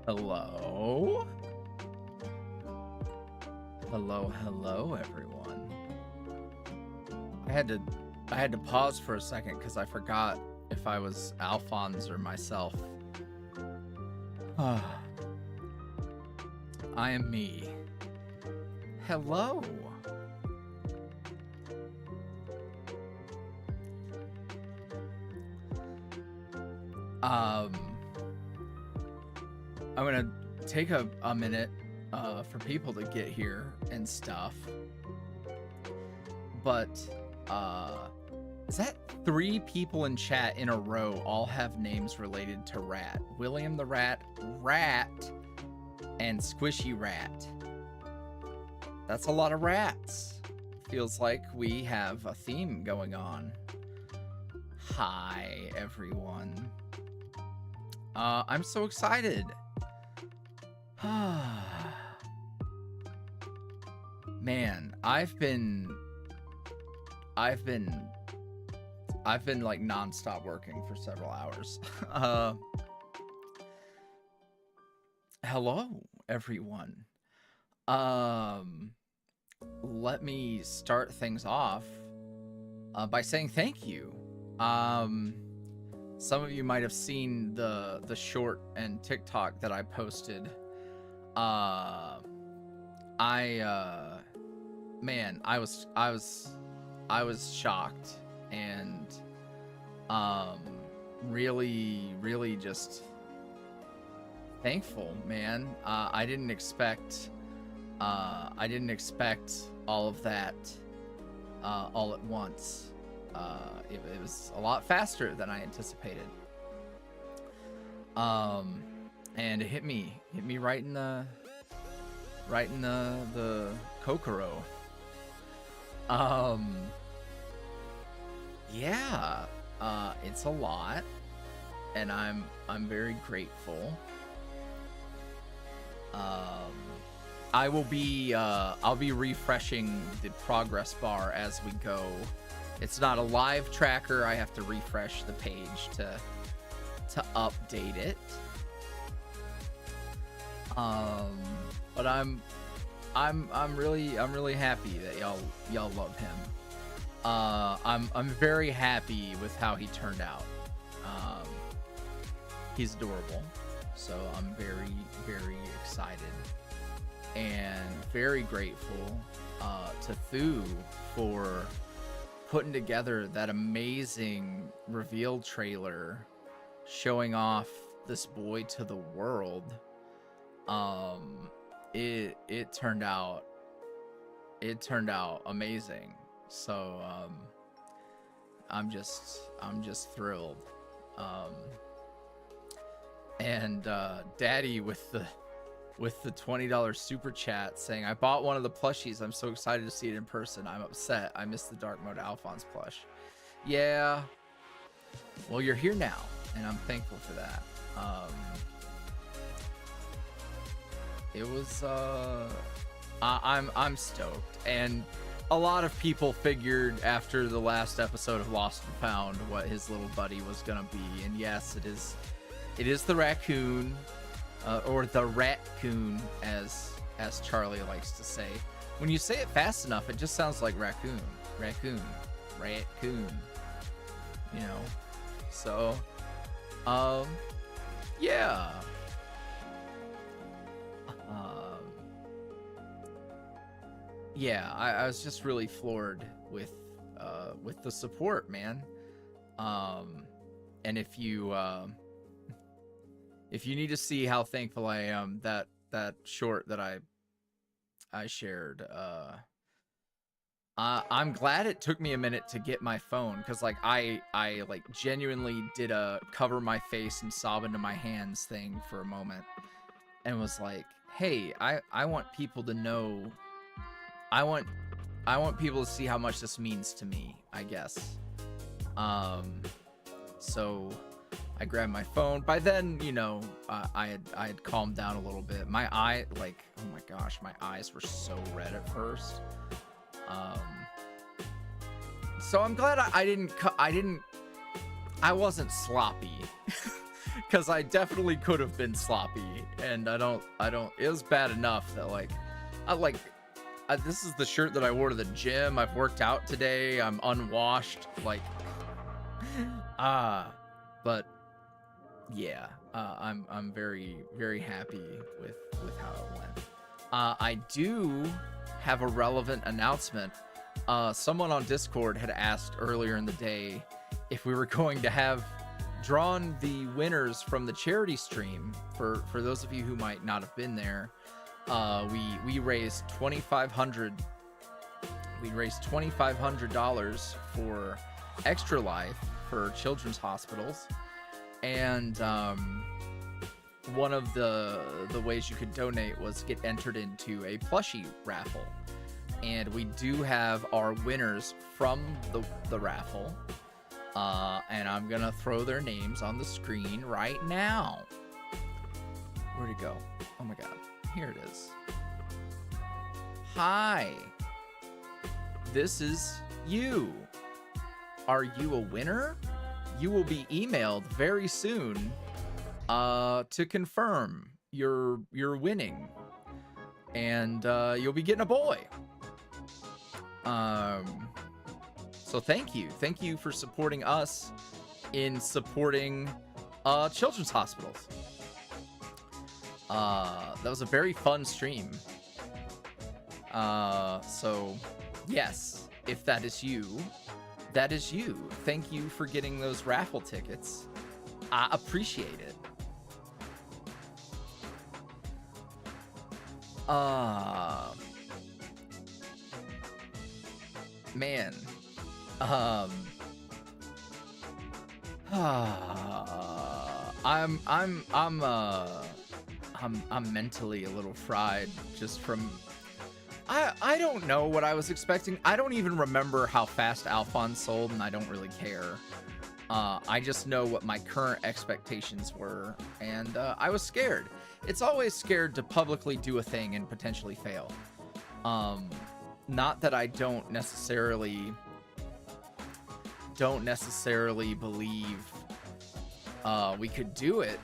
Hello? Hello, everyone. I had to pause for a second because I forgot if I was Alphonse or myself. I am me. Hello. I'm gonna take a minute for people to get here and stuff. But is that 3 people in chat in a row all have names related to Rat? William the Rat, Rat, and Squishy Rat. That's a lot of rats. Feels like we have a theme going on. Hi, everyone. I'm so excited. Man, I've been like nonstop working for several hours. Hello, everyone. Let me start things off by saying thank you. Some of you might have seen the short and TikTok that I posted. Man, I was shocked and really just thankful, man. I didn't expect all of that all at once. It was a lot faster than I anticipated. And it hit me right in the kokoro. Yeah, it's a lot, and I'm very grateful. I'll be refreshing the progress bar as we go. It's not a live tracker. I have to refresh the page to update it. But I'm really happy that y'all love him. I'm very happy with how he turned out. He's adorable, so I'm very excited and very grateful to Thu for putting together that amazing reveal trailer showing off this boy to the world. It turned out amazing. So I'm just thrilled. And Daddy with the $20 super chat saying, I bought one of the plushies. I'm so excited to see it in person. I'm upset. I missed the Dark Mode Alphonse plush. Yeah. Well, you're here now, and I'm thankful for that. It was I'm stoked, and a lot of people figured after the last episode of Lost and Found what his little buddy was gonna be, and yes, it is the raccoon, or the raccoon, as Charlie likes to say. When you say it fast enough, it just sounds like raccoon, you know. So, yeah. Yeah, I was just really floored with the support, man. And if you need to see how thankful I am, that short that I shared, I'm glad it took me a minute to get my phone, because like I like genuinely did a cover my face and sob into my hands thing for a moment, and was like, hey, I want people to know, I want people to see how much this means to me, I guess. So I grabbed my phone. By then, you know, I had calmed down a little bit. My eye, like, oh my gosh, my eyes were so red at first. So I'm glad I wasn't sloppy. because I definitely could have been sloppy, and I don't. It was bad enough that this is the shirt that I wore to the gym. I've worked out today. I'm unwashed. But yeah, I'm very, very happy with how it went. I do have a relevant announcement. Someone on Discord had asked earlier in the day if we were going to have drawn the winners from the charity stream. For those of you who might not have been there, we raised $2,500. We raised $2,500 for Extra Life for children's hospitals, and one of the ways you could donate was get entered into a plushie raffle. And we do have our winners from the raffle. And I'm gonna throw their names on the screen right now. Where'd it go? Oh my god. Here it is. Hi. This is you. Are you a winner? You will be emailed very soon to confirm you're winning. And you'll be getting a boy. So thank you for supporting us in supporting children's hospitals. That was a very fun stream. So yes, if that is you, thank you for getting those raffle tickets. I appreciate it. Man. I'm mentally a little fried just from I don't know what I was expecting. I don't even remember how fast Alphonse sold, and I don't really care. I just know what my current expectations were, and I was scared. It's always scared to publicly do a thing and potentially fail. Not that I don't necessarily believe we could do it.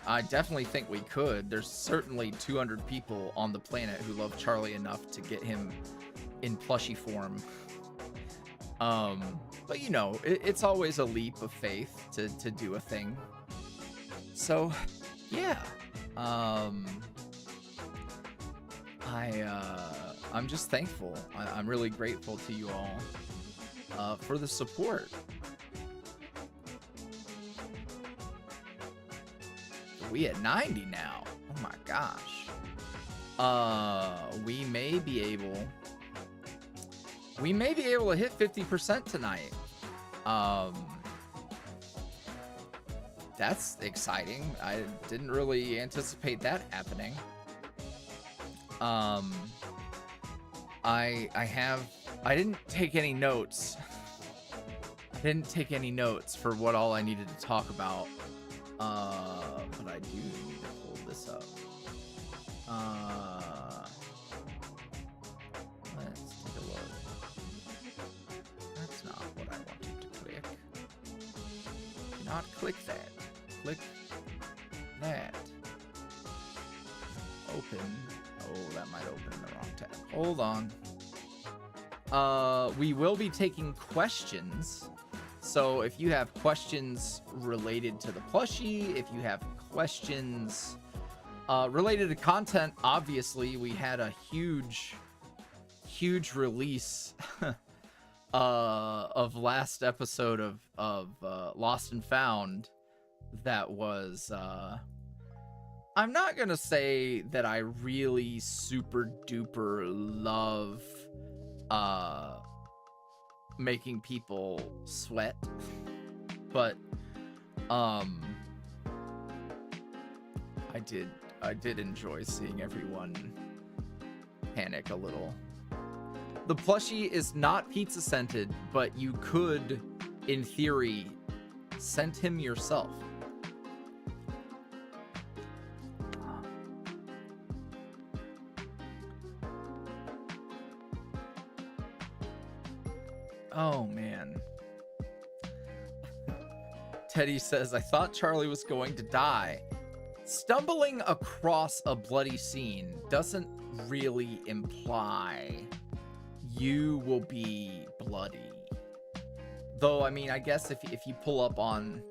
I definitely think we could. There's certainly 200 people on the planet who love Charlie enough to get him in plushie form. But you know, it's always a leap of faith to do a thing. So, yeah. I'm just thankful. I'm really grateful to you all for the support. We at 90 now. Oh my gosh. We may be able to hit 50% tonight. That's exciting. I didn't really anticipate that happening. I didn't take any notes. I didn't take any notes for what all I needed to talk about. But I do need to pull this up. Let's take a look. That's not what I wanted to click. Do not click that. Click that. Open. Oh, that might open in the wrong tab. Hold on. We will be taking questions. So if you have questions related to the plushie, if you have questions related to content, obviously we had a huge release of last episode of Lost and Found that was I'm not gonna say that I really super duper love making people sweat, but I did enjoy seeing everyone panic a little. The plushie is not pizza scented, but you could, in theory, scent him yourself. Oh man. Teddy says, I thought Charlie was going to die. Stumbling across a bloody scene doesn't really imply you will be bloody. Though, I mean, I guess if you pull up on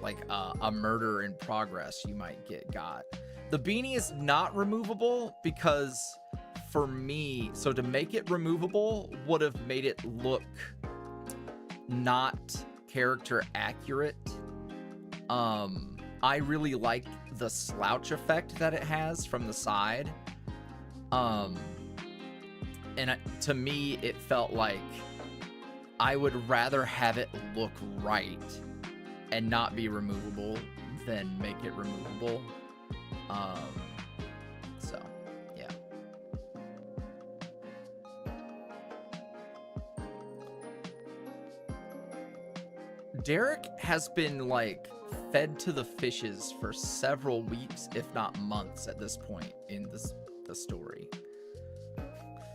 like a murder in progress, you might get got. The beanie is not removable because for me, so to make it removable would have made it look not character accurate. I really like the slouch effect that it has from the side. And to me, it felt like I would rather have it look right and not be removable than make it removable. So, yeah. Derek has been like fed to the fishes for several weeks, if not months at this point in the story.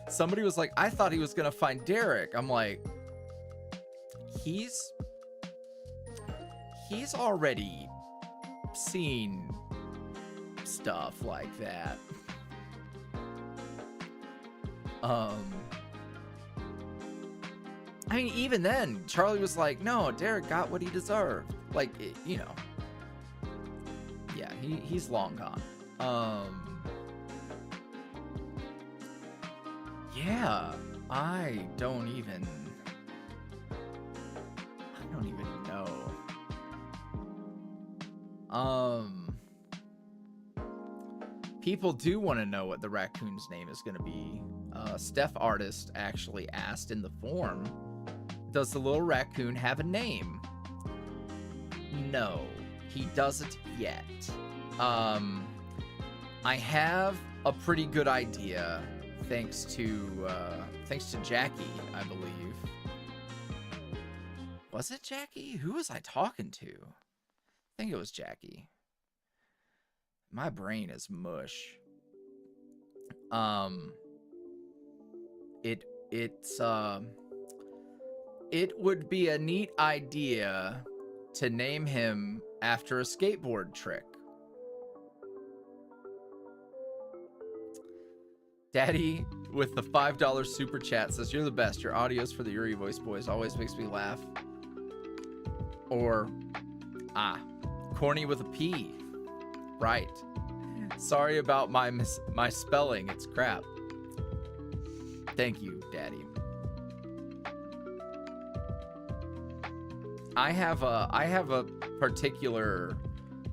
Somebody was like, I thought he was gonna find Derek. I'm like, he's already seen stuff like that. I mean, even then, Charlie was like, no, Derek got what he deserved. Like, you know. Yeah, he's long gone. Yeah, I don't even know. People do want to know what the raccoon's name is going to be. Steph Artist actually asked in the form, does the little raccoon have a name? No, he doesn't yet. I have a pretty good idea, thanks to Jackie, I believe. Was it Jackie? Who was I talking to? I think it was Jackie. My brain is mush. It would be a neat idea to name him after a skateboard trick. Daddy with the $5 super chat says, you're the best. Your audios for the YuuriVoice boys always makes me laugh. Or, corny with a P. Right. Sorry about my spelling. It's crap. Thank you, Daddy. I have a particular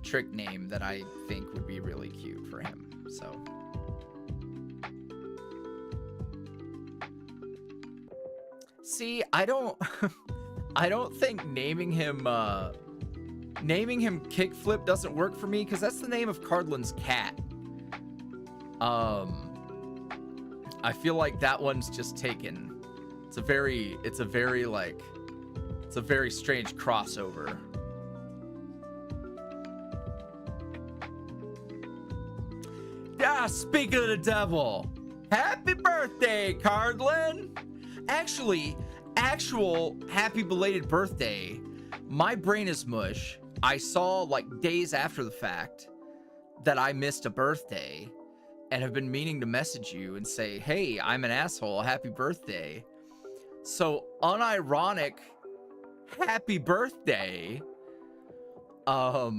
trick name that I think would be really cute for him. So. See, I don't think naming him Kickflip doesn't work for me because that's the name of Cardlin's cat. I feel like that one's just taken. It's a very strange crossover. Ah, speak of the devil. Happy birthday, Cardlin. Actually, actual happy belated birthday. My brain is mush. I saw like days after the fact that I missed a birthday and have been meaning to message you and say, hey, I'm an asshole. Happy birthday. So unironic happy birthday. I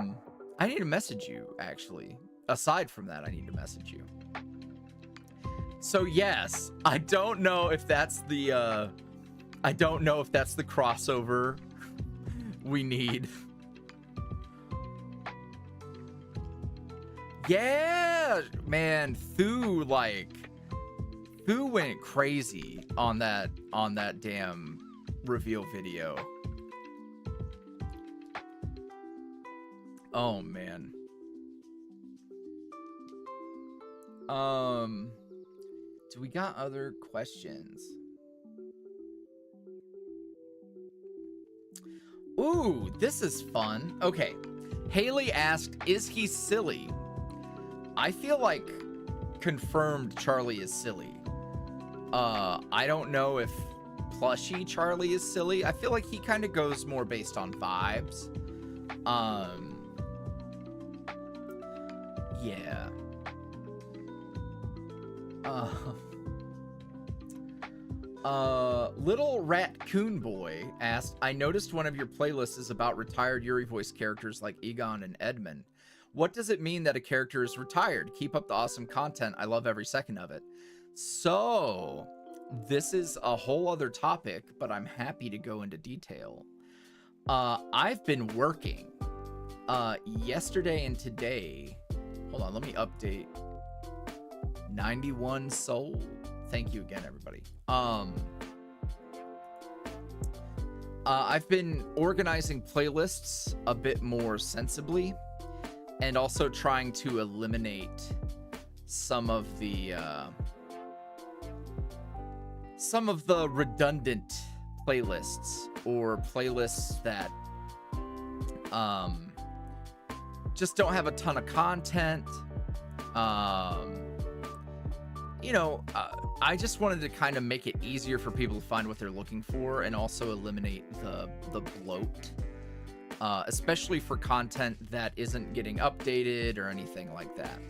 need to message you, actually. Aside from that, I need to message you. So yes, I don't know if that's the crossover we need. Yeah, man, Thu went crazy on that damn reveal video. Oh man. Do we got other questions? Ooh, this is fun. Okay. Haley asked, is he silly? I feel like confirmed Charlie is silly. I don't know if Plushie Charlie is silly. I feel like he kind of goes more based on vibes. Yeah. Little Raccoon Boy asked, I noticed one of your playlists is about retired YuuriVoice characters like Egon and Edmund. What does it mean that a character is retired? Keep up the awesome content. I love every second of it. So, this is a whole other topic, but I'm happy to go into detail. I've been working yesterday and today. Hold on, let me update. 91 soul. Thank you again, everybody. I've been organizing playlists a bit more sensibly, and also trying to eliminate some of the redundant playlists, or playlists that just don't have a ton of content. I just wanted to kind of make it easier for people to find what they're looking for, and also eliminate the bloat, especially for content that isn't getting updated or anything like that.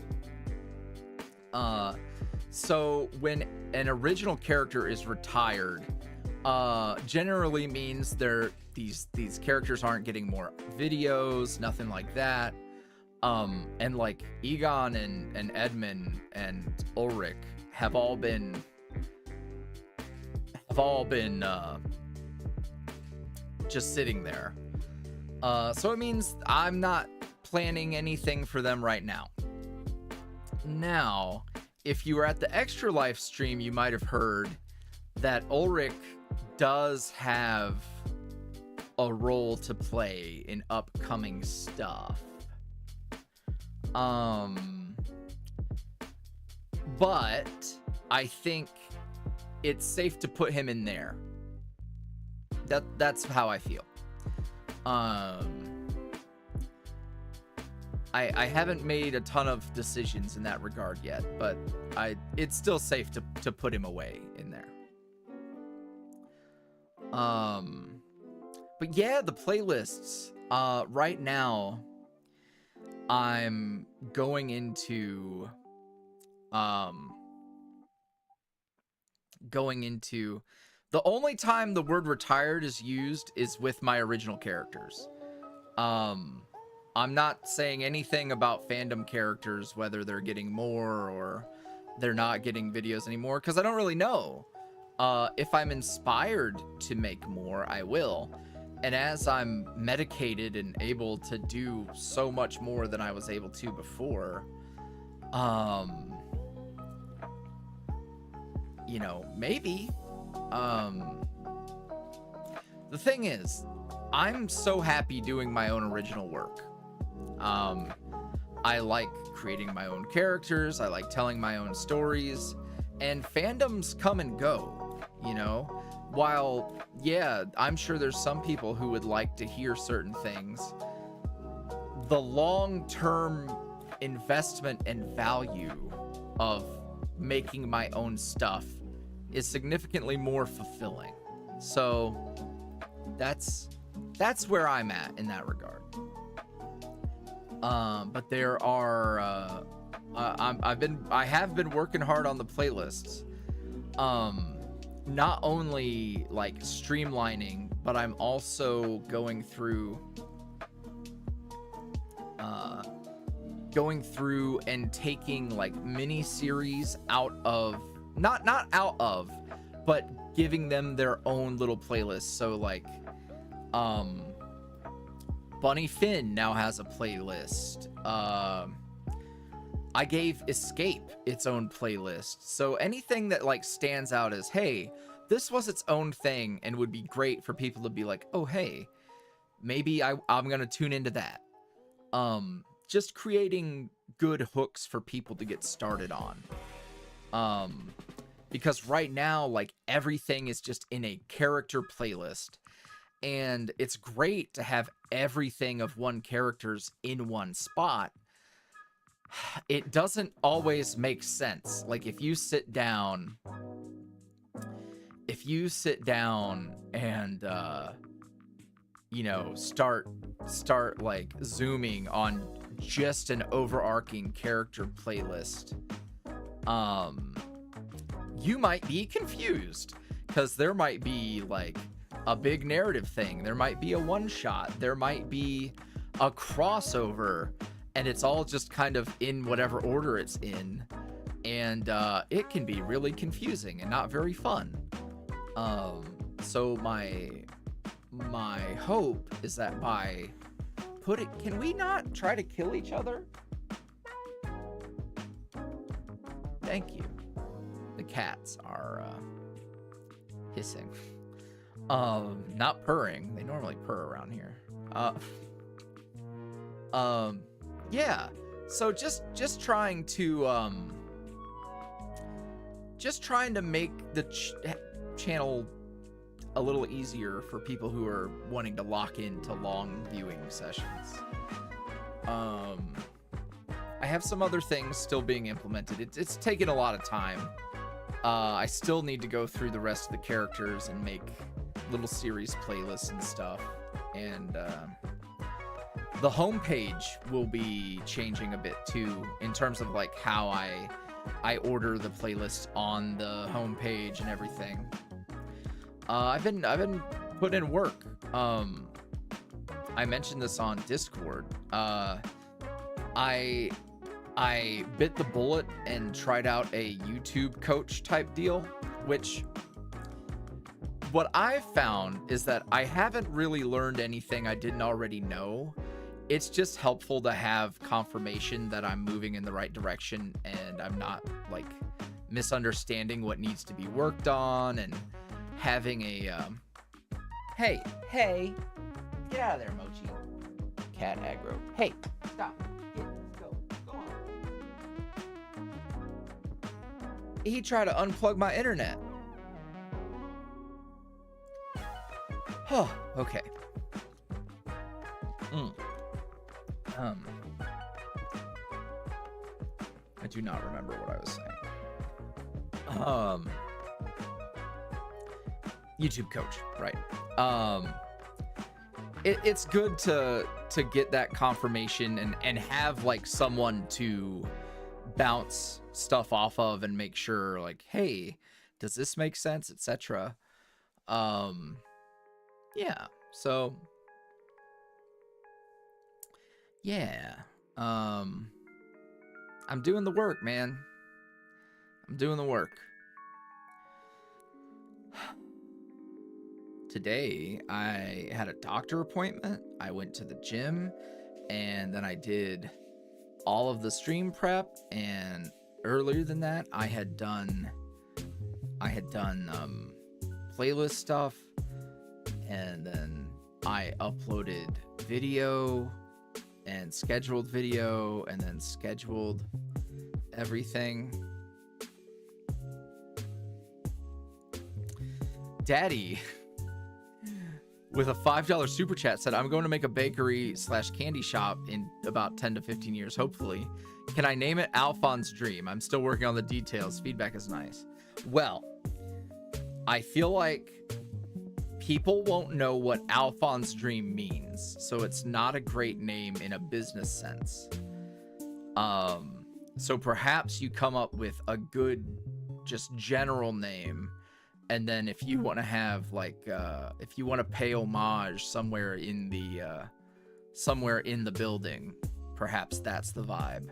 So when an original character is retired, generally means these characters aren't getting more videos, nothing like that. And like Egon and Edmund and Ulrich have all been just sitting there. So it means I'm not planning anything for them right now. Now, if you were at the Extra Life stream, you might have heard that Ulrich does have a role to play in upcoming stuff. But I think it's safe to put him in there. That's how I feel. I haven't made a ton of decisions in that regard yet, but it's still safe to put him away in there. But yeah, the playlists. Right now, I'm going into the only time the word retired is used is with my original characters. I'm not saying anything about fandom characters, whether they're getting more or they're not getting videos anymore, because I don't really know. If I'm inspired to make more, I will. And as I'm medicated and able to do so much more than I was able to before, maybe. The thing is, I'm so happy doing my own original work. I like creating my own characters. I like telling my own stories, and fandoms come and go, While, yeah, I'm sure there's some people who would like to hear certain things, the long-term investment and value of making my own stuff is significantly more fulfilling. So that's where I'm at in that regard. But there are I have been working hard on the playlists. Not only like streamlining, but I'm also going through and taking like mini series out of, not out of, but giving them their own little playlists. So like Bunny Finn now has a playlist. I gave Escape its own playlist. So anything that like stands out as, hey, this was its own thing and would be great for people to be like, oh, hey, maybe I'm going to tune into that. Just creating good hooks for people to get started on. Because right now, like, everything is just in a character playlist. And it's great to have everything of one character's in one spot. It doesn't always make sense. Like, if you sit down and you know, start like zooming on just an overarching character playlist, you might be confused, because there might be like a big narrative thing, there might be a one shot, there might be a crossover, and it's all just kind of in whatever order it's in, and it can be really confusing and not very fun. So my hope is that by can we not try to kill each other? Thank you. The cats are hissing. Not purring. They normally purr around here. Yeah. So just trying to make the channel a little easier for people who are wanting to lock into long viewing sessions. I have some other things still being implemented. It's taken a lot of time. I still need to go through the rest of the characters and make little series playlists and stuff. And the homepage will be changing a bit too, in terms of like how I order the playlist on the homepage and everything. I've been putting in work. I mentioned this on Discord. I bit the bullet and tried out a YouTube coach type deal, which what I've found is that I haven't really learned anything I didn't already know. It's just helpful to have confirmation that I'm moving in the right direction and I'm not like misunderstanding what needs to be worked on, and having a hey, get out of there, Mochi. Cat aggro. Hey, stop. Go on. He tried to unplug my internet. Oh, okay. I do not remember what I was saying. YouTube coach, right? It's good to get that confirmation and have like someone to bounce stuff off of and make sure like, hey, does this make sense, etc. Yeah, so yeah, I'm doing the work, man. I'm doing the work. Today, I had a doctor appointment. I went to the gym, and then I did all of the stream prep. And earlier than that, I had done playlist stuff, and then I uploaded video and scheduled video, and then scheduled everything. Daddy with a $5 super chat said, I'm going to make a bakery / candy shop in about 10 to 15 years, hopefully. Can I name it Alphon's Dream? I'm still working on the details. Feedback is nice. Well, I feel like people won't know what Alphon's Dream means, so it's not a great name in a business sense. So perhaps you come up with a good, just general name, and then if you want to have like, if you want to pay homage somewhere in the building, perhaps that's the vibe.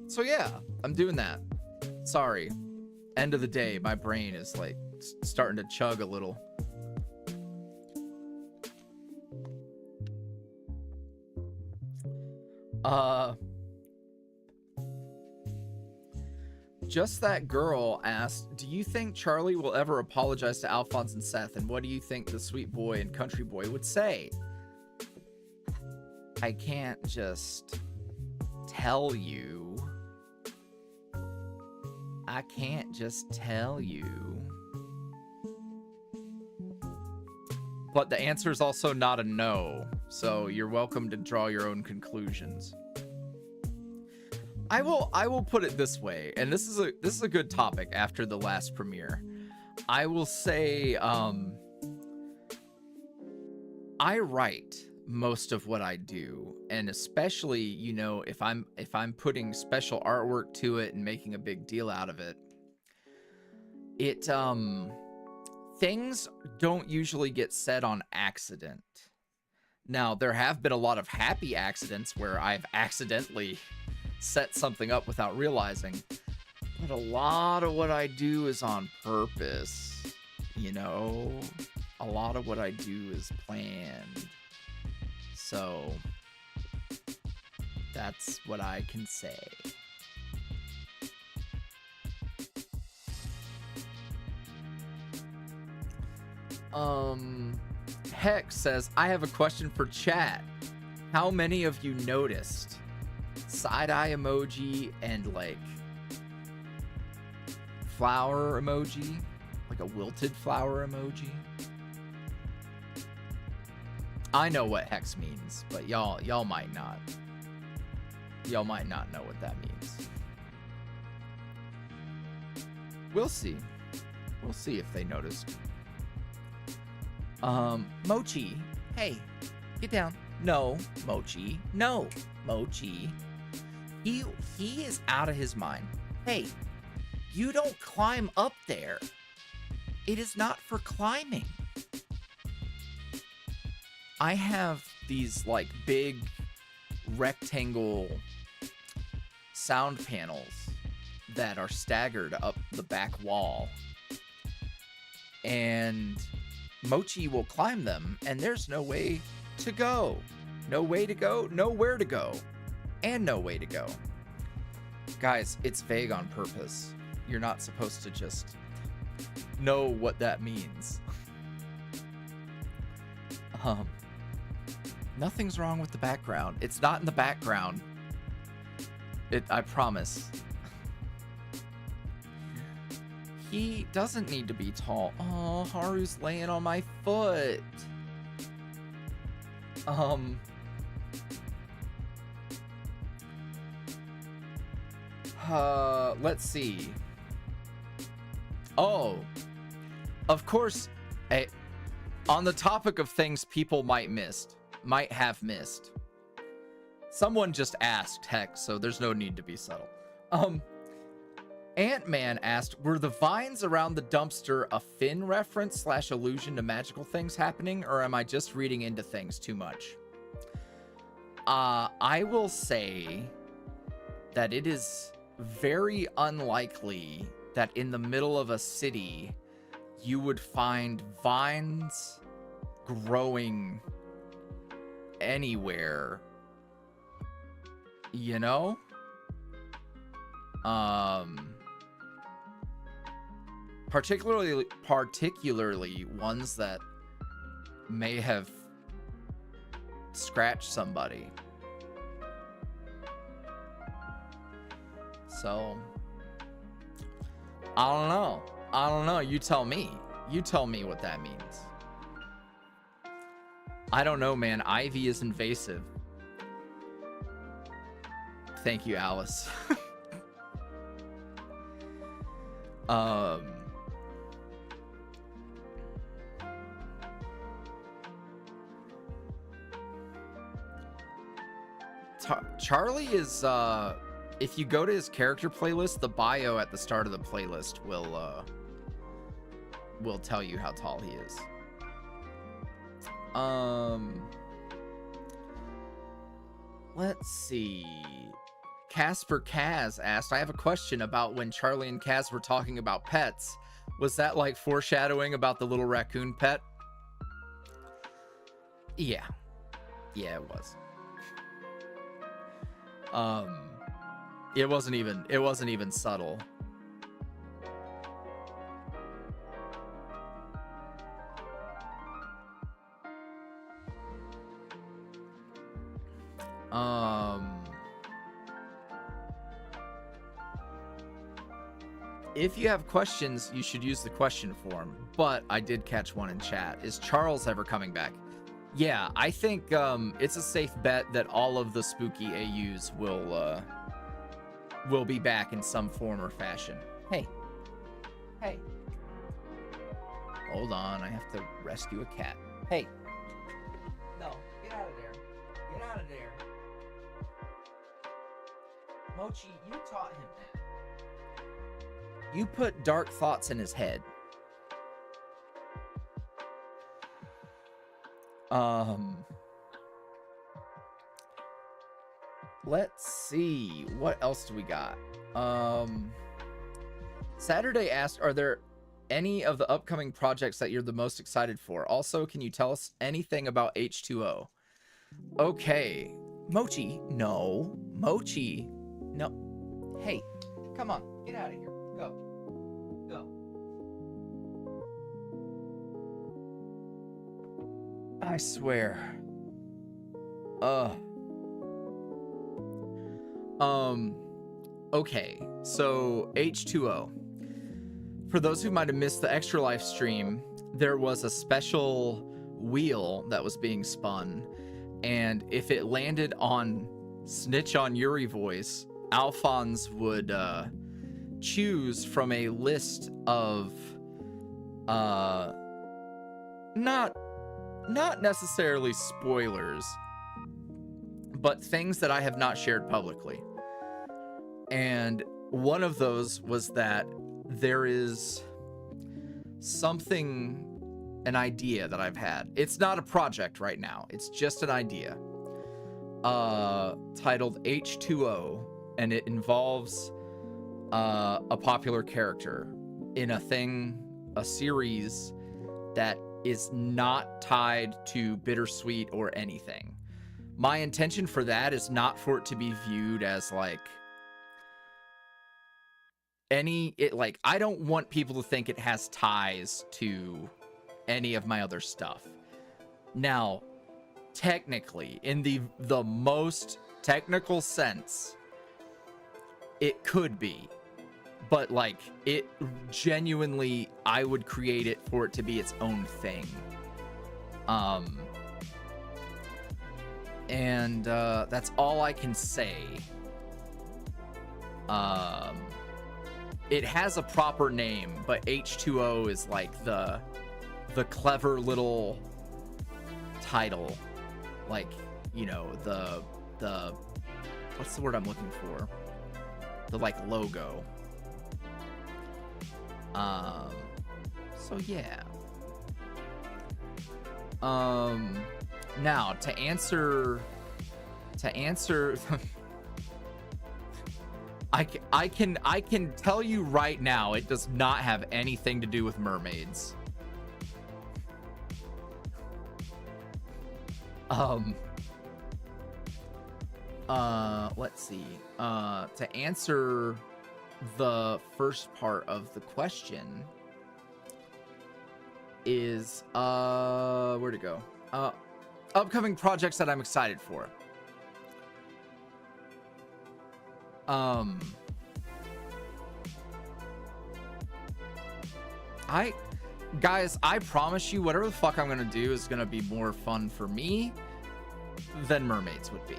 So yeah, I'm doing that. Sorry. End of the day, my brain is like starting to chug a little. Just That Girl asked, do you think Charlie will ever apologize to Alphonse and Seth? And what do you think the sweet boy and country boy would say? I can't just tell you. I can't just tell you. but the answer is also not a no. So you're welcome to draw your own conclusions. I will put it this way, and this is a good topic after the last premiere. I will say I write most of what I do, and especially, you know, if I'm putting special artwork to it and making a big deal out of it, things don't usually get said on accident. Now, there have been a lot of happy accidents where I've accidentally set something up without realizing, but a lot of what I do is on purpose. You know, a lot of what I do is planned. So that's what I can say. Hex says, I have a question for chat. How many of you noticed side-eye emoji and like flower emoji, like a wilted flower emoji? I know what hex means, but y'all might not. Y'all might not know what that means. We'll see. We'll see if they noticed. Mochi, hey, get down. No, Mochi. No, Mochi. He is out of his mind. Hey, you don't climb up there. It is not for climbing. I have these like big rectangle sound panels that are staggered up the back wall. And Mochi will climb them, and there's no way to go. No way to go, nowhere to go, and no way to go. Guys, it's vague on purpose. You're not supposed to just know what that means. Nothing's wrong with the background. It's not in the background. I promise. He doesn't need to be tall. Oh, Haru's laying on my foot. Let's see. Oh, of course, on the topic of things people might have missed. Someone just asked, heck, so there's no need to be subtle. Ant-Man asked, were the vines around the dumpster a Finn reference / allusion to magical things happening, or am I just reading into things too much? I will say that it is very unlikely that in the middle of a city you would find vines growing anywhere, you know? Particularly ones that may have scratched somebody. So I don't know. You tell me what that means. I don't know, man. Ivy is invasive. Thank you, Alice. Charlie is if you go to his character playlist, the bio at the start of the playlist will tell you how tall he is. Let's see. Casper Kaz asked, I have a question about when Charlie and Kaz were talking about pets. Was that like foreshadowing about the little raccoon pet? Yeah, it was. It wasn't even subtle. If you have questions, you should use the question form. But I did catch one in chat. Is Charles ever coming back? Yeah, I think it's a safe bet that all of the spooky AUs will be back in some form or fashion. Hey. Hey. Hold on, I have to rescue a cat. Hey. No, get out of there. Get out of there. Mochi, you taught him that. You put dark thoughts in his head. Let's see. What else do we got? Saturday asked, are there any of the upcoming projects that you're the most excited for? Also, can you tell us anything about H2O? Okay. Mochi, no. Mochi, no. Hey, come on. Get out of here. Go. Go. I swear. Okay, so H2O. For those who might have missed the Extra Life stream, there was a special wheel that was being spun, and if it landed on Snitch on YuuriVoice, Alphonse would choose from a list of not necessarily spoilers, but things that I have not shared publicly. And one of those was that there is something, an idea that I've had. It's not a project right now. It's just an idea. Titled H2O, and it involves a popular character in a series that is not tied to Bittersweet or anything. My intention for that is not for it to be viewed as like I don't want people to think it has ties to any of my other stuff. Now, technically, in the most technical sense, it could be, but like it genuinely, I would create it for it to be its own thing. And that's all I can say. It has a proper name, but H2O is like the clever little title, like, you know, the what's the word I'm looking for? The like logo. So yeah. Now to answer I can tell you right now, it does not have anything to do with mermaids. Let's see. To answer the first part of the question is where'd it go? Upcoming projects that I'm excited for. Guys, I promise you, whatever the fuck I'm gonna do is gonna be more fun for me than mermaids would be.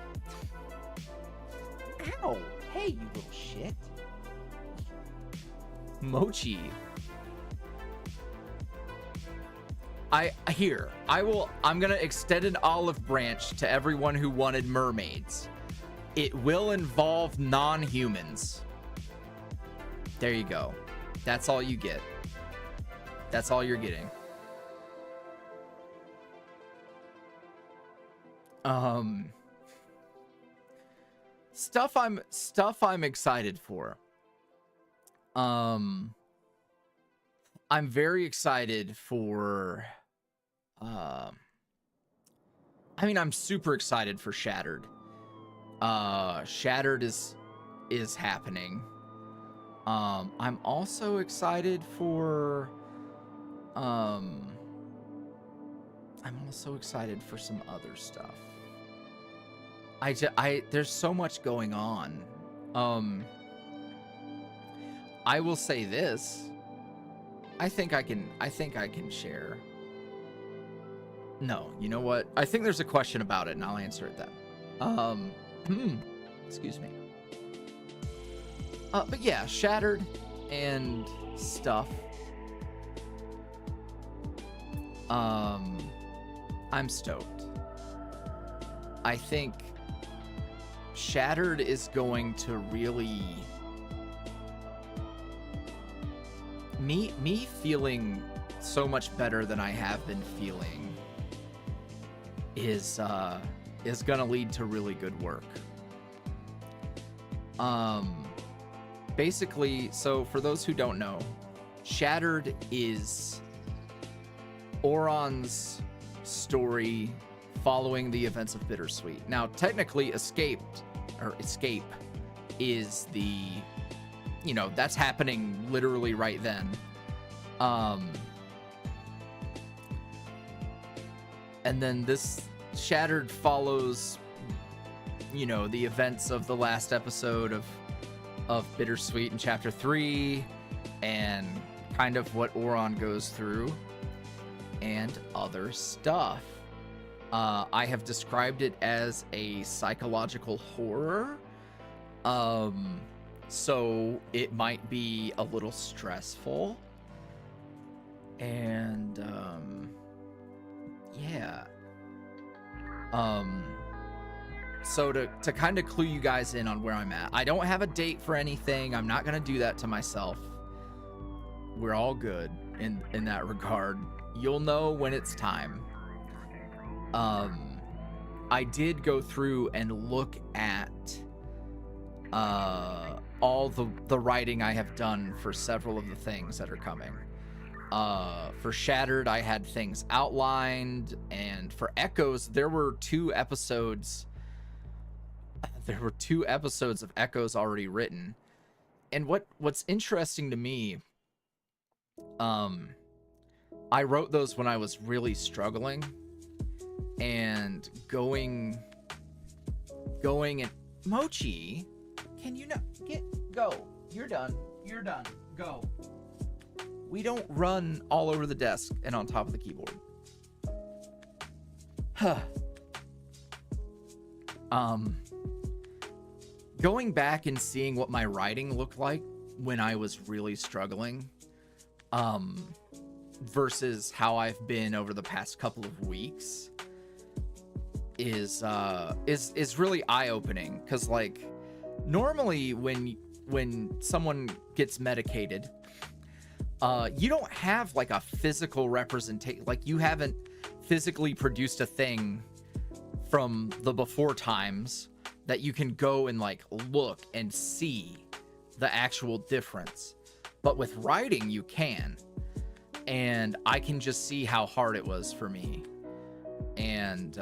Ow! Hey, you little shit. Mochi. I'm gonna extend an olive branch to everyone who wanted mermaids. It will involve non-humans. There you go. That's all you get. That's all you're getting. Stuff I'm excited for. I'm very excited for I mean, I'm super excited for Shattered. Shattered is happening. I'm also excited for I'm also excited for some other stuff. There's so much going on. I will say this. I think I can share. No, you know what? I think there's a question about it, and I'll answer it then. Excuse me. But yeah, Shattered and stuff. I'm stoked. I think Shattered is going to really me feeling so much better than I have been feeling is gonna lead to really good work. Basically, so for those who don't know, Shattered is Oron's story following the events of Bittersweet. Now, technically, Escape is the, you know, that's happening literally right then. And then this Shattered follows, you know, the events of the last episode of Bittersweet in chapter 3 and kind of what Oron goes through and other stuff. I have described it as a psychological horror. So it might be a little stressful. And yeah. So to kind of clue you guys in on where I'm at, I don't have a date for anything. I'm not gonna do that to myself. We're all good in that regard. You'll know when it's time. I did go through and look at all the writing I have done for several of the things that are coming. For Shattered, I had things outlined, and for Echoes, there were two episodes of Echoes already written. And what's interesting to me, I wrote those when I was really struggling, and going and Mochi, can you not go? You're done, go. We don't run all over the desk and on top of the keyboard. Going back and seeing what my writing looked like when I was really struggling, versus how I've been over the past couple of weeks is really eye-opening. Because like normally when someone gets medicated, you don't have like a physical representation, like you haven't physically produced a thing from the before times that you can go and like look and see the actual difference. But with writing, you can. And I can just see how hard it was for me. And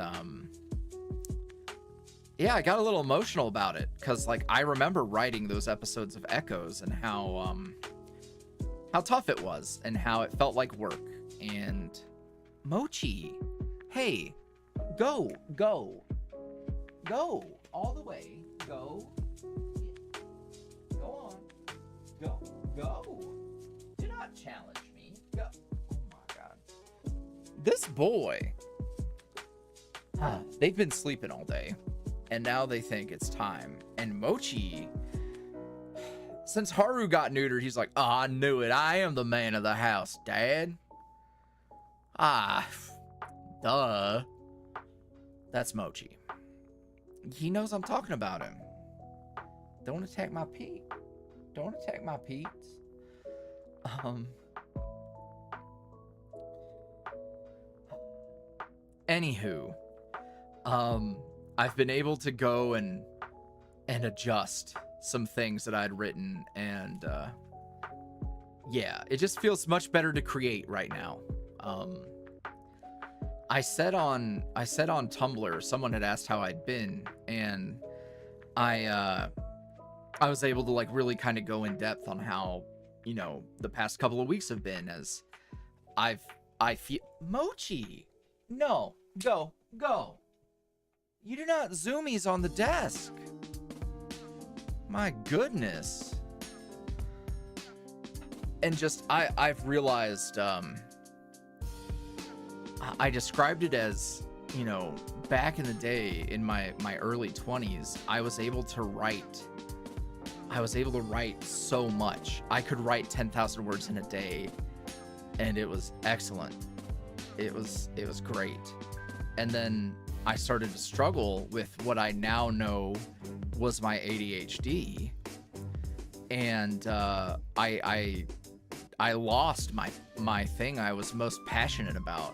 yeah, I got a little emotional about it because like I remember writing those episodes of Echoes and how tough it was and how it felt like work. And Mochi, hey, go all the way, go on, go, do not challenge me, go. Oh my god, this boy, they've been sleeping all day and now they think it's time. And Mochi, since Haru got neutered, he's like, oh, I knew it, I am the man of the house, Dad. Duh. That's Mochi. He knows I'm talking about him. Don't attack my Pete. Don't attack my Pete's. Anywho, I've been able to go and adjust some things that I'd written, and yeah, it just feels much better to create right now. I said on Tumblr, someone had asked how I'd been, and I was able to like really kind of go in depth on how, you know, the past couple of weeks have been, as I feel Mochi. No, go. You do not zoomies on the desk. My goodness. and just I've realized I described it as, you know, back in the day in my early 20s, I was able to write so much. I could write 10,000 words in a day, and it was excellent. It was great. And then I started to struggle with what I now know was my ADHD, and I lost my thing I was most passionate about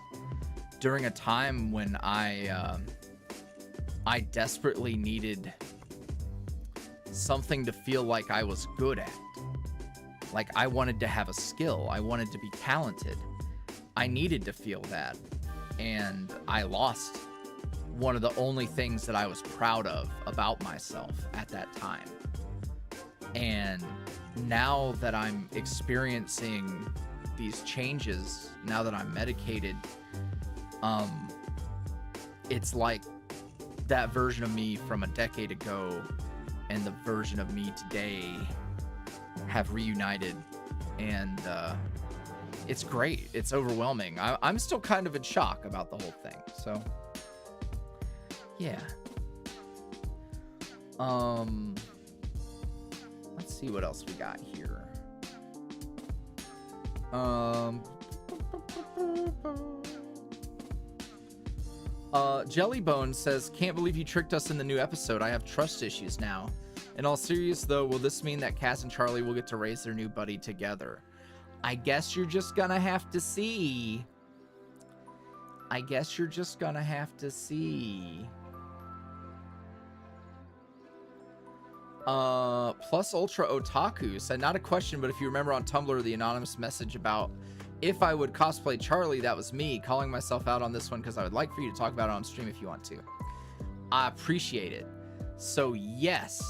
during a time when I desperately needed something to feel like I was good at. Like, I wanted to have a skill. I wanted to be talented. I needed to feel that. And I lost one of the only things that I was proud of about myself at that time. And now that I'm experiencing these changes, now that I'm medicated, it's like that version of me from a decade ago and the version of me today have reunited, and it's great. It's overwhelming. I'm still kind of in shock about the whole thing, so yeah. Let's see what else we got here. Jellybone says, can't believe you tricked us in the new episode. I have trust issues now. In all seriousness, though, will this mean that Cass and Charlie will get to raise their new buddy together? I guess you're just gonna have to see. Plus Ultra Otaku said, not a question, but if you remember on Tumblr, the anonymous message about if I would cosplay Charlie, that was me calling myself out on this one because I would like for you to talk about it on stream if you want to. I appreciate it. So yes,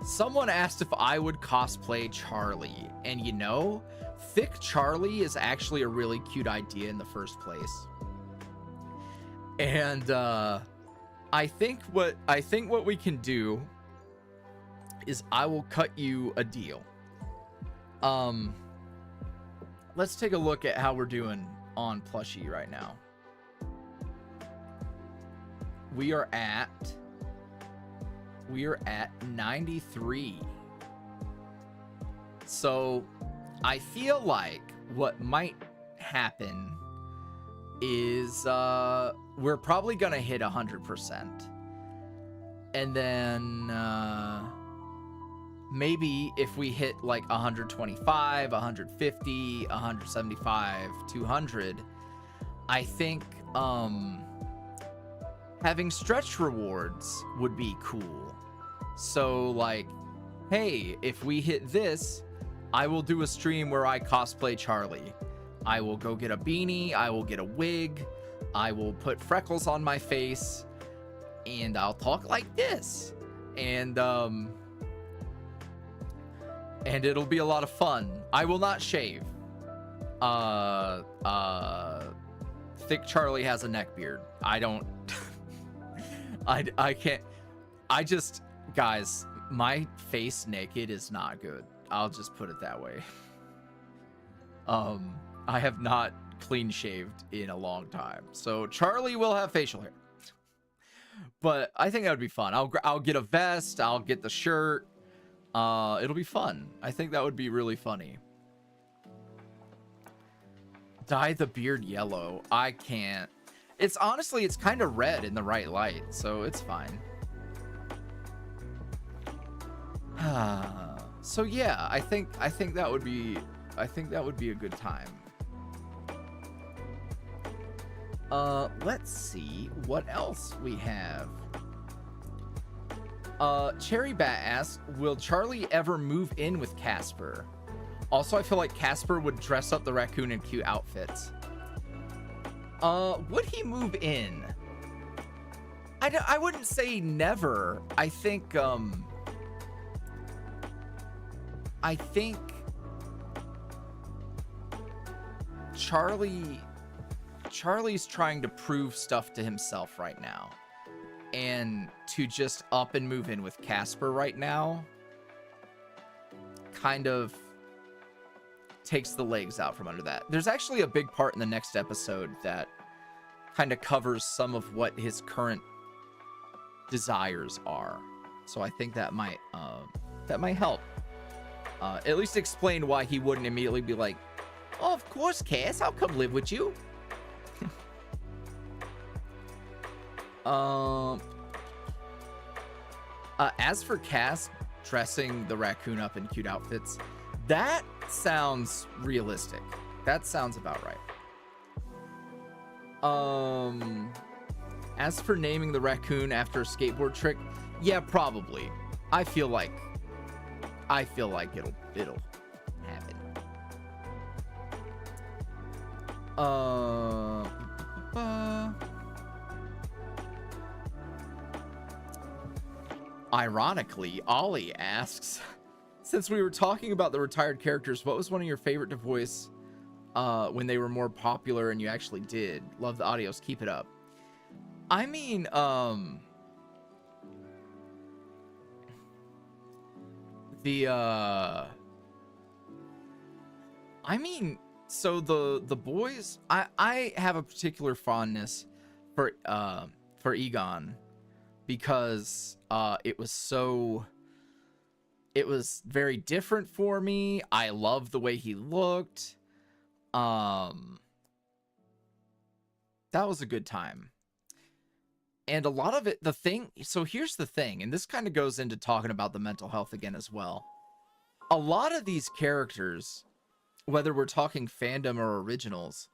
someone asked if I would cosplay Charlie, and you know, Thick Charlie is actually a really cute idea in the first place. And I think what we can do is I will cut you a deal. Let's take a look at how we're doing on Plushie right now. We are at 93. So I feel like what might happen is we're probably gonna hit 100%, and then maybe if we hit like 125, 150, 175, 200, I think having stretch rewards would be cool. So like, hey, if we hit this, I will do a stream where I cosplay Charlie. I will go get a beanie, I will get a wig, I will put freckles on my face, and I'll talk like this. And it'll be a lot of fun. I will not shave. Thick Charlie has a neck beard. I don't I can't. I just, guys, my face naked is not good. I'll just put it that way. I have not clean shaved in a long time, so Charlie will have facial hair. But I think that would be fun. I'll get a vest. I'll get the shirt. It'll be fun. I think that would be really funny. Dye the beard yellow. I can't. It's honestly, it's kind of red in the right light, so it's fine. So yeah, I think that would be a good time. Let's see what else we have. Cherry Bat asks, will Charlie ever move in with Casper? Also, I feel like Casper would dress up the raccoon in cute outfits. Would he move in? I wouldn't say never. I think Charlie's trying to prove stuff to himself right now. And to just up and move in with Casper right now kind of takes the legs out from under that. There's actually a big part in the next episode that kind of covers some of what his current desires are. So I think that might help. At least explain why he wouldn't immediately be like, oh, of course, Cass, I'll come live with you. As for Cass dressing the raccoon up in cute outfits, that sounds realistic. That sounds about right. As for naming the raccoon after a skateboard trick, yeah, probably. I feel like it'll happen. Ironically, Ollie asks, since we were talking about the retired characters, what was one of your favorite to voice when they were more popular and you actually did? Love the audios. Keep it up. I mean, so the boys, I have a particular fondness for Egon because it was very different for me. I loved the way he looked. That was a good time. And a lot of it, so here's the thing, and this kind of goes into talking about the mental health again as well. A lot of these characters, whether we're talking fandom or originals,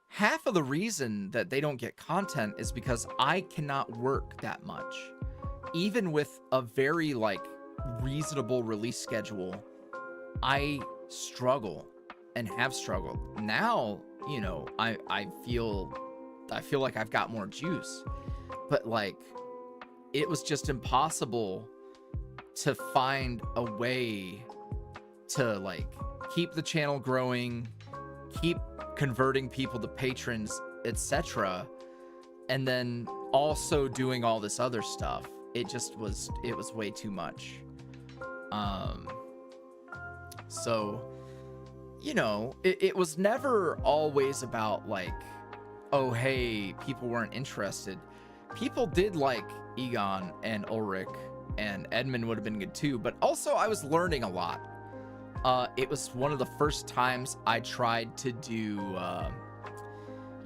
half of the reason that they don't get content is because I cannot work that much. Even with a very, reasonable release schedule, I struggle and have struggled. Now, I feel like I've got more juice. But, it was just impossible to find a way to, keep the channel growing, keep converting people to patrons, etc., and then also doing all this other stuff. It was way too much. So, it was never always about, oh, hey, people weren't interested. People did like Egon and Ulrich, and Edmund would have been good too, but also I was learning a lot. It was one of the first times I tried to do,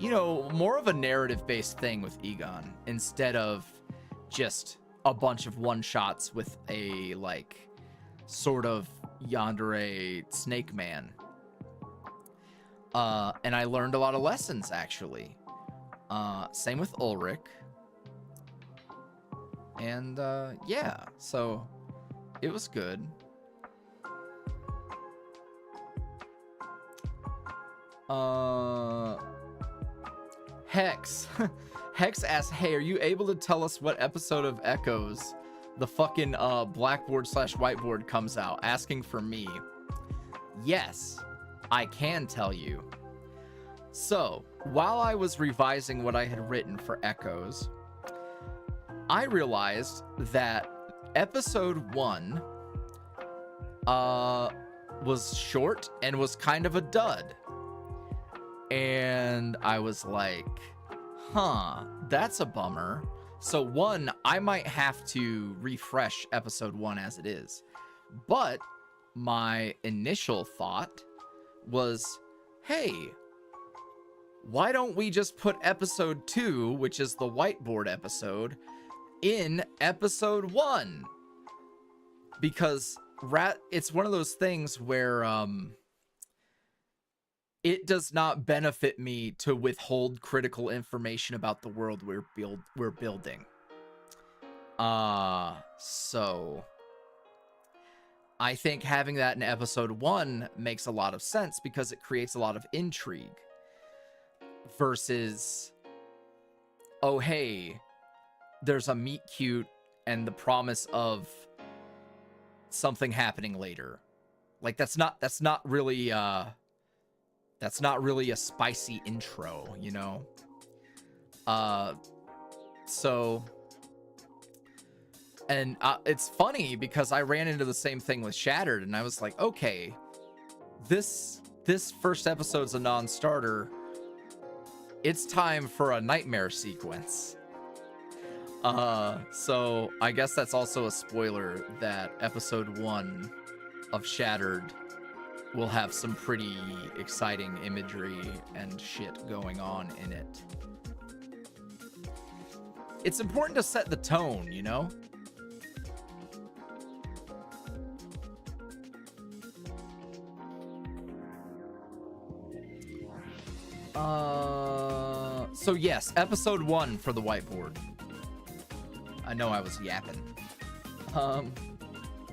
more of a narrative-based thing with Egon, instead of just a bunch of one-shots with a, sort of yandere snake man. And I learned a lot of lessons, actually. Same with Ulrich. And, yeah, so it was good. Hex. Hex asks, hey, are you able to tell us what episode of Echoes the fucking blackboard/whiteboard comes out? Asking for me. Yes, I can tell you. So, while I was revising what I had written for Echoes, I realized that episode 1 was short and was kind of a dud. And I was like, that's a bummer. So 1, I might have to refresh episode 1 as it is. But my initial thought was, hey, why don't we just put episode 2, which is the whiteboard episode, in episode 1? Because it's one of those things where it does not benefit me to withhold critical information about the world we're building. So I think having that in episode 1 makes a lot of sense because it creates a lot of intrigue versus, oh, hey, there's a meet cute and the promise of something happening later. That's not really a spicy intro, So, and it's funny because I ran into the same thing with Shattered, and I was like, okay, this this first episode's a non-starter. It's time for a nightmare sequence. So I guess that's also a spoiler that episode 1 of Shattered will have some pretty exciting imagery and shit going on in it. It's important to set the tone, you know? So yes, episode 1 for the whiteboard. I know I was yapping.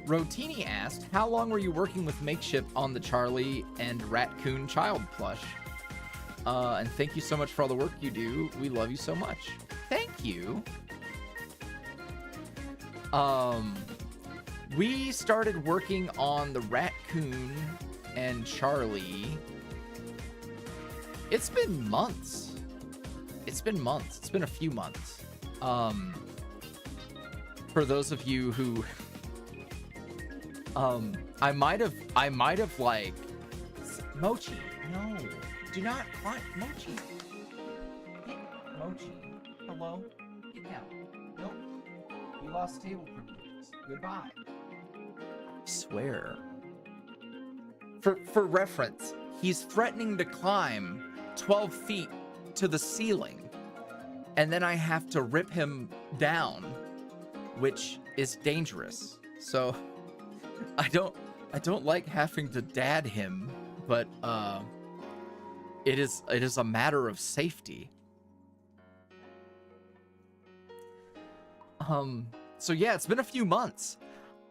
Rotini asked, how long were you working with Makeshift on the Charlie and Raccoon Child plush? And thank you so much for all the work you do. We love you so much. Thank you. We started working on the Raccoon and Charlie. It's been months. It's been a few months. For those of you who I might have like Mochi. No, do not climb. Mochi. Mochi. Hello? Get down. Nope. You lost table privileges. Goodbye. I swear. For reference, he's threatening to climb 12 feet to the ceiling, and then I have to rip him down, which is dangerous. So I don't like having to dad him, but it is a matter of safety. So yeah, it's been a few months.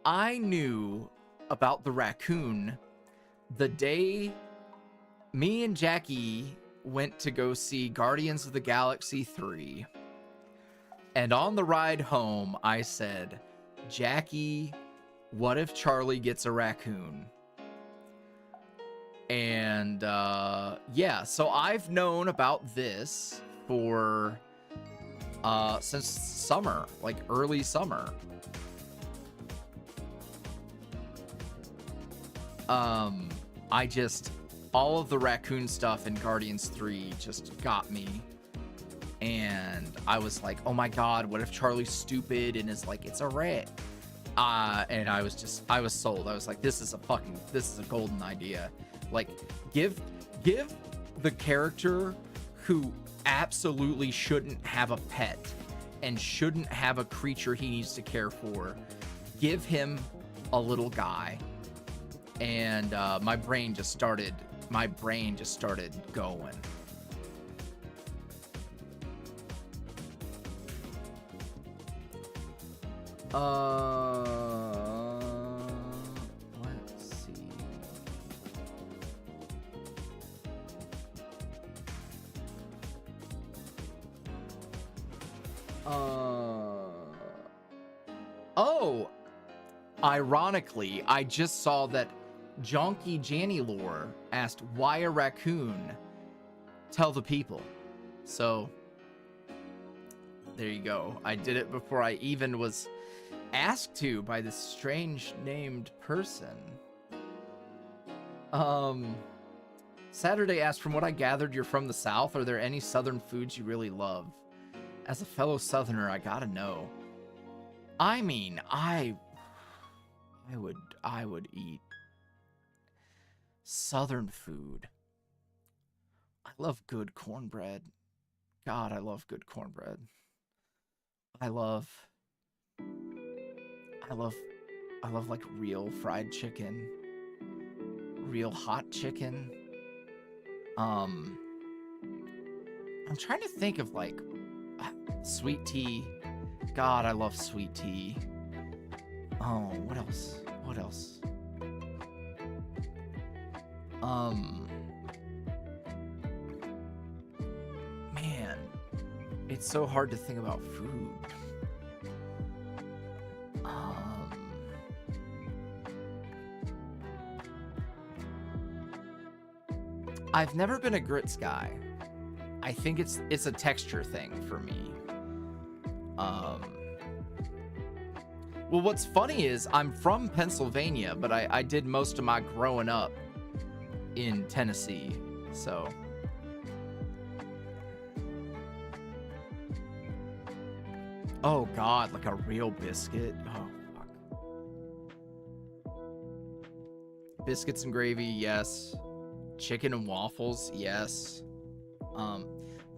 I knew about the raccoon the day me and Jackie went to go see Guardians of the Galaxy 3. And on the ride home, I said, Jackie, what if Charlie gets a raccoon? And yeah, so I've known about this for since summer, like early summer. All of the raccoon stuff in Guardians 3 just got me. And I was like, oh my God, what if Charlie's stupid and is like, it's a rat? And I was sold. I was like, this is a golden idea. Like, give the character who absolutely shouldn't have a pet and shouldn't have a creature he needs to care for, give him a little guy. And my brain just started going. Let's see. Oh, ironically, I just saw that Jonky Janny Lore asked, why a raccoon? Tell the people. So there you go. I did it before I even was asked to by this strange named person. Saturday asked, from what I gathered, you're from the South. Are there any Southern foods you really love? As a fellow Southerner, I gotta know. I mean, I would eat Southern food. I love good cornbread. God, I love good cornbread. I love like real fried chicken, real hot chicken. I'm trying to think of like sweet tea. God, I love sweet tea. Oh, what else? What else? Man, it's so hard to think about food. I've never been a grits guy. I think it's a texture thing for me. Well, what's funny is I'm from Pennsylvania, but I did most of my growing up in Tennessee. So oh god, like a real biscuit. Oh fuck. Biscuits and gravy, yes. Chicken and waffles, yes.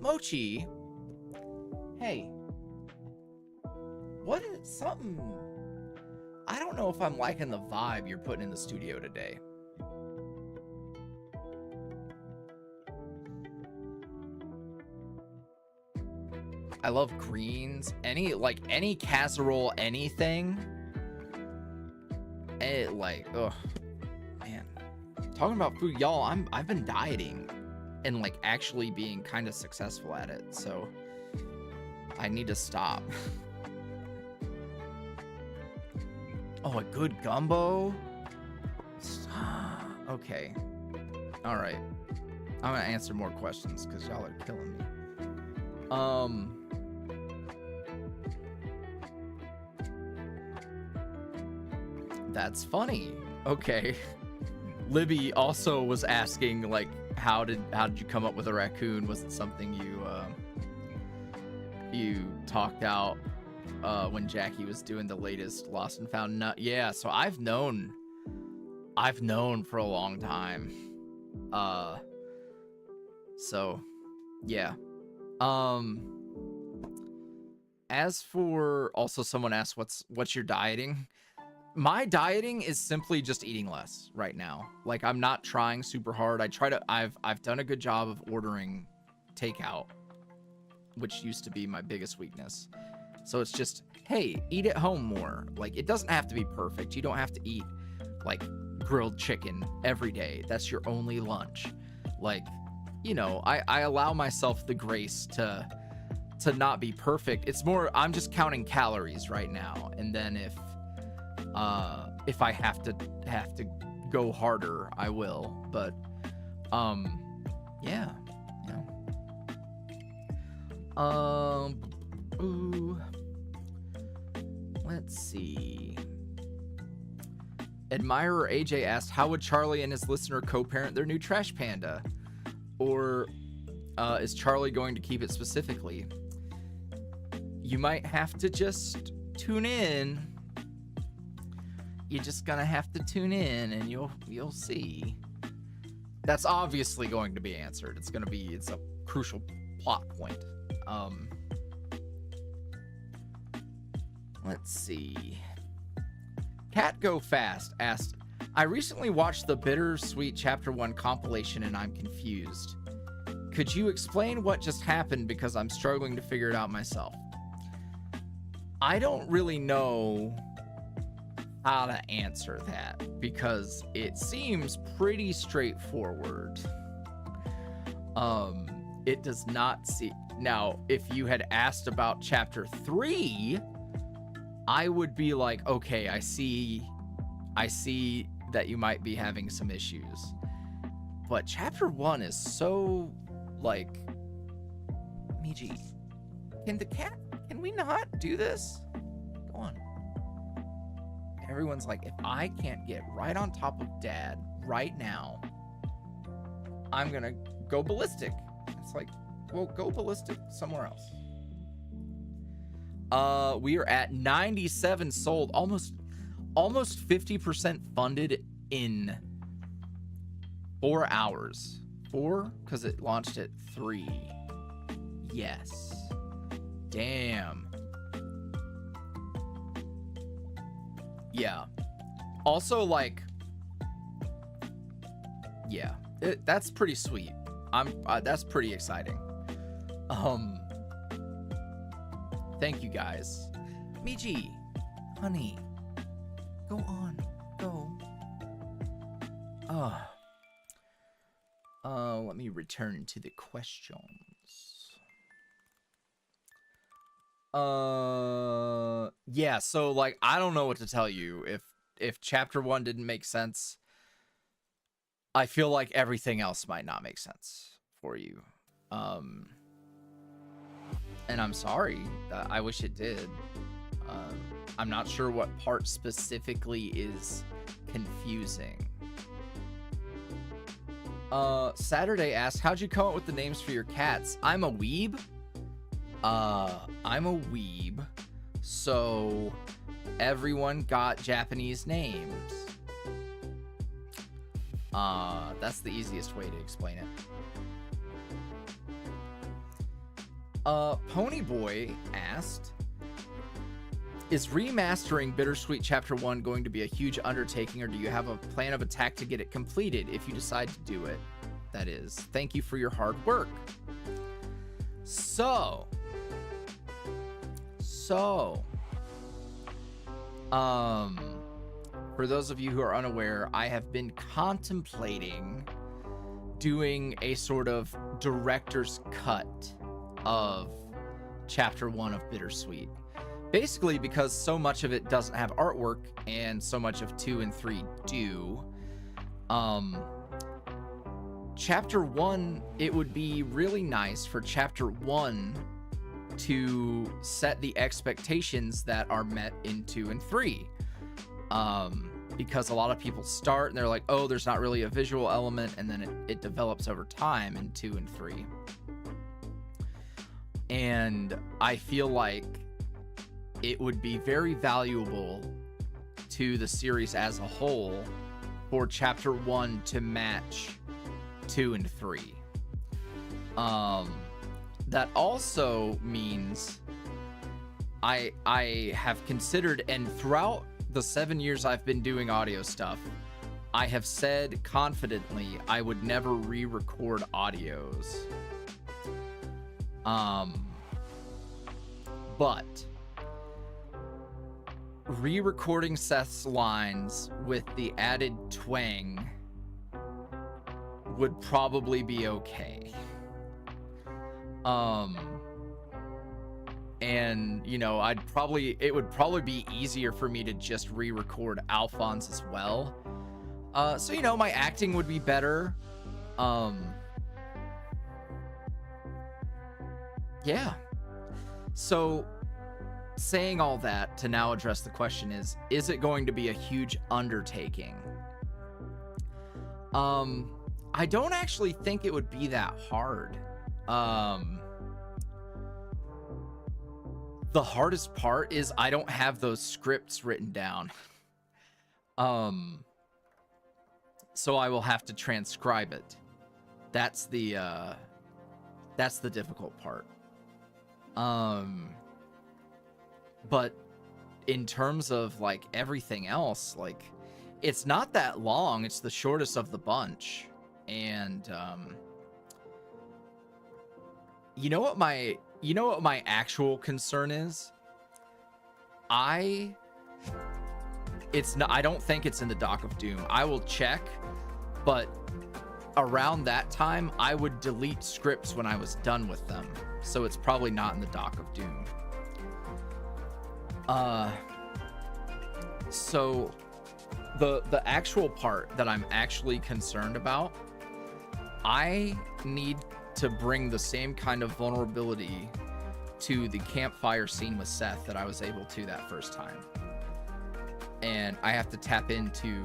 Mochi, hey, what is something? I don't know if I'm liking the vibe you're putting in the studio today. I love greens. Any casserole, anything. Ugh, man. Talking about food, y'all. I've been dieting and like actually being kind of successful at it. So I need to stop. Oh, a good gumbo. Okay. All right. I'm gonna answer more questions because y'all are killing me. That's funny. Okay. Libby also was asking, like, how did you come up with a raccoon? Was it something you talked out when Jackie was doing the latest Lost and Found? No, yeah, so I've known for a long time. So yeah. As for, also someone asked what's your dieting? My dieting is simply just eating less right now. Like, I'm not trying super hard. I've done a good job of ordering takeout, which used to be my biggest weakness. So it's just, hey, eat at home more. Like, it doesn't have to be perfect. You don't have to eat like grilled chicken every day. That's your only lunch. Like, you know, I allow myself the grace to not be perfect. It's more, I'm just counting calories right now. And then if I have to go harder, I will. But yeah. Ooh. Let's see. Admirer AJ asked, how would Charlie and his listener co-parent their new trash panda? Or is Charlie going to keep it specifically? You might have to just tune in. You're just gonna have to tune in and you'll see. That's obviously going to be answered. It's a crucial plot point. Let's see. Cat Go Fast asked, I recently watched the Bittersweet Chapter 1 compilation and I'm confused. Could you explain what just happened, because I'm struggling to figure it out myself? I don't really know how to answer that, because it seems pretty straightforward. It does not see. Now, if you had asked about Chapter 3, I would be like, okay, I see that you might be having some issues. But Chapter 1 is so, like, Miji, can we not do this? Go on. Everyone's like, if I can't get right on top of Dad right now, I'm gonna go ballistic. It's like, well, go ballistic somewhere else. We are at 97 sold, almost 50% funded in 4 hours. 4? Because it launched at 3. Yes. Damn. Yeah. Also, like, yeah, that's pretty sweet. That's pretty exciting. Thank you guys. Miji, honey, go on, go. Let me return to the questions. Yeah, so, like, I don't know what to tell you. If Chapter 1 didn't make sense, I feel like everything else might not make sense for you. And I'm sorry. I wish it did. I'm not sure what part specifically is confusing. Saturday asks, how'd you come up with the names for your cats? I'm a weeb. I'm a weeb. So everyone got Japanese names. That's the easiest way to explain it. Ponyboy asked, is remastering Bittersweet Chapter 1 going to be a huge undertaking, or do you have a plan of attack to get it completed if you decide to do it? That is, thank you for your hard work. So, for those of you who are unaware, I have been contemplating doing a sort of director's cut of Chapter 1 of Bittersweet. Basically because so much of it doesn't have artwork and so much of 2 and 3 do. Chapter 1, it would be really nice for Chapter 1 to set the expectations that are met in 2 and 3. Because a lot of people start and they're like, oh, there's not really a visual element, and then it develops over time in 2 and 3. And I feel like it would be very valuable to the series as a whole for Chapter 1 to match 2 and 3. That also means I have considered, and throughout the 7 years I've been doing audio stuff, I have said confidently I would never re-record audios. But re-recording Seth's lines with the added twang would probably be okay. And you know, it would probably be easier for me to just re-record Alphonse as well. So you know, my acting would be better. Yeah. So saying all that to now address the question is it going to be a huge undertaking? I don't actually think it would be that hard. The hardest part is I don't have those scripts written down. So I will have to transcribe it. That's the difficult part. But in terms of like everything else, like it's not that long. It's the shortest of the bunch. And you know what my actual concern is? I don't think it's in the Dock of Doom. I will check, but around that time I would delete scripts when I was done with them. So it's probably not in the Dock of Doom. So the actual part that I'm actually concerned about, I need to bring the same kind of vulnerability to the campfire scene with Seth that I was able to that first time. And I have to tap into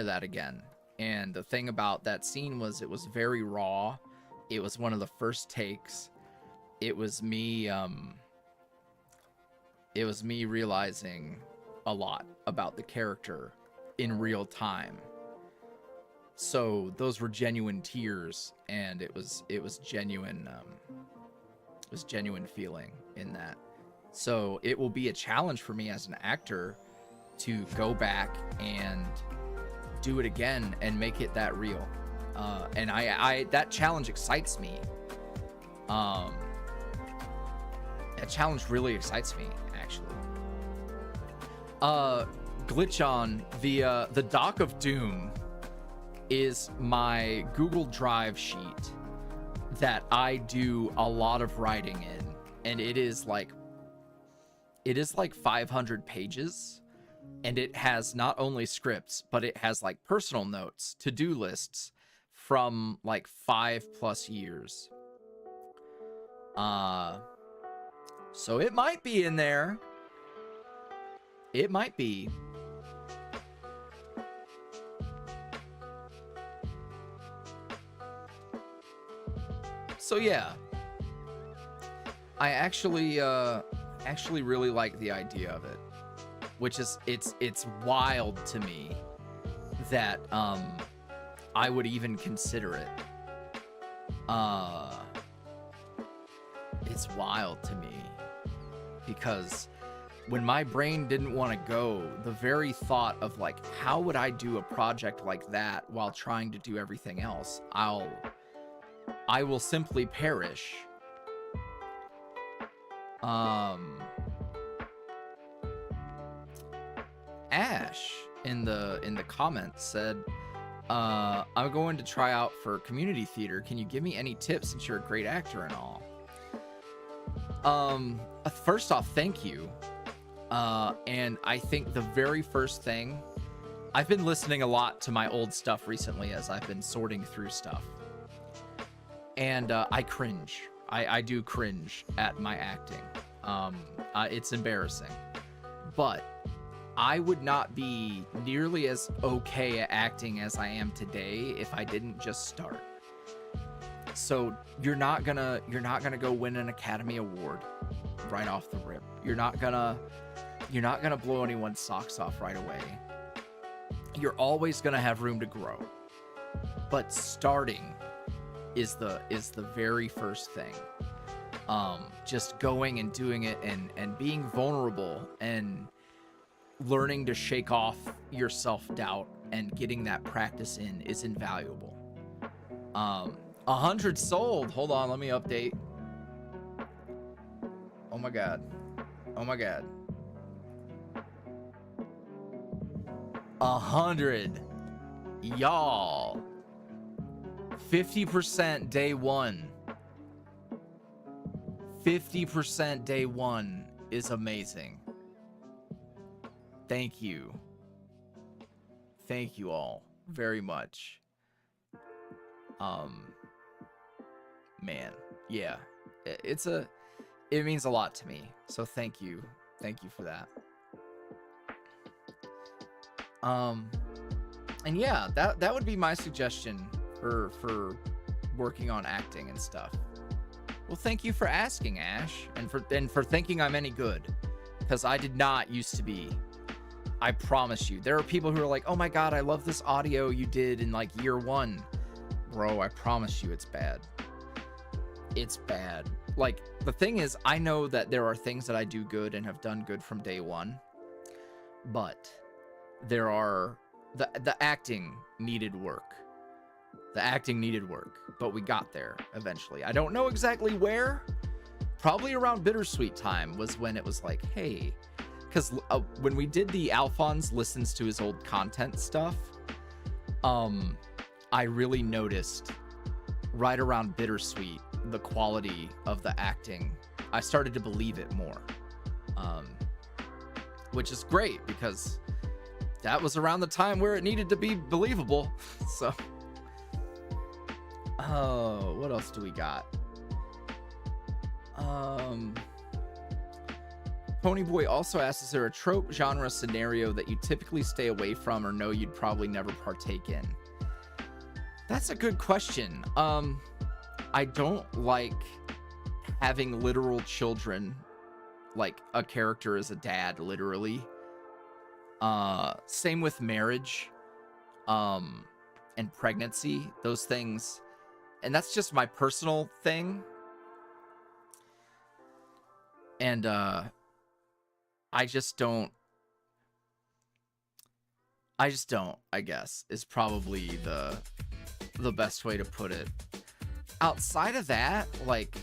that again. And the thing about that scene was it was very raw. It was one of the first takes. It was me realizing a lot about the character in real time. So those were genuine tears, and it was genuine. It was genuine feeling in that. So it will be a challenge for me as an actor to go back and do it again and make it that real. And I that challenge excites me. That challenge really excites me, actually. Glitch on the Dock of Doom is my Google Drive sheet that I do a lot of writing in, and it is like 500 pages, and it has not only scripts, but it has like personal notes, to-do lists from like 5+ years. So it might be in there. It might be. So yeah, I actually really like the idea of it, which is it's wild to me that I would even consider it. It's wild to me because when my brain didn't want to go, the very thought of like, how would I do a project like that while trying to do everything else? I will simply perish. Ash in the comments said, I'm going to try out for community theater. Can you give me any tips since you're a great actor and all? First off, thank you. And I think the very first thing, I've been listening a lot to my old stuff recently as I've been sorting through stuff. And I cringe. I do cringe at my acting. It's embarrassing. But I would not be nearly as okay at acting as I am today if I didn't just start. So you're not gonna go win an Academy Award right off the rip. You're not gonna blow anyone's socks off right away. You're always gonna have room to grow. But starting is the very first thing. Just going and doing it and being vulnerable and learning to shake off your self-doubt and getting that practice in is invaluable. 100 sold. Hold on, let me update. Oh my god. 100. Y'all. 50% day one. 50% day one is amazing. Thank you. Thank you all very much. Man, yeah. It means a lot to me. So thank you. Thank you for that. And yeah, that would be my suggestion for working on acting and stuff. Well, thank you for asking, Ash, and for thinking I'm any good, because I did not used to be. I promise you. There are people who are like, "Oh my god, I love this audio you did in like year 1." Bro, I promise you it's bad. It's bad. Like, the thing is, I know that there are things that I do good and have done good from day one, but there are the acting needed work. The acting needed work, but we got there eventually. I don't know exactly where. Probably around Bittersweet time was when it was like, hey, because when we did the Alphonse listens to his old content stuff, I really noticed right around Bittersweet the quality of the acting. I started to believe it more, which is great because that was around the time where it needed to be believable. So, oh, what else do we got? Ponyboy also asks, is there a trope genre scenario that you typically stay away from or know you'd probably never partake in? That's a good question. I don't like having literal children, like a character is a dad, literally. Same with marriage, and pregnancy, those things. And that's just my personal thing. And, I just don't, I guess, is probably the best way to put it. Outside of that, like,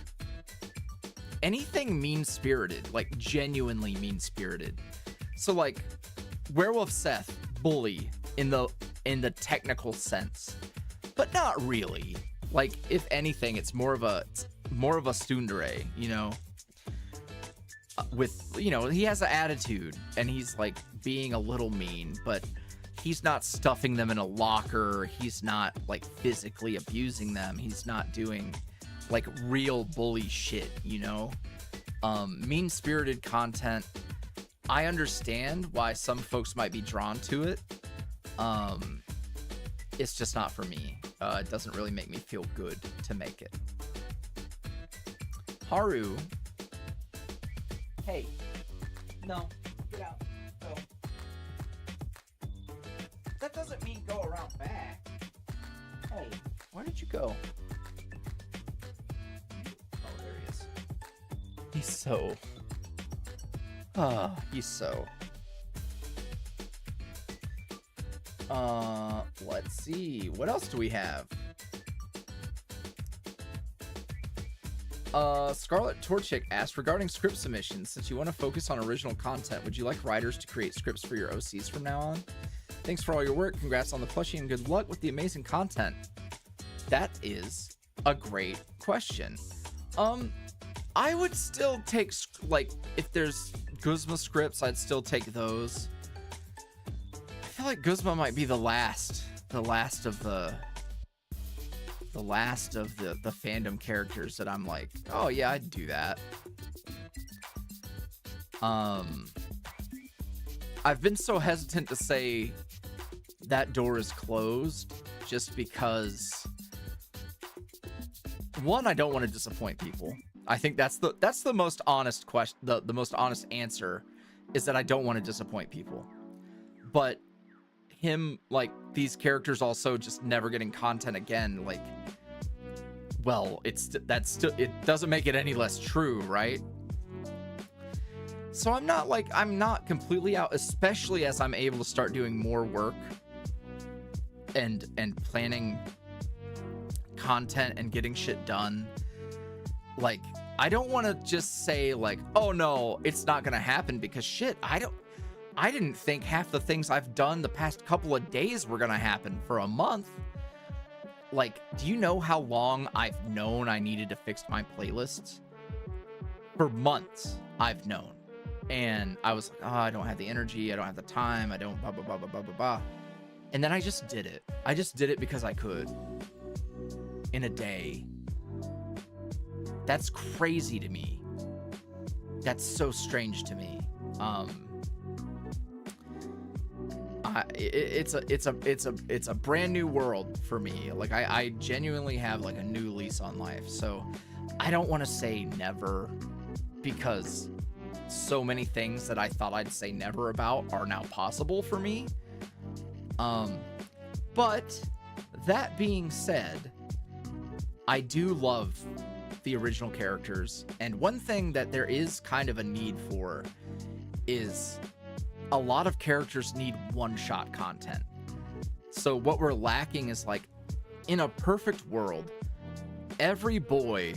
anything mean-spirited, like, genuinely mean-spirited. So, like, Werewolf Seth, bully in the technical sense, but not really. Like, if anything, it's more of a tsundere, you know? With, you know, he has an attitude and he's like being a little mean, but he's not stuffing them in a locker. He's not like physically abusing them. He's not doing like real bully shit, you know? Mean-spirited content, I understand why some folks might be drawn to it. It's just not for me. It doesn't really make me feel good to make it. Haru. Hey. No. Get out. Go. That doesn't mean go around back. Hey, where did you go? Oh, there he is. He's so... he's so... Let's see. What else do we have? Scarlet Torchic asked, regarding script submissions, since you want to focus on original content, would you like writers to create scripts for your OCs from now on? Thanks for all your work. Congrats on the plushie and good luck with the amazing content. That is a great question. I would still take, like, if there's Guzma scripts, I'd still take those. I feel like Guzma might be the last of the fandom characters that I'm like, oh yeah, I'd do that. I've been so hesitant to say that door is closed just because, one, I don't want to disappoint people. I think that's the most honest question. The most honest answer is that I don't want to disappoint people. But him, like, these characters also just never getting content again, like, well, it doesn't make it any less true, right? So I'm not completely out, especially as I'm able to start doing more work and planning content and getting shit done. Like, I don't want to just say, like, oh no, it's not gonna happen, because shit, I didn't think half the things I've done the past couple of days were gonna happen for a month. Like, do you know how long I've known I needed to fix my playlists? For months, I've known. And I was like, oh, I don't have the energy, I don't have the time, I don't blah, blah, blah, blah, blah, blah, blah. And then I just did it. I just did it because I could. In a day. That's crazy to me. That's so strange to me. It's a brand new world for me. Like, I genuinely have like a new lease on life. So I don't want to say never, because so many things that I thought I'd say never about are now possible for me. But that being said, I do love the original characters, and one thing that there is kind of a need for is a lot of characters need one-shot content. So what we're lacking is, like, in a perfect world, every boy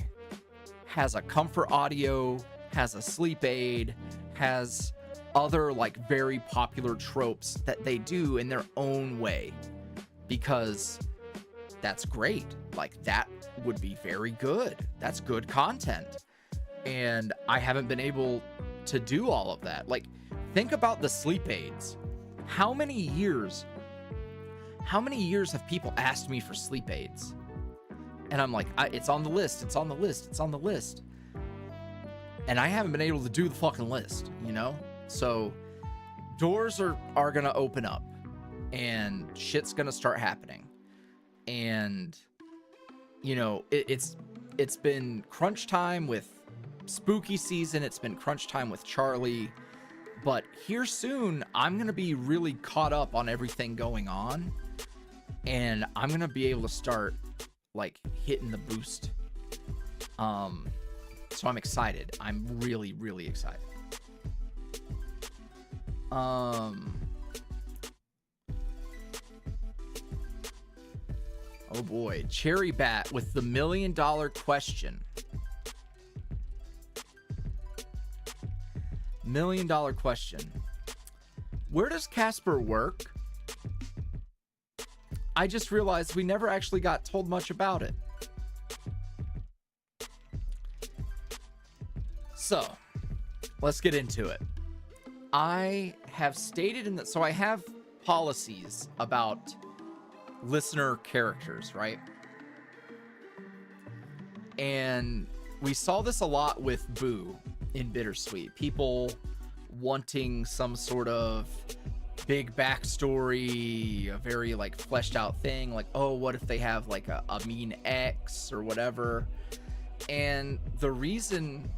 has a comfort audio, has a sleep aid, has other, like, very popular tropes that they do in their own way, because that's great. Like, that would be very good. That's good content. And I haven't been able to do all of that. Like, think about the sleep aids. How many years have people asked me for sleep aids? And I'm like, it's on the list, it's on the list, it's on the list. And I haven't been able to do the fucking list, you know? So doors are gonna open up and shit's gonna start happening. And, you know, it's been crunch time with spooky season, it's been crunch time with Charlie, but here soon I'm gonna be really caught up on everything going on, and I'm gonna be able to start, like, hitting the boost. So I'm excited. I'm really, really excited. Oh boy, Cherry Bat with the $1 million question. $1 million question. Where does Casper work? I just realized we never actually got told much about it. So, let's get into it. I have stated in that, so I have policies about listener characters, right? And we saw this a lot with Boo in Bittersweet. People wanting some sort of big backstory, a very, like, fleshed out thing, like, oh, what if they have, like, a mean ex or whatever. And the reason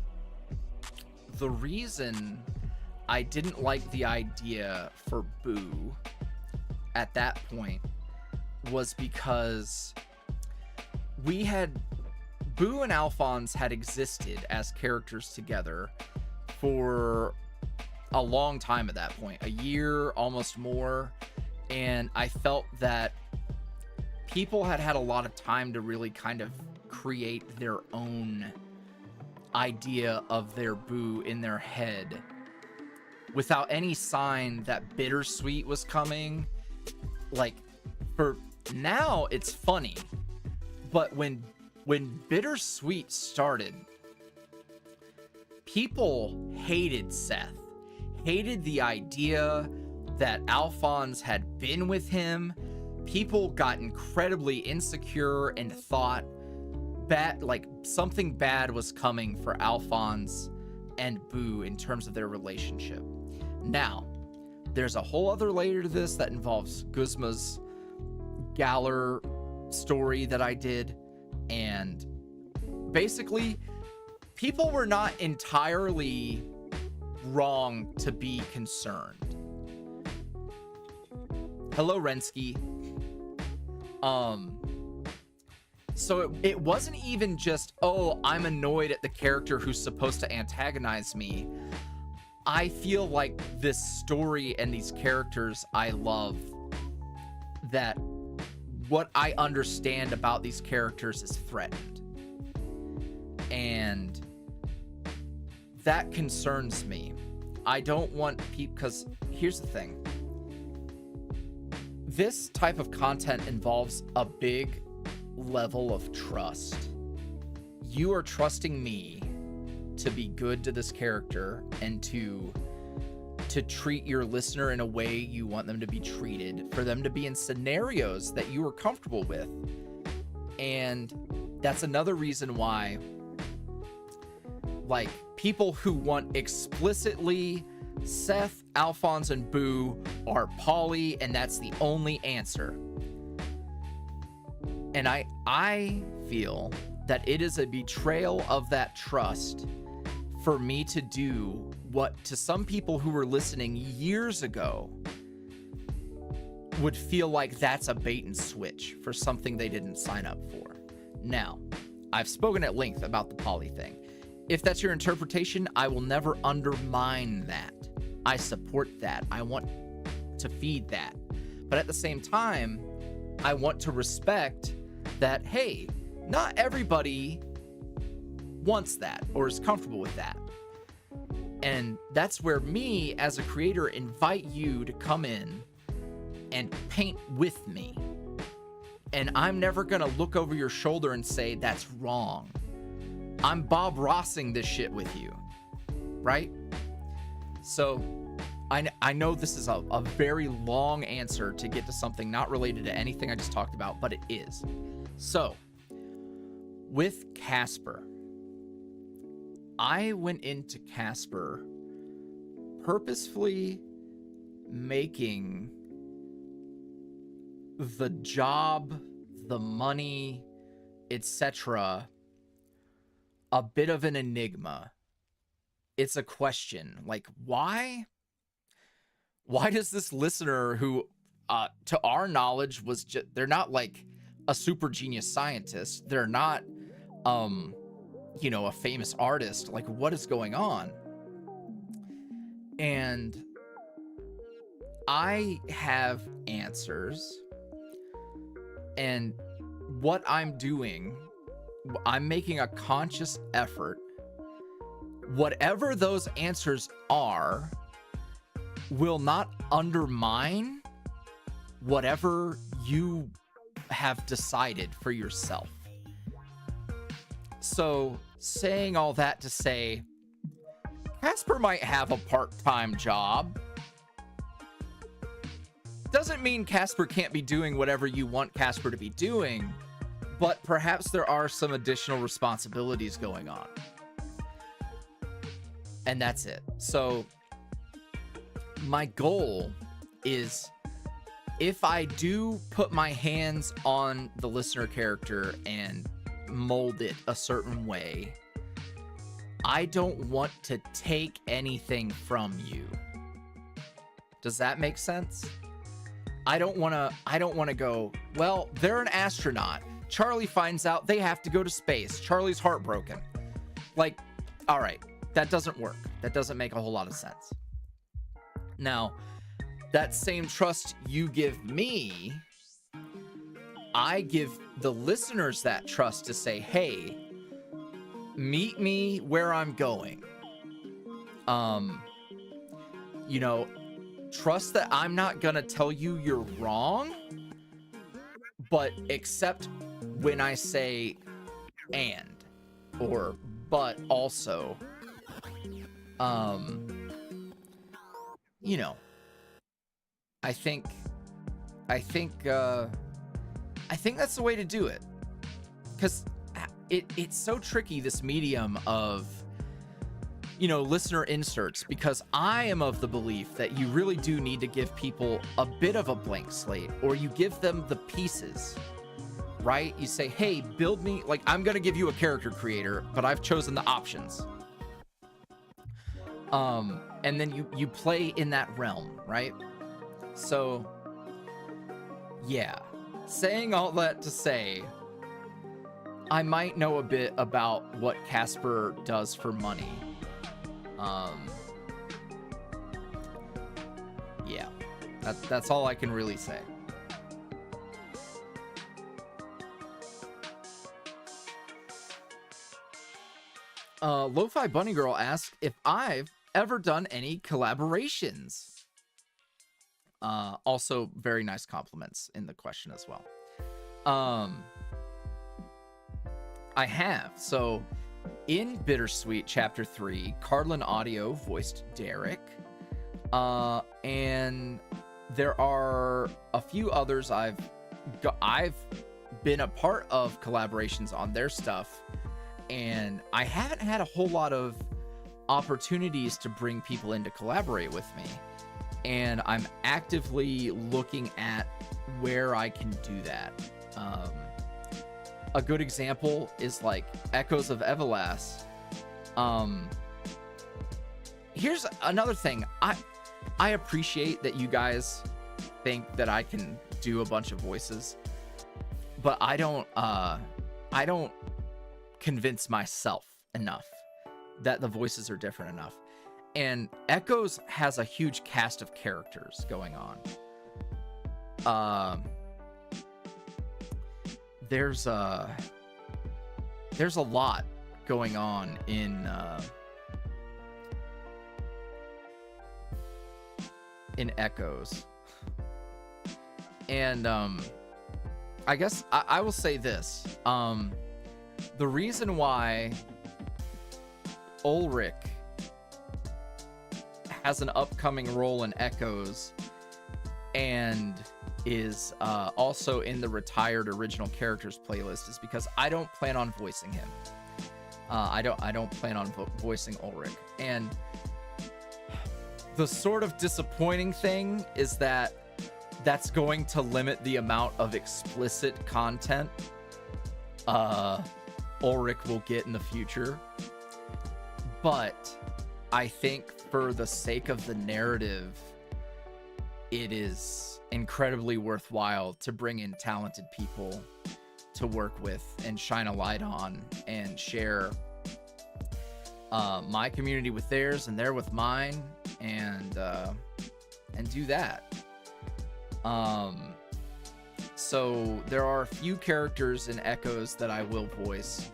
I didn't like the idea for Boo at that point was because Boo and Alphonse had existed as characters together for a long time at that point, a year, almost more. And I felt that people had a lot of time to really kind of create their own idea of their Boo in their head without any sign that Bittersweet was coming. Like, for now, it's funny, but when Bittersweet started, people hated Seth, hated the idea that Alphonse had been with him. People got incredibly insecure and thought something bad was coming for Alphonse and Boo in terms of their relationship. Now, there's a whole other layer to this that involves Guzma's Galler story that I did, and basically, people were not entirely wrong to be concerned. Hello, Rensky. So it wasn't even just, oh, I'm annoyed at the character who's supposed to antagonize me. I feel like this story and these characters I love, that what I understand about these characters is threatened. And that concerns me. I don't want people, because here's the thing. This type of content involves a big level of trust. You are trusting me to be good to this character and to treat your listener in a way you want them to be treated, for them to be in scenarios that you are comfortable with. And that's another reason why, like, people who want explicitly Seth, Alphonse, and Boo are poly, and that's the only answer. And I feel that it is a betrayal of that trust for me to do what, to some people who were listening years ago, would feel like that's a bait and switch for something they didn't sign up for. Now, I've spoken at length about the poly thing. If that's your interpretation, I will never undermine that. I support that. I want to feed that. But at the same time, I want to respect that, hey, not everybody wants that or is comfortable with that. And that's where me as a creator invite you to come in and paint with me. And I'm never gonna look over your shoulder and say that's wrong. I'm Bob Rossing this shit with you, right? So I know this is a very long answer to get to something not related to anything I just talked about, but it is. So with Casper, I went into Casper purposefully making the job, the money, etc., a bit of an enigma. It's a question, like, why does this listener who, to our knowledge, was just, they're not like a super genius scientist, they're not, a famous artist, like, what is going on? And I have answers, and what I'm doing, I'm making a conscious effort, whatever those answers are, will not undermine whatever you have decided for yourself. So, saying all that to say, Casper might have a part-time job. Doesn't mean Casper can't be doing whatever you want Casper to be doing, but perhaps there are some additional responsibilities going on. And that's it. So my goal is, if I do put my hands on the listener character and mold it a certain way. I don't want to take anything from you. Does that make sense? I don't want to go, well, they're an astronaut. Charlie finds out they have to go to space. Charlie's heartbroken. Like, all right, that doesn't work. That doesn't make a whole lot of sense. Now, that same trust you give me, I give the listeners that trust to say, hey, meet me where I'm going. You know, trust that I'm not gonna tell you you're wrong, but accept when I say and or but also. You know, I think that's the way to do it, because it's so tricky, this medium of, you know, listener inserts, because I am of the belief that you really do need to give people a bit of a blank slate, or you give them the pieces, right? You say, hey, build me, like, I'm gonna give you a character creator, but I've chosen the options. And then you play in that realm, right? So yeah, saying all that to say, I might know a bit about what Casper does for money. Yeah, that's all I can really say. Lo-Fi Bunny Girl asks if I've ever done any collaborations. Also very nice compliments in the question as well. I have. So in Bittersweet Chapter 3, Cardland Audio voiced Derek. And there are a few others I've been a part of collaborations on their stuff, and I haven't had a whole lot of opportunities to bring people in to collaborate with me. And I'm actively looking at where I can do that. A good example is like Echoes of Everlast. Here's another thing. I appreciate that you guys think that I can do a bunch of voices, but I don't convince myself enough that the voices are different enough. And Echoes has a huge cast of characters going on. There's a lot going on in Echoes. And I guess I will say this. The reason why Ulrich has an upcoming role in Echoes and is also in the retired original characters playlist is because I don't plan on voicing him. I don't plan on voicing Ulrich. And the sort of disappointing thing is that that's going to limit the amount of explicit content Ulrich will get in the future. But I think for the sake of the narrative, it is incredibly worthwhile to bring in talented people to work with and shine a light on and share my community with theirs and their with mine, and do that. So there are a few characters in Echoes that I will voice.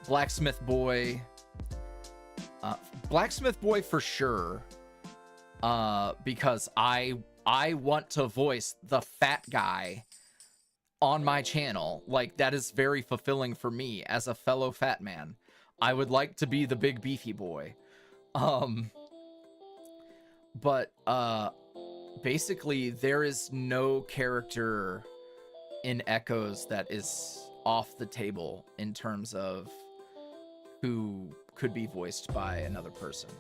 Blacksmith Boy for sure, because I want to voice the fat guy on my channel. Like, that is very fulfilling for me as a fellow fat man. I would like to be the big beefy boy. But basically there is no character in Echoes that is off the table in terms of who could be voiced by another person.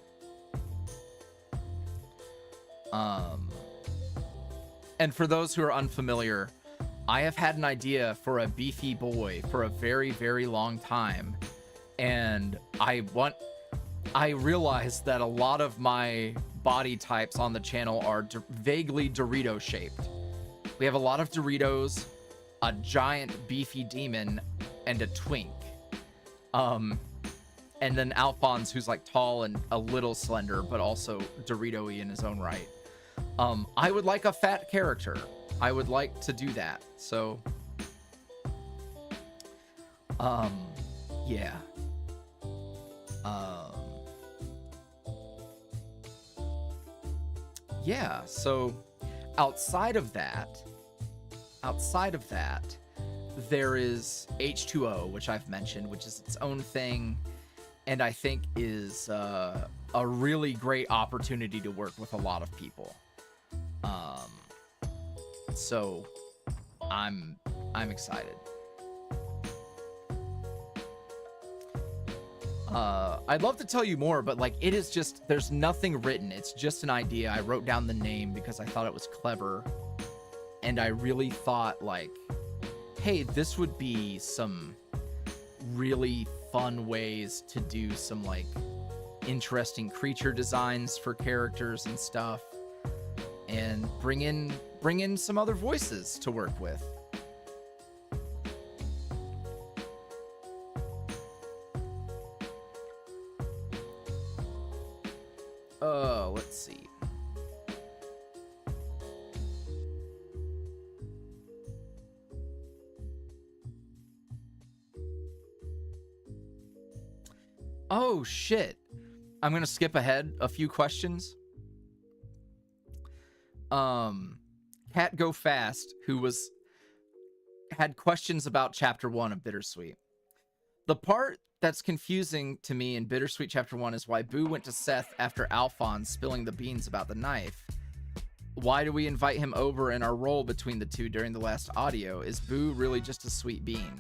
And for those who are unfamiliar, I have had an idea for a beefy boy for a very, very long time, and I realized that a lot of my body types on the channel are vaguely Dorito shaped. We have a lot of Doritos, a giant beefy demon, and a twink. And then Alphonse, who's like tall and a little slender, but also Dorito-y in his own right. I would like a fat character. I would like to do that. So, yeah. Yeah, so outside of that, there is H2O, which I've mentioned, which is its own thing, and I think is a really great opportunity to work with a lot of people. So I'm excited. I'd love to tell you more, but like it is just, there's nothing written. It's just an idea. I wrote down the name because I thought it was clever, and I really thought like, hey, this would be some really fun ways to do some like interesting creature designs for characters and stuff, and bring in some other voices to work with. Let's see. Oh shit. I'm gonna skip ahead a few questions. Cat Go Fast, who had questions about chapter 1 of Bittersweet. The part that's confusing to me in Bittersweet chapter 1 is why Boo went to Seth after Alphonse spilling the beans about the knife. Why do we invite him over in our role between the two during the last audio? Is Boo really just a sweet bean?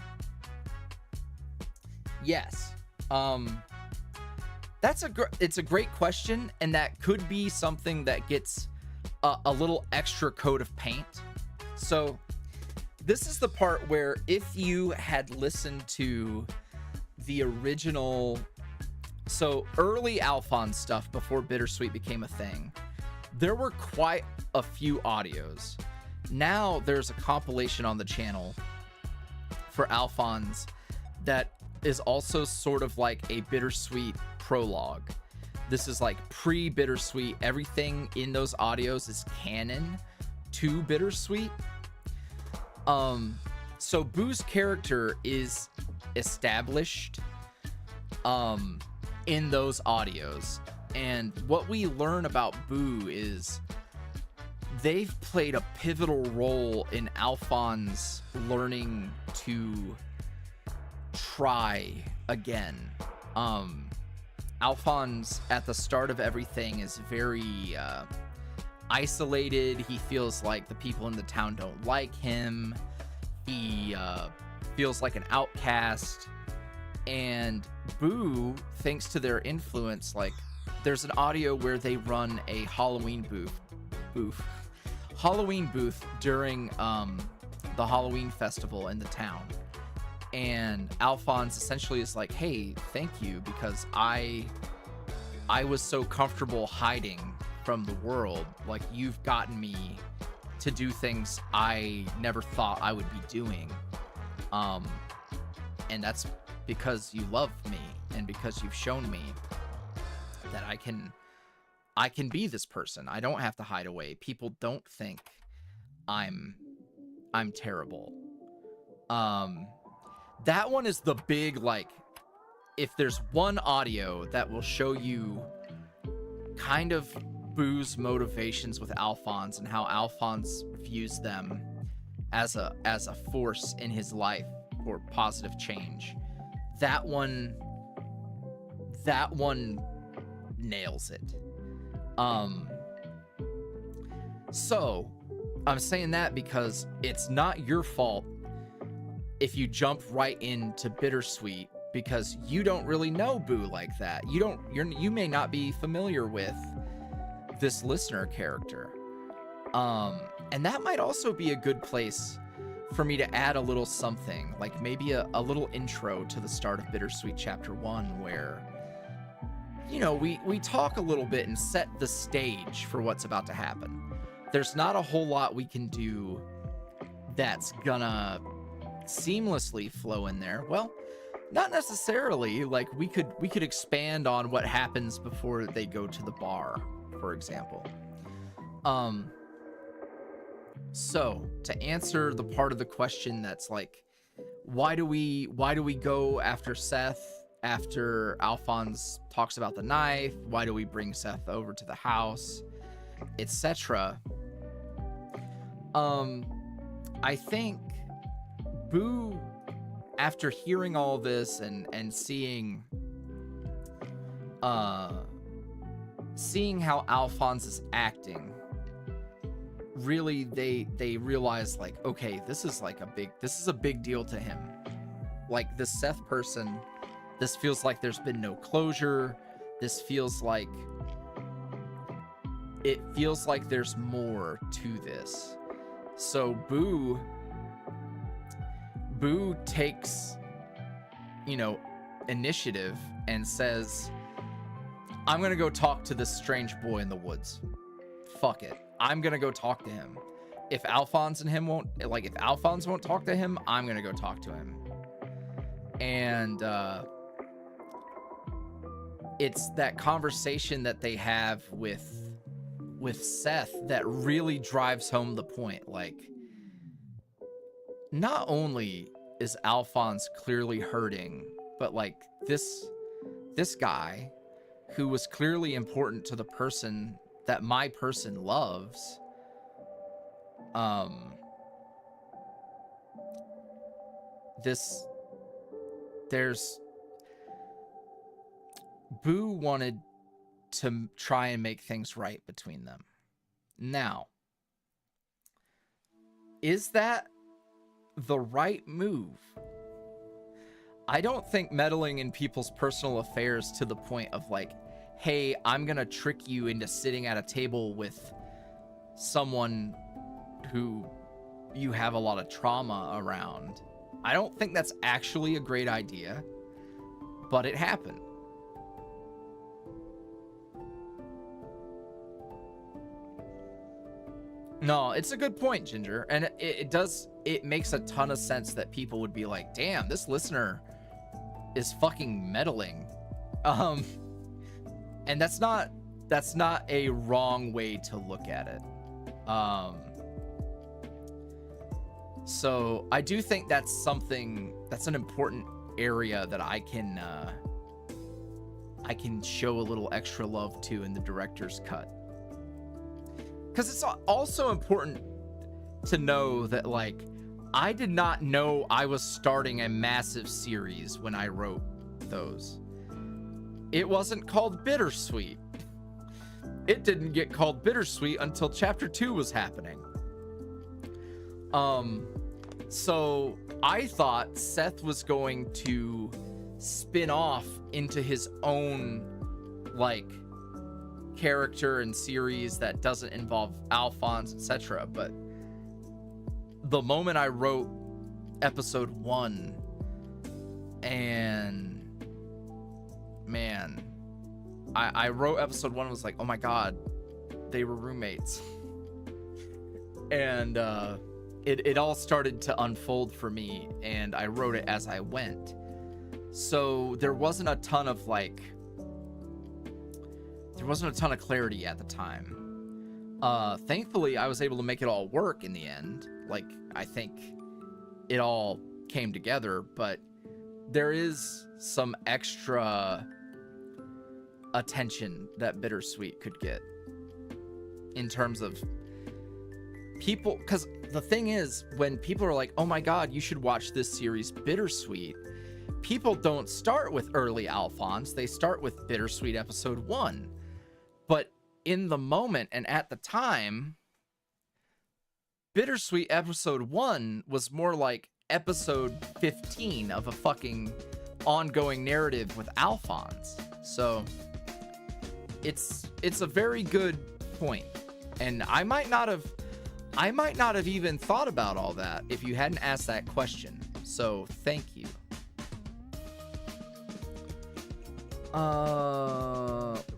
Yes. It's a great question, and that could be something that gets a little extra coat of paint. So this is the part where if you had listened to the original, so early Alphonse stuff before Bittersweet became a thing, there were quite a few audios. Now there's a compilation on the channel for Alphonse that is also sort of like a Bittersweet prologue. This is like pre-Bittersweet. Everything in those audios is canon to Bittersweet. So Boo's character is established in those audios, and what we learn about Boo is they've played a pivotal role in Alphonse learning to try again. Alphonse at the start of everything is very isolated. He feels like the people in the town don't like him. He feels like an outcast. And Boo, thanks to their influence, like there's an audio where they run a Halloween booth during the Halloween festival in the town. And Alphonse essentially is like, hey, thank you, because I was so comfortable hiding from the world. Like, you've gotten me to do things I never thought I would be doing. And that's because you love me, and because you've shown me that I can be this person. I don't have to hide away. People don't think I'm terrible. That one is the big, like, if there's one audio that will show you kind of Boo's motivations with Alphonse and how Alphonse views them as a force in his life for positive change, that one nails it. So I'm saying that because it's not your fault if you jump right into Bittersweet, because you don't really know Boo like that. You may not be familiar with this listener character. And that might also be a good place for me to add a little something, like maybe a little intro to the start of Bittersweet Chapter 1, where, you know, we talk a little bit and set the stage for what's about to happen. There's not a whole lot we can do that's gonna seamlessly flow in there. Well, not necessarily. Like, we could expand on what happens before they go to the bar, for example. So to answer the part of the question that's like, why do we go after Seth after Alphonse talks about the knife? Why do we bring Seth over to the house, etc.? I think Boo, after hearing all this and seeing how Alphonse is acting, really they realize, like, okay, this is a big deal to him. Like, this Seth person, this feels like there's been no closure. This feels like there's more to this. So Boo takes, you know, initiative and says, I'm gonna go talk to this strange boy in the woods. Fuck it, I'm gonna go talk to him. If Alphonse won't talk to him, I'm gonna go talk to him. And it's that conversation that they have with Seth that really drives home the point. Like, not only is Alphonse clearly hurting, but like this guy who was clearly important to the person that my person loves, Boo wanted to try and make things right between them. Now, is that the right move? I don't think meddling in people's personal affairs to the point of like, hey, I'm gonna trick you into sitting at a table with someone who you have a lot of trauma around. I don't think that's actually a great idea, but it happened. No, it's a good point, Ginger. And it makes a ton of sense that people would be like, damn, this listener is fucking meddling. And that's not a wrong way to look at it. So I do think that's an important area that I can show a little extra love to in the director's cut. Because it's also important to know that, like, I did not know I was starting a massive series when I wrote those. It wasn't called Bittersweet. It didn't get called Bittersweet until chapter 2 was happening. So I thought Seth was going to spin off into his own, like, character and series that doesn't involve Alphonse, etc. But the moment I wrote episode 1, and man, I wrote episode 1 and was like, oh my god, they were roommates. And it all started to unfold for me, and I wrote it as I went. So there wasn't a ton of clarity at the time. Thankfully, I was able to make it all work in the end. Like, I think it all came together, but there is some extra attention that Bittersweet could get in terms of people, because the thing is, when people are like, oh my god, you should watch this series Bittersweet, people don't start with early Alphonse, they start with Bittersweet episode 1. But in the moment and at the time, Bittersweet episode 1 was more like episode 15 of a fucking ongoing narrative with Alphonse. So it's a very good point. And I might not have I might not have even thought about all that if you hadn't asked that question. So thank you.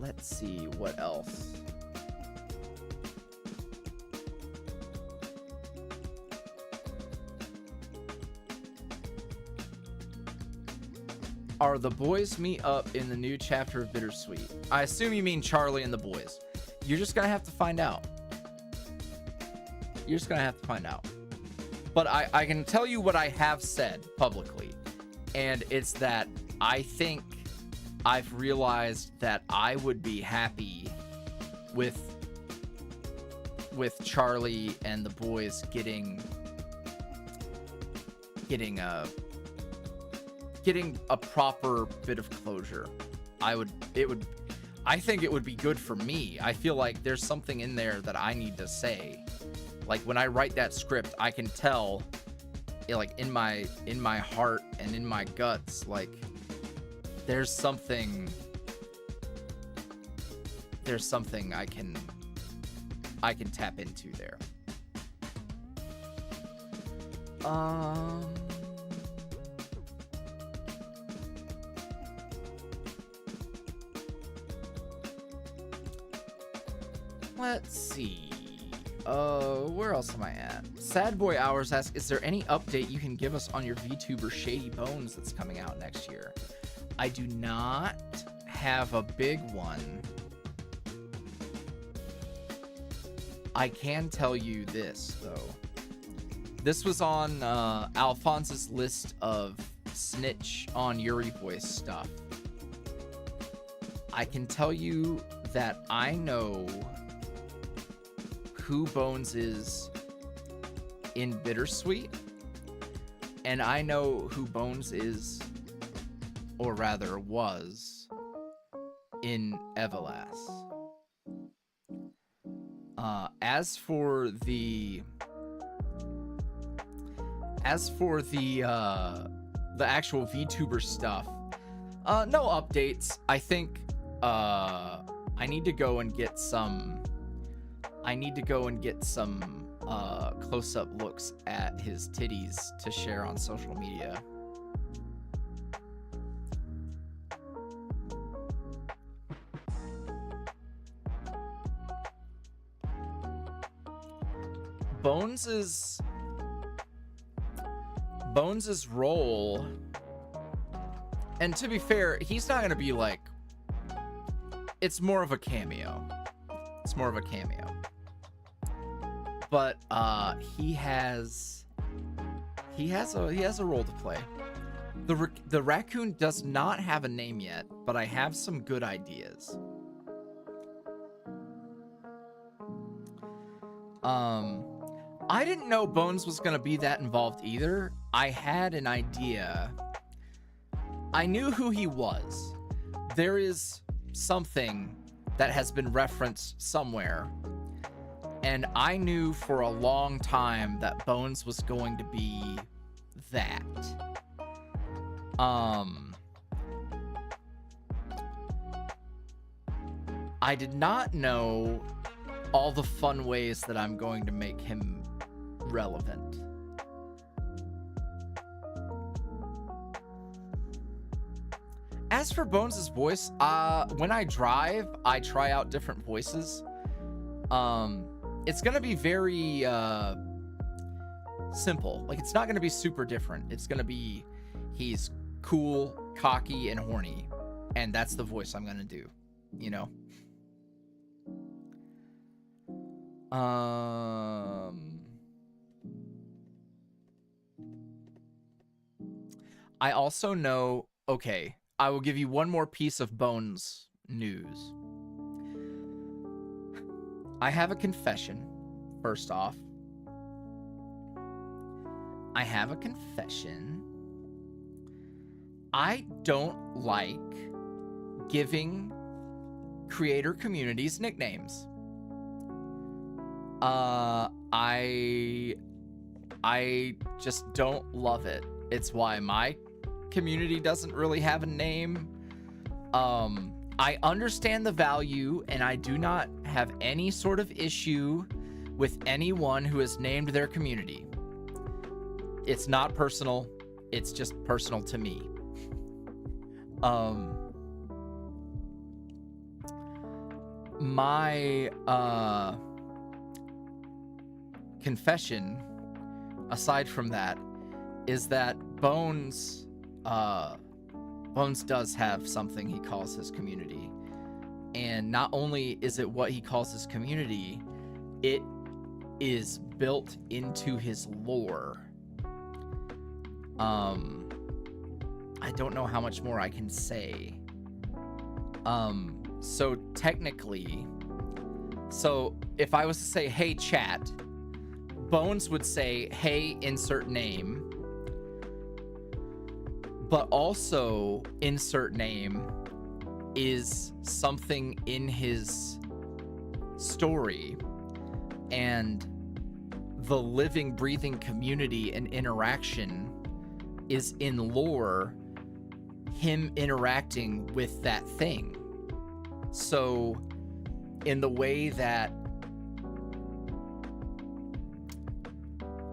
Let's see what else. Are the boys meet up in the new chapter of Bittersweet? I assume you mean Charlie and the boys. You're just gonna have to find out. You're just gonna have to find out. But I can tell you what I have said publicly, and it's that I think I've realized that I would be happy with Charlie and the boys getting a proper bit of closure. I think it would be good for me. I feel like there's something in there that I need to say. Like when I write that script, I can tell, like in my heart and in my guts, like there's something I can tap into there. Let's see. Where else am I at? Sad Boy Hours asks, is there any update you can give us on your VTuber Shady Bones that's coming out next year? I do not have a big one. I can tell you this, though. This was on Alphonse's list of snitch on YuuriVoice stuff. I can tell you that I know who Bones is in Bittersweet, and I know who Bones is, or rather was, in Everlast. As for the actual VTuber stuff, no updates. I think I need to go and get some close-up looks at his titties to share on social media. Bones's role, and to be fair, he's not gonna be like, it's more of a cameo. But he has a role to play. The raccoon does not have a name yet, but I have some good ideas. I didn't know Bones was gonna be that involved either. I had an idea. I knew who he was. There is something that has been referenced somewhere, and I knew for a long time that Bones was going to be that. I did not know all the fun ways that I'm going to make him relevant. As for Bones' voice, when I drive, I try out different voices. It's gonna be very simple. Like, it's not gonna be super different. It's gonna be, he's cool, cocky, and horny, and that's the voice I'm gonna do, you know? I also know, okay, I will give you one more piece of Bones news. I have a confession, first off. I have a confession. I don't like giving creator communities nicknames. I just don't love it. It's why my community doesn't really have a name. I understand the value, and I do not have any sort of issue with anyone who has named their community. It's not personal. It's just personal to me. My confession, aside from that, is that Bones does have something he calls his community. And not only is it what he calls his community, it is built into his lore. I don't know how much more I can say. So technically, if I was to say, hey, chat, Bones would say, hey, insert name, but also insert name is something in his story, and the living, breathing community and interaction is in lore him interacting with that thing. So in the way that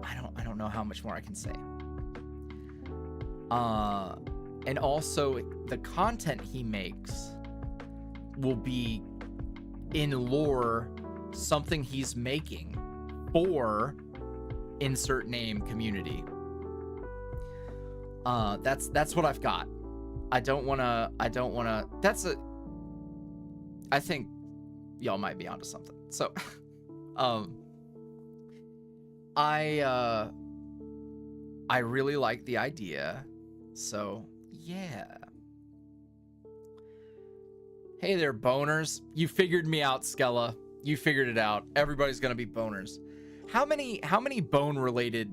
I don't know how much more I can say. And also the content he makes will be in lore something he's making for insert name community. That's what I've got. I think y'all might be onto something. So I really like the idea. So yeah. Hey there, boners. You figured me out, Skella. You figured it out. Everybody's gonna be boners. How many bone related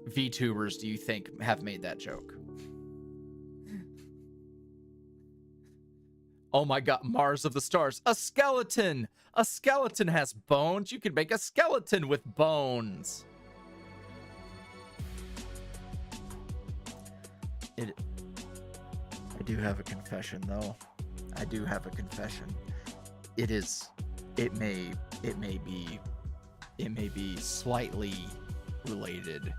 VTubers do you think have made that joke? Oh my god, Mars of the Stars. A skeleton! A skeleton has bones. You could make a skeleton with bones. I do have a confession, though. I do have a confession. It may be slightly related.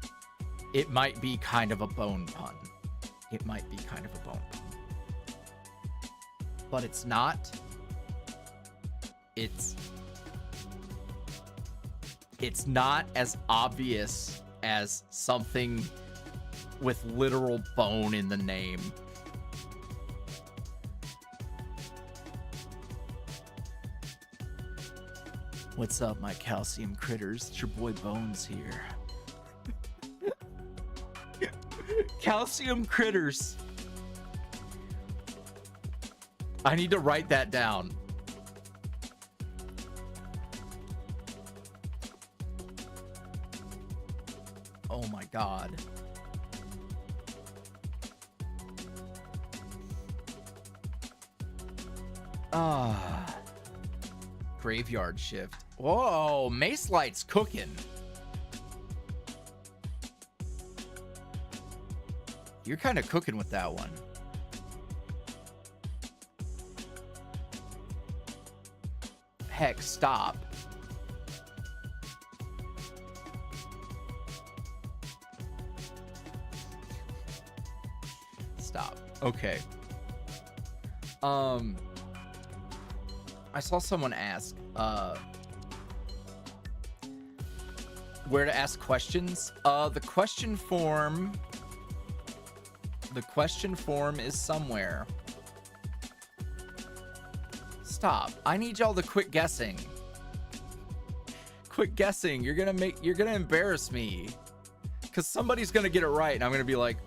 It might be kind of a bone pun. It might be kind of a bone pun. But it's not. It's not as obvious as something with literal bone in the name. What's up, my calcium critters? It's your boy Bones here. Calcium critters. I need to write that down. Oh my god. Graveyard shift. Whoa, Mace Light's cooking. You're kind of cooking with that one. Heck, stop. Stop. Okay. I saw someone ask where to ask questions. The question form is somewhere. Stop. I need y'all to quit guessing. Quit guessing. You're gonna embarrass me. Cause somebody's gonna get it right and I'm gonna be like,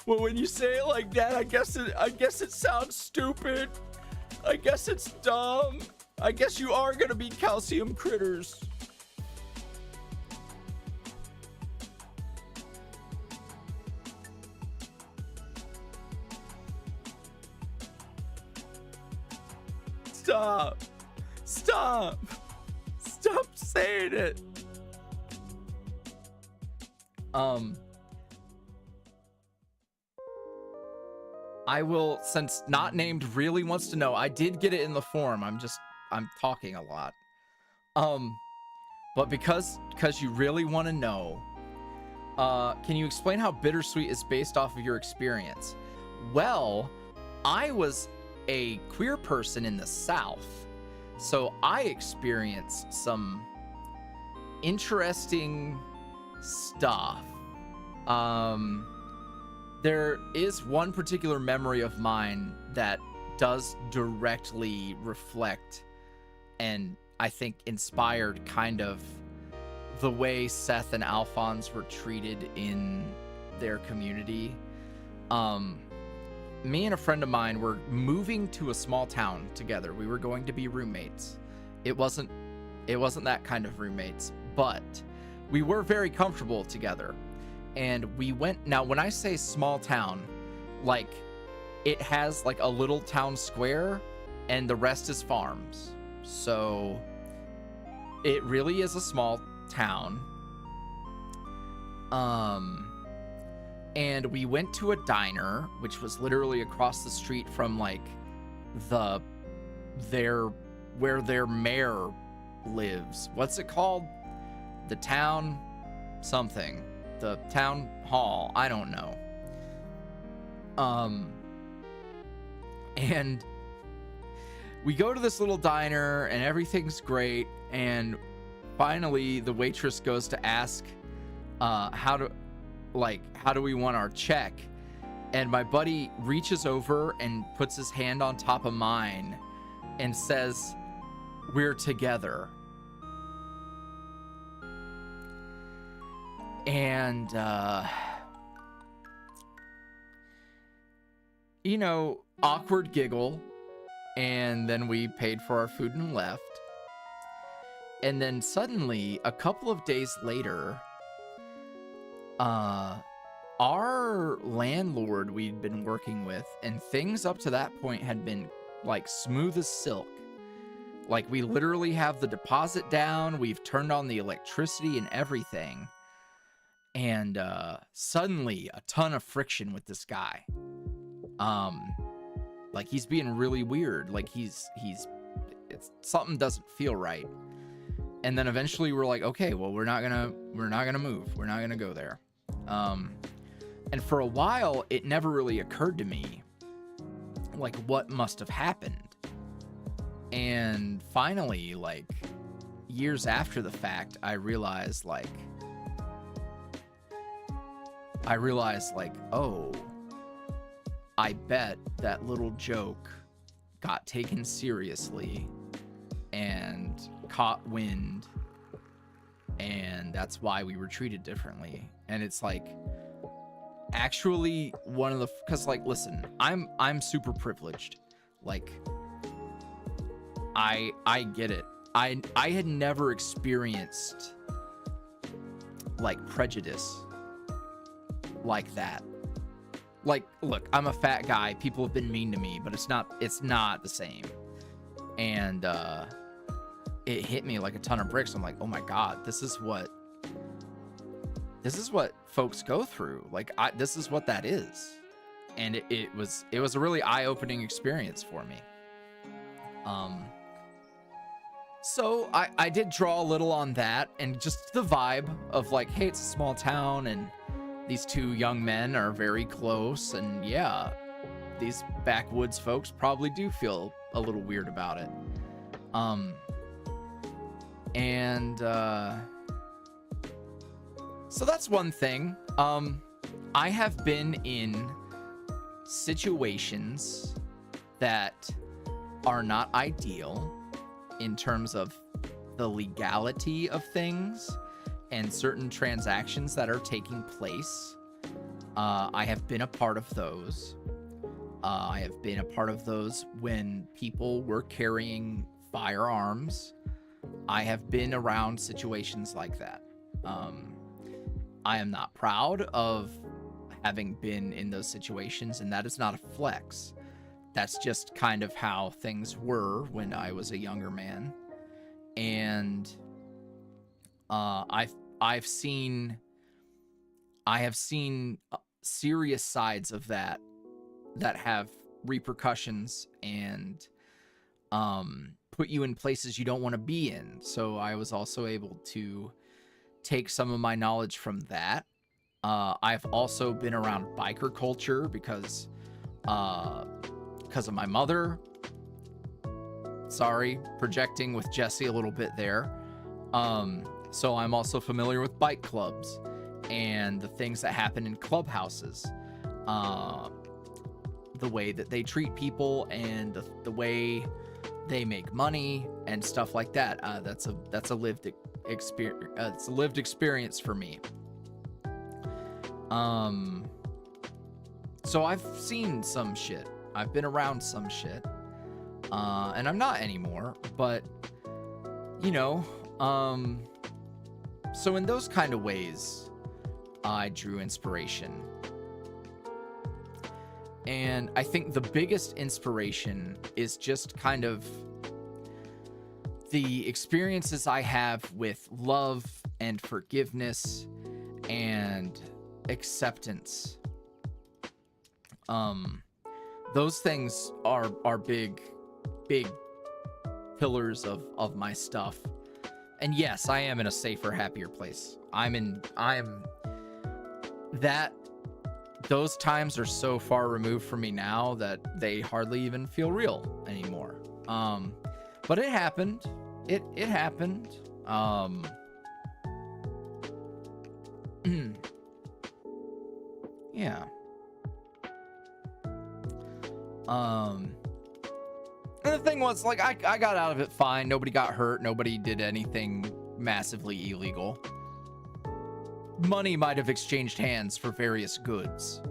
well, when you say it like that, I guess it sounds stupid. I guess it's dumb. I guess you are gonna be calcium critters. Stop. Stop. Stop saying it. I will, since not named really wants to know, I did get it in the form. I'm talking a lot. But because you really want to know, can you explain how Bittersweet is based off of your experience? Well, I was a queer person in the South, so I experienced some interesting stuff. There is one particular memory of mine that does directly reflect and I think inspired kind of the way Seth and Alphonse were treated in their community. Me and a friend of mine were moving to a small town together. We were going to be roommates. It wasn't that kind of roommates, but we were very comfortable together. And we went, now when I say small town, like it has like a little town square and the rest is farms. So it really is a small town. And we went to a diner, which was literally across the street from like where their mayor lives. What's it called? The town something. The town hall. I don't know. And we go to this little diner and everything's great. And finally the waitress goes to ask how do we want our check? And my buddy reaches over and puts his hand on top of mine and says, "We're together." And awkward giggle, and then we paid for our food and left. And then suddenly, a couple of days later, our landlord we'd been working with, and things up to that point had been like smooth as silk. Like we literally have the deposit down, we've turned on the electricity and everything. And suddenly a ton of friction with this guy. Like he's being really weird. Like something doesn't feel right. And then eventually we're like, okay, well, we're not gonna move. We're not gonna go there. And for a while, it never really occurred to me, like, what must have happened. And finally, like, years after the fact, I realized, oh, I bet that little joke got taken seriously and caught wind, and that's why we were treated differently. And it's like, actually one of the, because like, listen, I'm super privileged. Like, I get it. I had never experienced like prejudice like that. Like, look, I'm a fat guy. People have been mean to me, but it's not the same. And it hit me like a ton of bricks. I'm like, oh my God, this is what folks go through. Like, this is what that is. And it was a really eye-opening experience for me. So I did draw a little on that, and just the vibe of like, hey, it's a small town and these two young men are very close, and yeah, these backwoods folks probably do feel a little weird about it. So that's one thing. I have been in situations that are not ideal in terms of the legality of things and certain transactions that are taking place. I have been a part of those. I have been a part of those when people were carrying firearms. I have been around situations like that. I am not proud of having been in those situations, and that is not a flex. That's just kind of how things were when I was a younger man. And I have seen serious sides of that have repercussions, and put you in places you don't want to be in. So I was also able to take some of my knowledge from that. I've also been around biker culture because of my mother. Sorry, projecting with Jesse a little bit there. So I'm also familiar with bike clubs and the things that happen in clubhouses. The way that they treat people and the way they make money and stuff like that. That's a lived experience. It's a lived experience for me. So I've seen some shit. I've been around some shit. And I'm not anymore, but you know, so in those kind of ways, I drew inspiration. And I think the biggest inspiration is just kind of the experiences I have with love and forgiveness and acceptance. Those things are big pillars of my stuff. And yes, I am in a safer, happier place. Those times are so far removed from me now that they hardly even feel real anymore. But it happened. It happened. Yeah. And the thing was, like, I got out of it fine. Nobody got hurt. Nobody did anything massively illegal. Money might have exchanged hands for various goods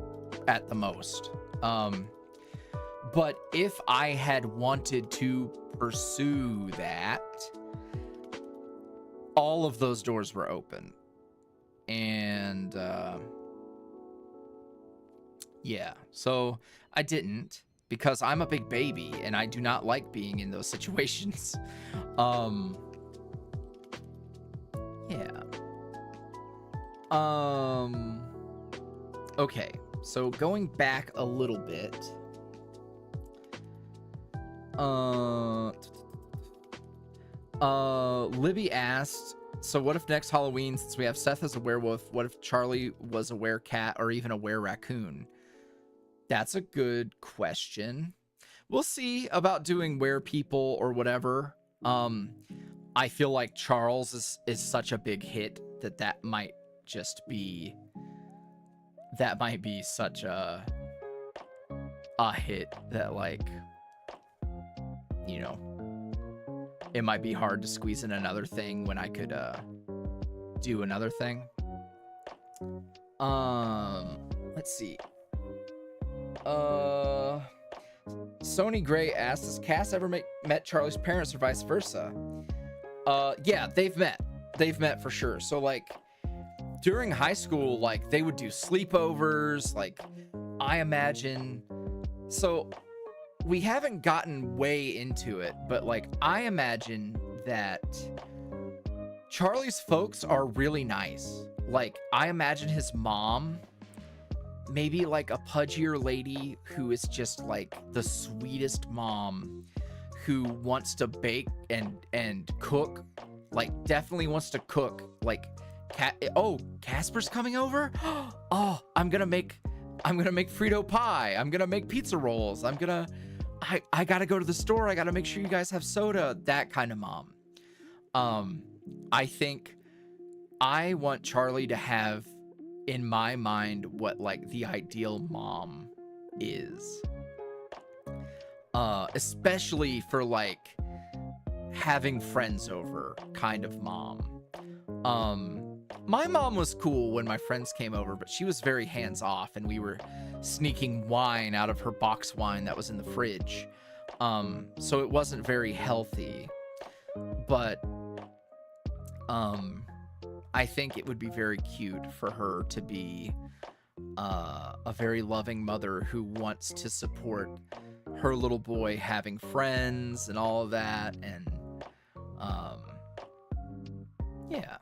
at the most. But if I had wanted to pursue that, all of those doors were open. And yeah, so I didn't, because I'm a big baby and I do not like being in those situations. Yeah. Okay, so going back a little bit. Libby asked, so what if next Halloween, since we have Seth as a werewolf, what if Charlie was a werecat or even a were-raccoon? That's a good question. We'll see about doing were-people or whatever. I feel like Charles is such a big hit that might just be... That might be such a hit that, like, you know, it might be hard to squeeze in another thing when I could do another thing. Let's see. Sony Gray asked, has Cass ever met Charlie's parents or vice versa? Yeah, they've met for sure. So, like, during high school, like, they would do sleepovers, like, I imagine. So we haven't gotten way into it, but, like, I imagine that Charlie's folks are really nice. Like, I imagine his mom, maybe like a pudgier lady who is just like the sweetest mom, who wants to bake and cook, like definitely wants to cook. Like, Casper's coming over. Oh, I'm gonna make Frito pie. I'm gonna make pizza rolls. I gotta go to the store. I gotta make sure you guys have soda. That kind of mom. I think I want Charlie to have, in my mind, what like the ideal mom is. Especially for like having friends over kind of mom. My mom was cool when my friends came over, but she was very hands-off, and we were sneaking wine out of her box wine that was in the fridge. So it wasn't very healthy. But I think it would be very cute for her to be a very loving mother who wants to support her little boy having friends and all of that. And yeah.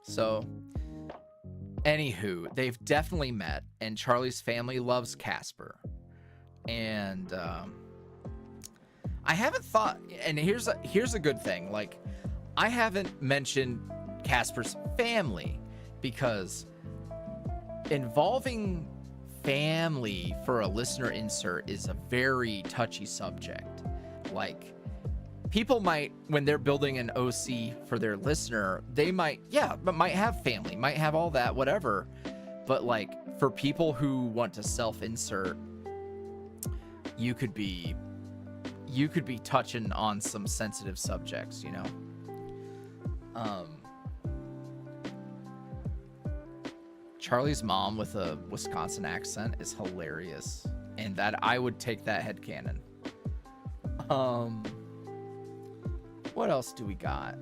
So, anywho, they've definitely met, and Charlie's family loves Casper. And I haven't thought, and here's a good thing. Like, I haven't mentioned Casper's family because involving family for a listener insert is a very touchy subject. Like, people might, when they're building an OC for their listener, they might have family, might have all that, whatever. But like, for people who want to self-insert, you could be touching on some sensitive subjects, you know? Charlie's mom with a Wisconsin accent is hilarious, and that I would take that headcanon. What else do we got?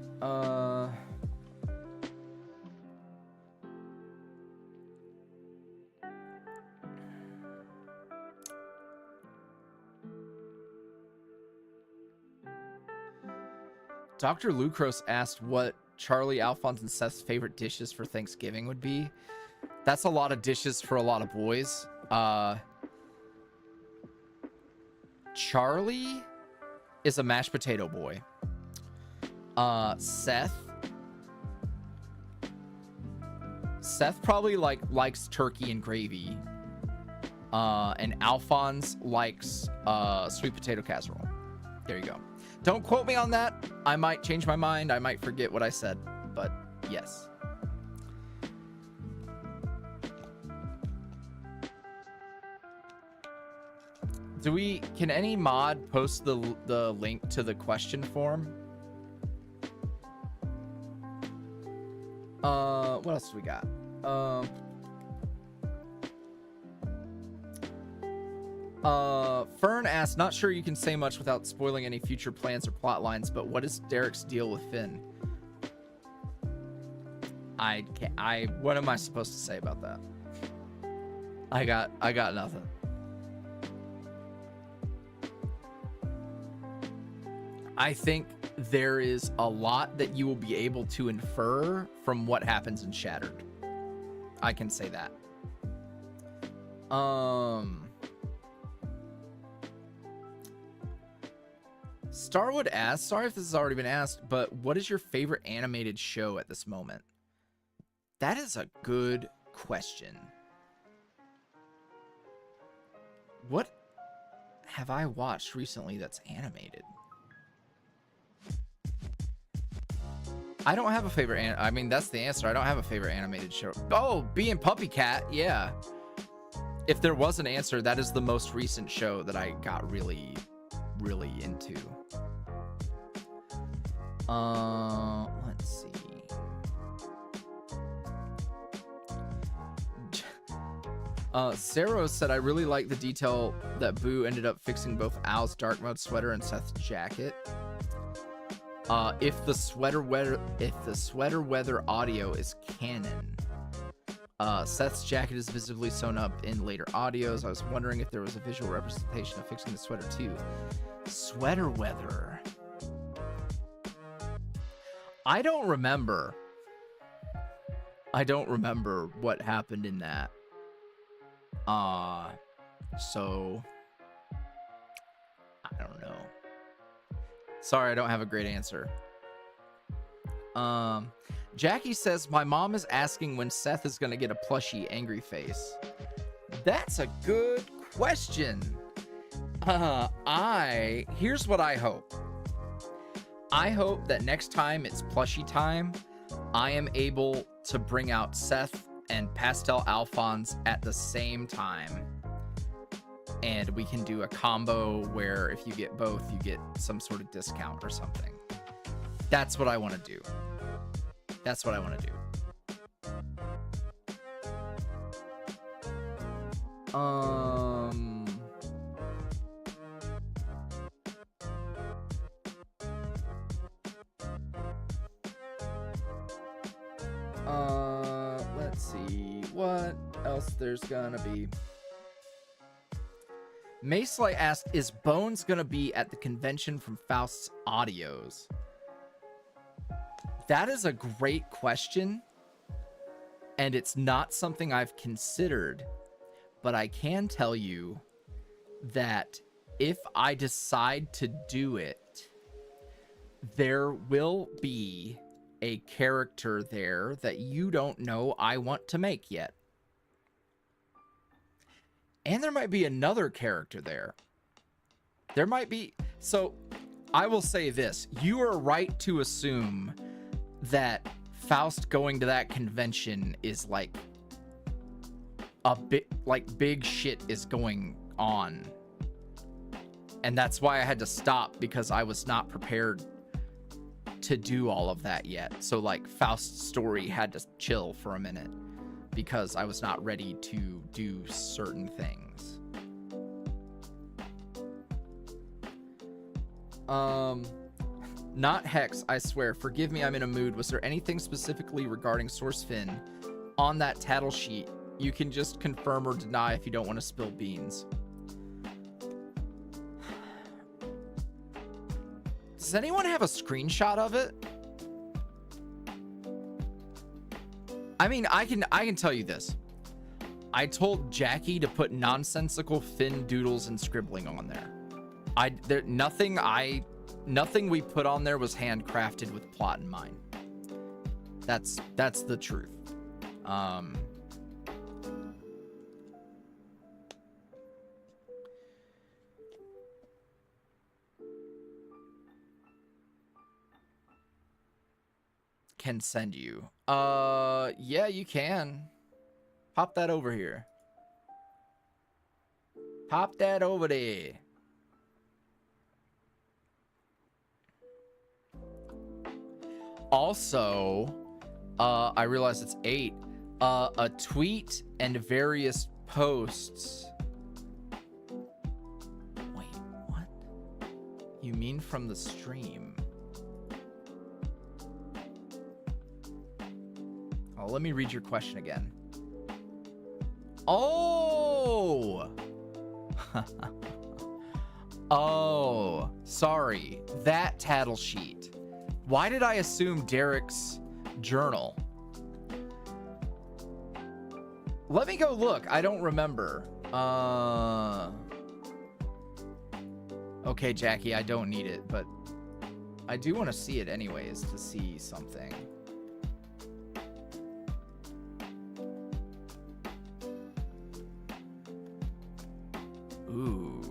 Dr. Lucros asked what Charlie, Alphonse, and Seth's favorite dishes for Thanksgiving would be. That's a lot of dishes for a lot of boys. Charlie is a mashed potato boy. Seth probably likes turkey and gravy. And Alphonse likes sweet potato casserole. There you go. Don't quote me on that. I might change my mind. I might forget what I said, but yes. Can any mod post the link to the question form? What else do we got? Fern asked, not sure you can say much without spoiling any future plans or plot lines, but what is Derek's deal with Finn? What am I supposed to say about that? I got nothing. I think there is a lot that you will be able to infer from what happens in Shattered. I can say that. Starwood asked, sorry if this has already been asked, but what is your favorite animated show at this moment? That is a good question. What have I watched recently that's animated? I don't have a favorite I mean, that's the answer. I don't have a favorite animated show. Oh, Being Puppy Cat, yeah. If there was an answer, that is the most recent show that I got really, really into. Let's see. Sarah said, I really like the detail that Boo ended up fixing both Al's dark mode sweater and Seth's jacket. If the sweater weather audio is canon, Seth's jacket is visibly sewn up in later audios. I was wondering if there was a visual representation of fixing the sweater too. Sweater weather. I don't remember what happened in that. So I don't know. Sorry, I don't have a great answer. Jackie says, my mom is asking when Seth is gonna get a plushie angry face. That's a good question. Here's what I hope. I hope that next time it's plushie time, I am able to bring out Seth and Pastel Alphonse at the same time. And we can do a combo where if you get both, you get some sort of discount or something. That's what I want to do. That's what I want to do. Let's see what else there's gonna be. Macelight asked, is Bones gonna be at the convention from Faust's audios? That is a great question, and it's not something I've considered, but I can tell you that if I decide to do it, there will be a character there that you don't know I want to make yet. And there might be another character there. There might be... So, I will say this. You are right to assume that Faust going to that convention is like... a bit... like, big shit is going on. And that's why I had to stop, because I was not prepared to do all of that yet. So, like, Faust's story had to chill for a minute, because I was not ready to do certain things. Not Hex, I swear. Forgive me, I'm in a mood. Was there anything specifically regarding Sourcefin on that tattle sheet? You can just confirm or deny if you don't want to spill beans. Does anyone have a screenshot of it? I mean, I can tell you this. I told Jackie to put nonsensical Finn doodles and scribbling on there. Nothing we put on there was handcrafted with plot in mind. That's the truth. Can send you. Yeah, you can. Pop that over here. Pop that over there. Also, I realize it's 8. A tweet and various posts. Wait, what? You mean from the stream? Oh, let me read your question again. Oh! Oh, sorry. That tattle sheet. Why did I assume Derek's journal? Let me go look. I don't remember. Okay, Jackie, I don't need it, but I do want to see it anyways to see something. Ooh.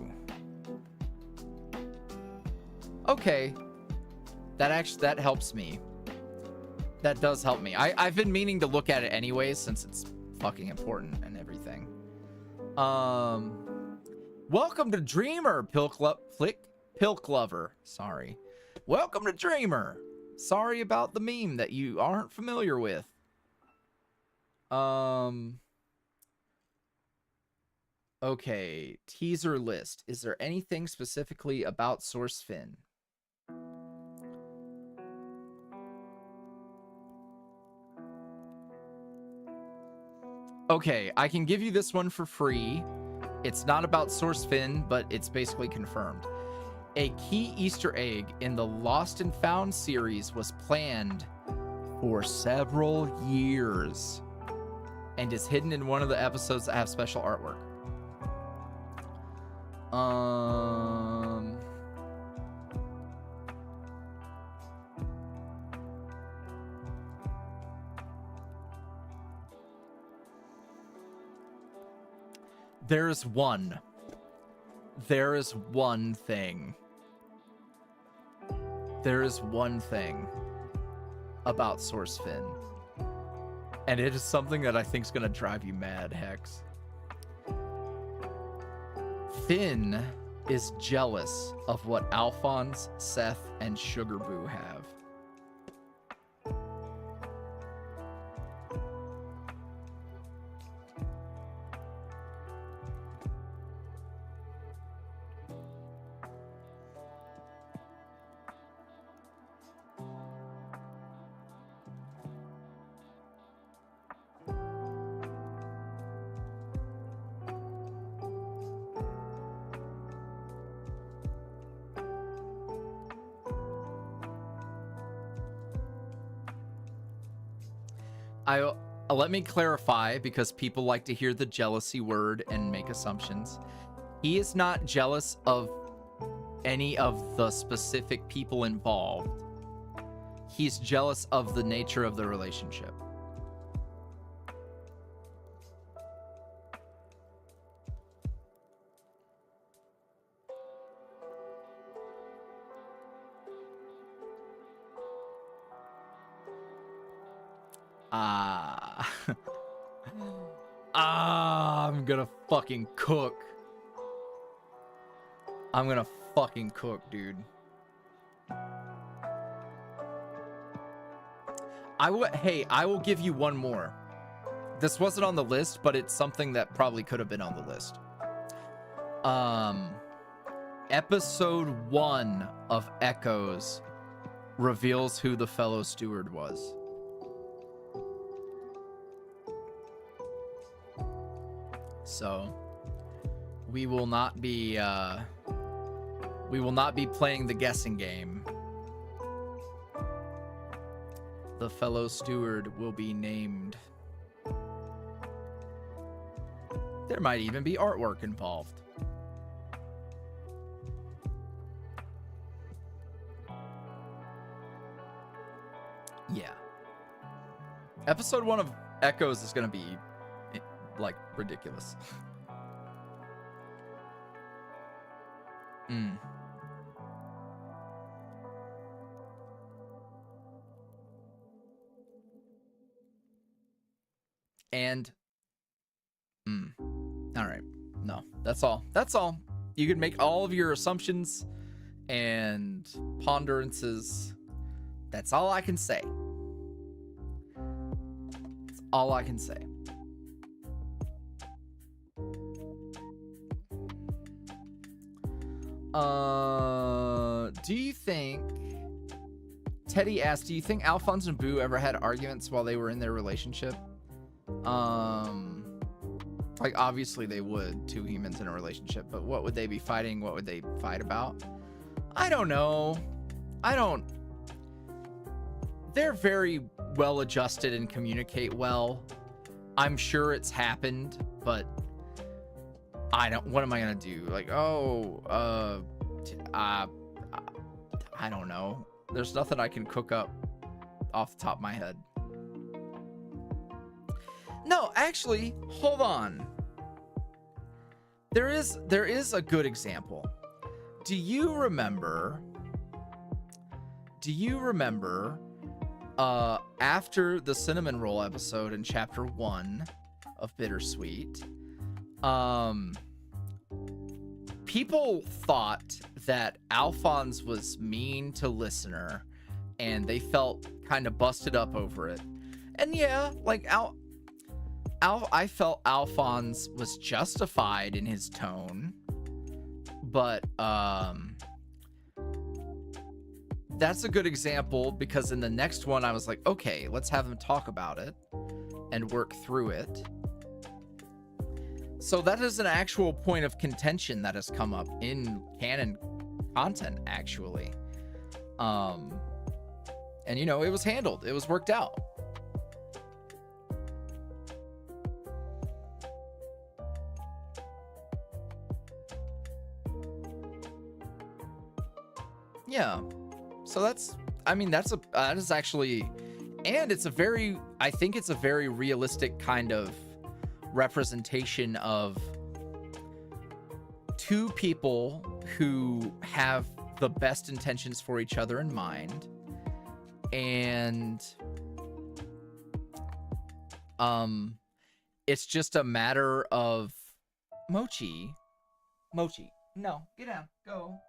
Okay. That helps me. That does help me. I've been meaning to look at it anyways, since it's fucking important and everything. Welcome to Dreamer, Pilk Lover. Sorry. Welcome to Dreamer. Sorry about the meme that you aren't familiar with. Okay, teaser list. Is there anything specifically about Sourcefin? Okay, I can give you this one for free. It's not about Sourcefin, but it's basically confirmed. A key Easter egg in the Lost and Found series was planned for several years and is hidden in one of the episodes that have special artwork. There is one thing. There is one thing about Sourcefin. And it is something that I think is going to drive you mad, Hex. Finn is jealous of what Alphonse, Seth, and Sugar Boo have. Let me clarify, because people like to hear the jealousy word and make assumptions. He is not jealous of any of the specific people involved. He's jealous of the nature of the relationship. I'm gonna fucking cook. I'm gonna fucking cook, dude. Hey, I will give you one more. This wasn't on the list, but it's something that probably could have been on the list. Episode 1 of Echoes reveals who the fellow steward was. So we will not be playing the guessing game. The fellow steward will be named. There might even be artwork involved. Yeah. Episode 1 of Echoes is going to be like ridiculous. And all right. No, that's all. That's all. You can make all of your assumptions and ponderances. That's all I can say. That's all I can say. Do you think, Teddy asked, do you think Alphonse and Boo ever had arguments while they were in their relationship? Like obviously they would, two humans in a relationship, but what would they be fighting? What would they fight about? I don't know. They're very well adjusted and communicate well. I'm sure it's happened, but what am I gonna do? Like, I don't know. There's nothing I can cook up off the top of my head. No, actually, hold on. There is a good example. Do you remember after the cinnamon roll episode in chapter 1 of Bittersweet, people thought that Alphonse was mean to Listener and they felt kind of busted up over it. And yeah, like I felt Alphonse was justified in his tone, but that's a good example because in the next one I was like, okay, let's have them talk about it and work through it. So that is an actual point of contention that has come up in canon content, actually. And you know, it was handled. It was worked out. Yeah. So that is actually, and it's a very, I think it's a very realistic kind of representation of two people who have the best intentions for each other in mind, and it's just a matter of Mochi, no, get down, go.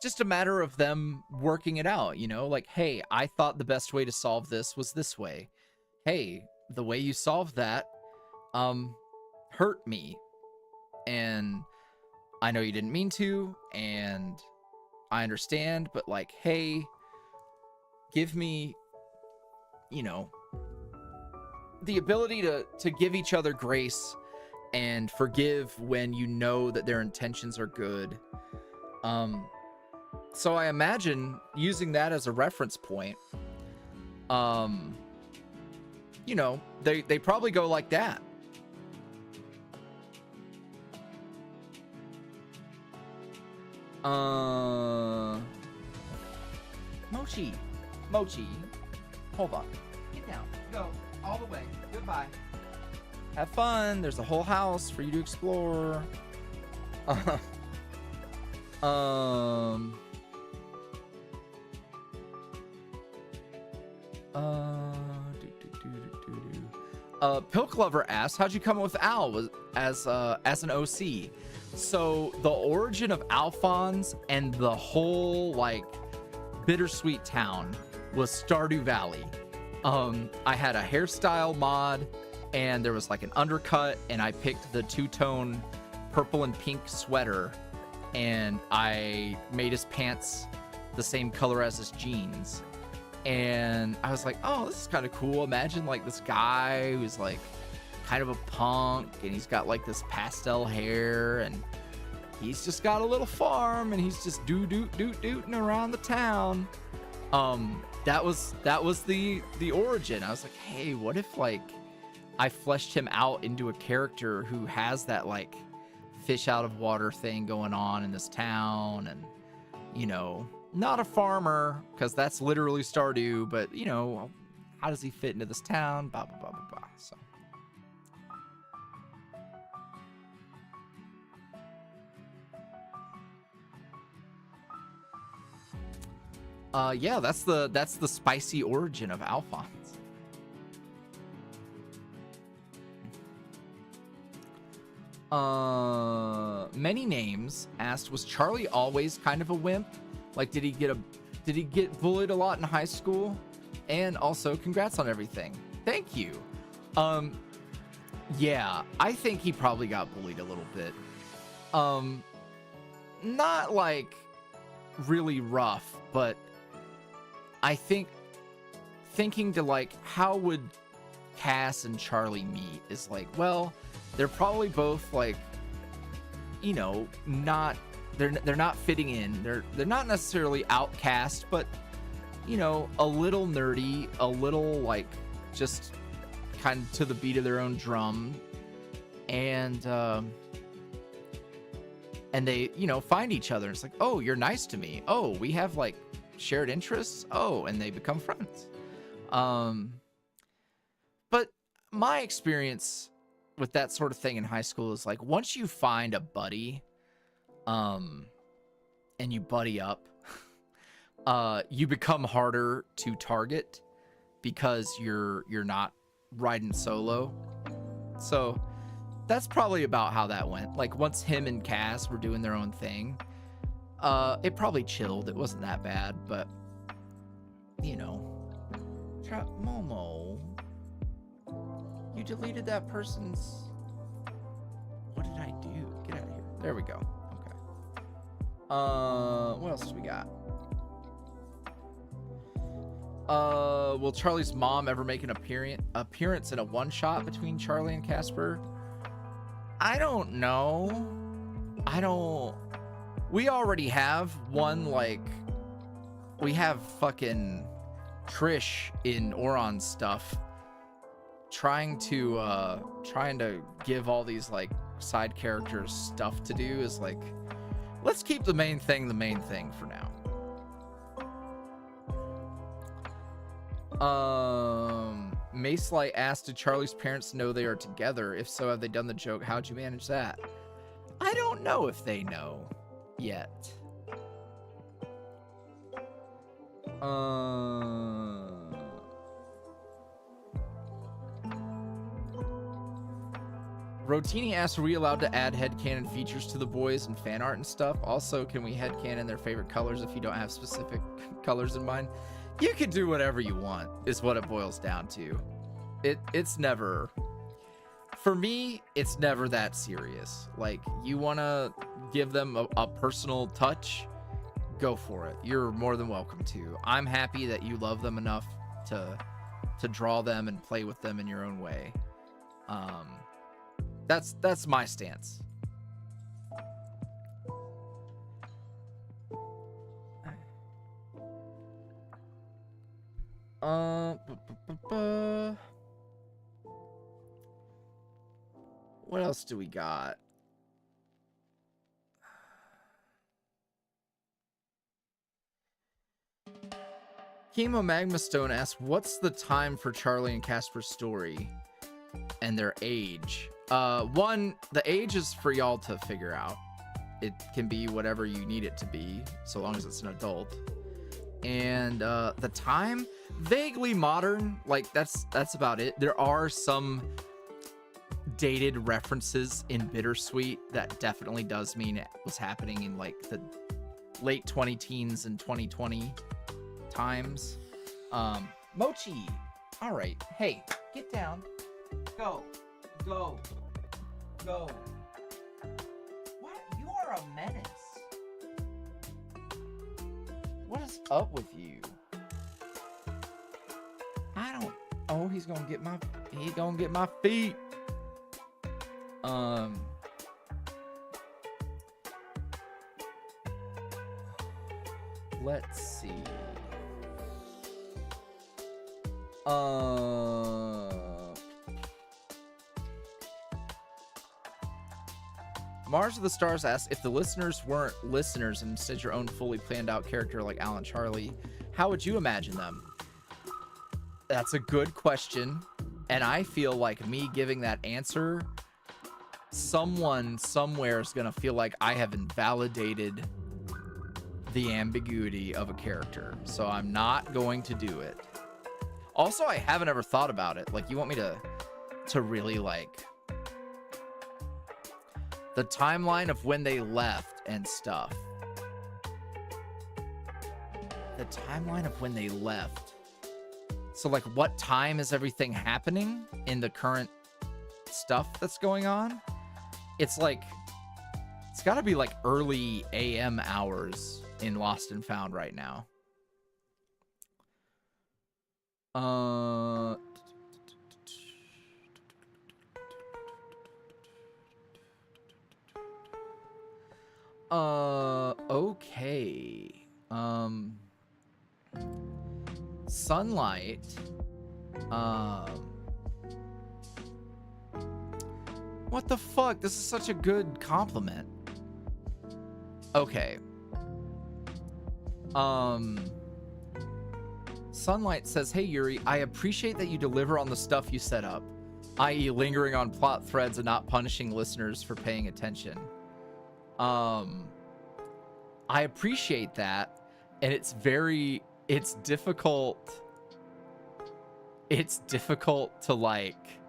Just a matter of them working it out, you know, like, hey, I thought the best way to solve this was this way. Hey, the way you solved that hurt me, and I know you didn't mean to, and I understand, but like, hey, give me, you know, the ability to give each other grace and forgive when you know that their intentions are good. So I imagine using that as a reference point, you know, they probably go like that. Mochi. Mochi. Hold on. Get down. Go. All the way. Goodbye. Have fun. There's a whole house for you to explore. Pilk Lover asks, how'd you come up with Al as an OC? So the origin of Alphonse and the whole like bittersweet town was Stardew Valley. I had a hairstyle mod and there was like an undercut and I picked the two-tone purple and pink sweater and I made his pants the same color as his jeans. And I was like, oh, this is kind of cool. Imagine like this guy who's like kind of a punk and he's got like this pastel hair and he's just got a little farm and he's just dooting around the town. That was the origin. I was like, hey, what if like I fleshed him out into a character who has that like fish out of water thing going on in this town, and you know, not a farmer because that's literally Stardew, but you know, how does he fit into this town? Blah blah blah blah blah. So yeah, that's the spicy origin of Alphonse. Many Names asked, was Charlie always kind of a wimp? Like, did he get bullied a lot in high school? And also, congrats on everything. Thank you. Yeah, I think he probably got bullied a little bit. Not like really rough, but I think thinking to like, how would Cass and Charlie meet is like, well, they're probably both like, you know, they're not fitting in. They're not necessarily outcast, but you know, a little nerdy, a little like just kind of to the beat of their own drum, and they, you know, find each other. It's like, oh, you're nice to me. Oh, we have like shared interests. Oh, and they become friends. But my experience with that sort of thing in high school is like, once you find a buddy, and you buddy up, you become harder to target because you're not riding solo. So that's probably about how that went. Like once him and Cass were doing their own thing, it probably chilled. It wasn't that bad, but you know, Momo, you deleted that person's. What did I do? Get out of here. There we go. Okay. What else do we got? Will Charlie's mom ever make an appearance in a one-shot between Charlie and Casper? I don't know. We already have one, like, we have fucking Trish in Oron's stuff trying to give all these like side characters stuff to do is like, let's keep the main thing for now. Macelight asked, did Charlie's parents know they are together? If so, have they done the joke? How'd you manage that? I don't know if they know yet. Rotini asks, are we allowed to add headcanon features to the boys and fan art and stuff? Also, can we headcanon their favorite colors if you don't have specific colors in mind? You can do whatever you want, is what it boils down to. It's never, for me, it's never that serious. Like, you want to give them a personal touch, go for it. You're more than welcome to. I'm happy that you love them enough to draw them and play with them in your own way. That's my stance. What else do we got? Chemo Magma Stone asks, what's the time for Charlie and Casper's story and their age? One, the age is for y'all to figure out. It can be whatever you need it to be, so long as it's an adult. And the time, vaguely modern. Like that's about it. There are some dated references in Bittersweet that definitely does mean it was happening in like the late 20-teens and 2020 times. Mochi, all right, hey, get down, go. What? You are a menace. What is up with you? I don't. Oh, he's gonna get my feet. Let's see. Mars of the Stars asks, if the listeners weren't listeners and instead your own fully planned out character like Alan Charlie, how would you imagine them? That's a good question. And I feel like me giving that answer, someone somewhere is going to feel like I have invalidated the ambiguity of a character. So I'm not going to do it. Also, I haven't ever thought about it. Like, you want me to really, like, the timeline of when they left and stuff. The timeline of when they left. So, like, what time is everything happening in the current stuff that's going on? It's like, it's got to be like early AM hours in Lost and Found right now. Okay. Sunlight. What the fuck? This is such a good compliment. Okay. Sunlight says, hey Yuri, I appreciate that you deliver on the stuff you set up, i.e. lingering on plot threads and not punishing listeners for paying attention. I appreciate that, and it's difficult to, like,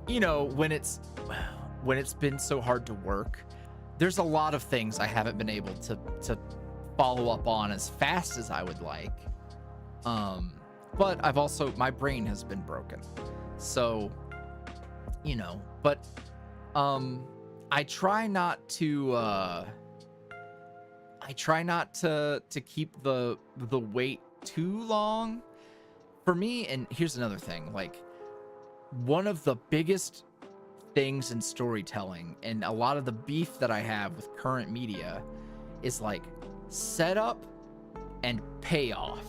you know, when it's been so hard to work, there's a lot of things I haven't been able to follow up on as fast as I would like. But I've also, my brain has been broken. So, you know, but I try not to keep the wait too long. For me, and here's another thing, like, one of the biggest things in storytelling and a lot of the beef that I have with current media is, like, setup and payoff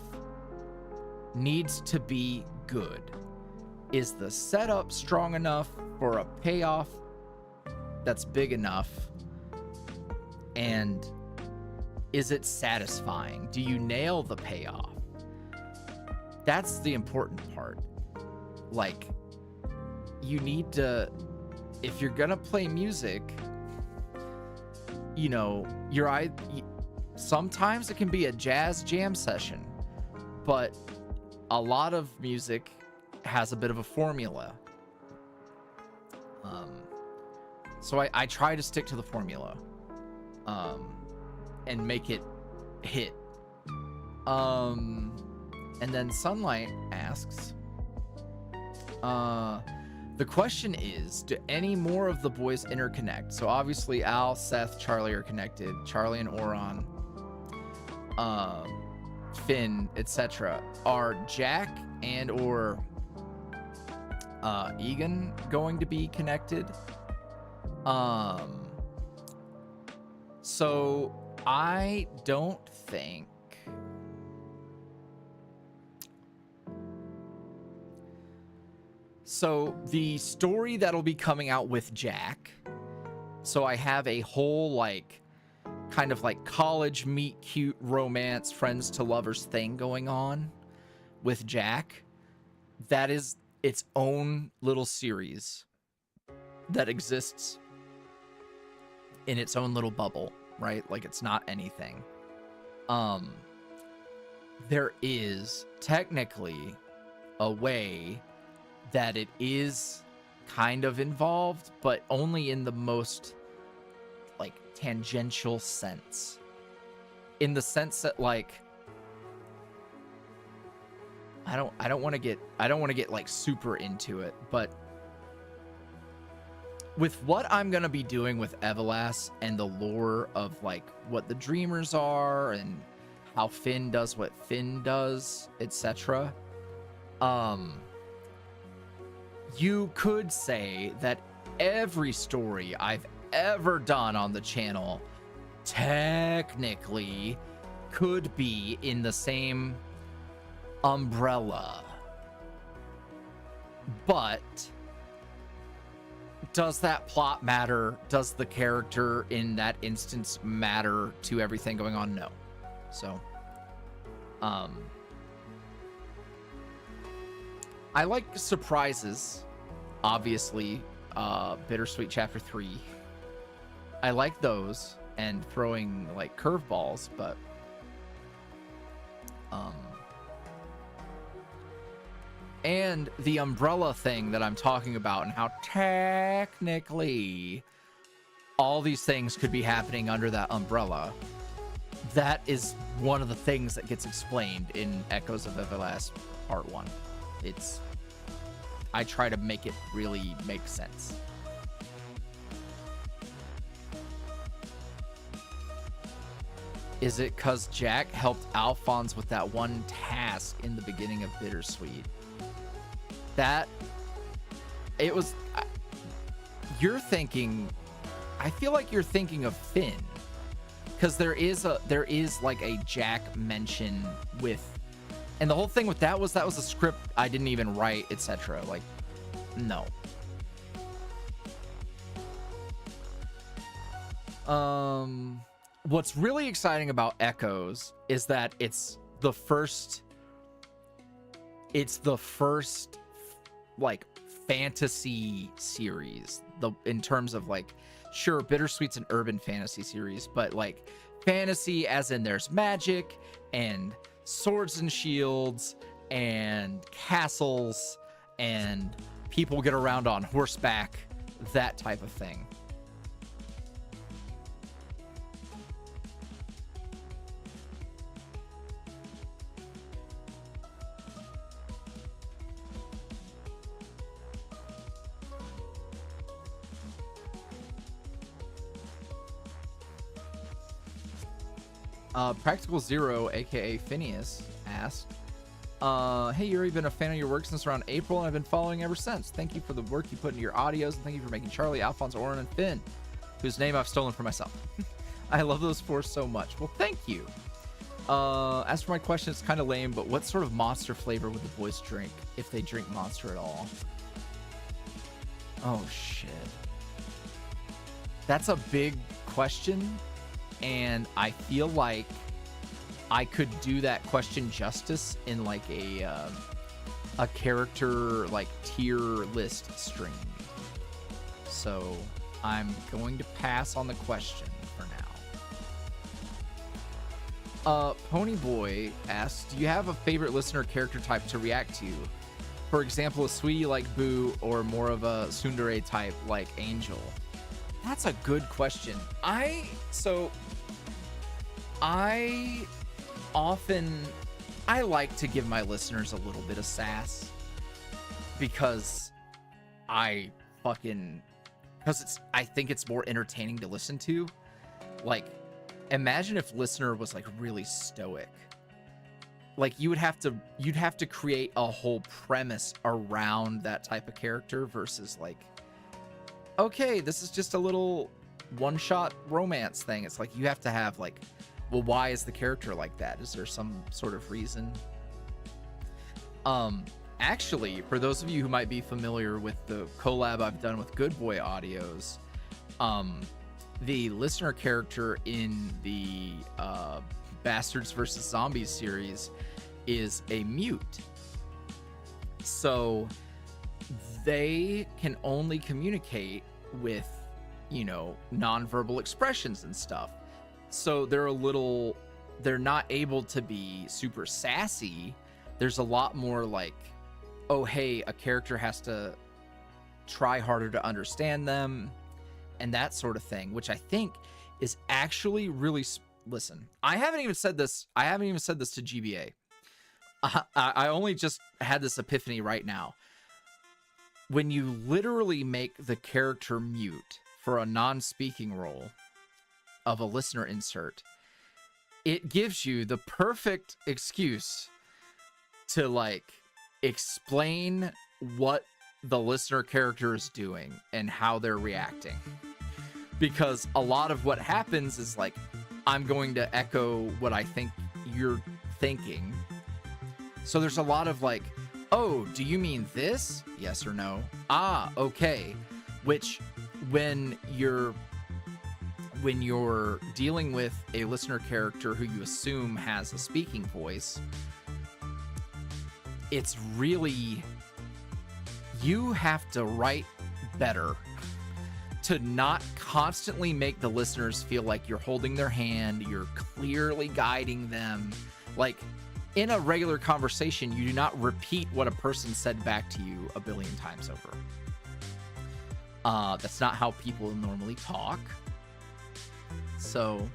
needs to be good. Is the setup strong enough for a payoff that's big enough? And is it satisfying? Do you nail the payoff? That's the important part. Like, you need to, if you're gonna play music, you know, sometimes it can be a jazz jam session, but a lot of music has a bit of a formula. So I try to stick to the formula, and make it hit. And then Sunlight asks, the question is, do any more of the boys interconnect? So obviously Al, Seth, Charlie are connected. Charlie and Oron, Finn, etc. Are Jack and or Egan going to be connected? So I don't think. So the story that'll be coming out with Jack. So I have a whole, like, kind of like college meet cute romance friends to lovers thing going on with Jack. That is its own little series that exists in its own little bubble, right? Like it's not anything. There is technically a way that it is kind of involved, but only in the most like tangential sense. In the sense that like I don't want to get like super into it, but with what I'm going to be doing with Everlast and the lore of like what the Dreamers are and how Finn does what Finn does, etc. You could say that every story I've ever done on the channel technically could be in the same umbrella. But does that plot matter? Does the character in that instance matter to everything going on? No. So, I like surprises, obviously. Bittersweet Chapter 3. I like those and throwing like curveballs, but and the umbrella thing that I'm talking about and how technically all these things could be happening under that umbrella. That is one of the things that gets explained in Echoes of Everlast Part 1. I try to make it really make sense. Is it because Jack helped Alphonse with that one task in the beginning of Bittersweet? That it was. You're thinking. I feel like you're thinking of Finn, because there is like a Jack mention with, and the whole thing with that was a script I didn't even write, etc. Like, no. What's really exciting about Echoes is that it's the first like fantasy series, in terms of like, sure, Bittersweet's an urban fantasy series, but like fantasy as in there's magic and swords and shields and castles and people get around on horseback, that type of thing. Practical Zero, aka Phineas, asked, hey Yuri, been a fan of your work since around April and I've been following ever since. Thank you for the work you put into your audios, and thank you for making Charlie, Alphonse, Oren, and Finn, whose name I've stolen for myself. I love those four so much. Well, thank you. As for my question, it's kind of lame, but what sort of monster flavor would the boys drink if they drink Monster at all? Oh shit. That's a big question. And I feel like I could do that question justice in like a character like tier list stream. So I'm going to pass on the question for now. Ponyboy asks, do you have a favorite listener character type to react to? For example, a sweetie like Boo, or more of a tsundere type like Angel? That's a good question. I like to give my listeners a little bit of sass, because I think it's more entertaining to listen to. Like, imagine if listener was like really stoic. Like, you'd have to create a whole premise around that type of character versus like, okay, this is just a little one-shot romance thing. It's like you have to have like, well, why is the character like that? Is there some sort of reason? Actually, for those of you who might be familiar with the collab I've done with Good Boy Audios, the listener character in the Bastards versus Zombies series is a mute. So they can only communicate with, you know, nonverbal expressions and stuff. So they're not able to be super sassy. There's a lot more like, oh, hey, a character has to try harder to understand them and that sort of thing, which I think is actually really, listen, I haven't even said this to GBA. I only just had this epiphany right now. When you literally make the character mute for a non-speaking role of a listener insert, it gives you the perfect excuse to like explain what the listener character is doing and how they're reacting. Because a lot of what happens is like, I'm going to echo what I think you're thinking. So there's a lot of like, oh, do you mean this? Yes or no? Ah, okay. Which when you're dealing with a listener character who you assume has a speaking voice, it's really, you have to write better to not constantly make the listeners feel like you're holding their hand, you're clearly guiding them. Like in a regular conversation, you do not repeat what a person said back to you a billion times over. That's not how people normally talk. So,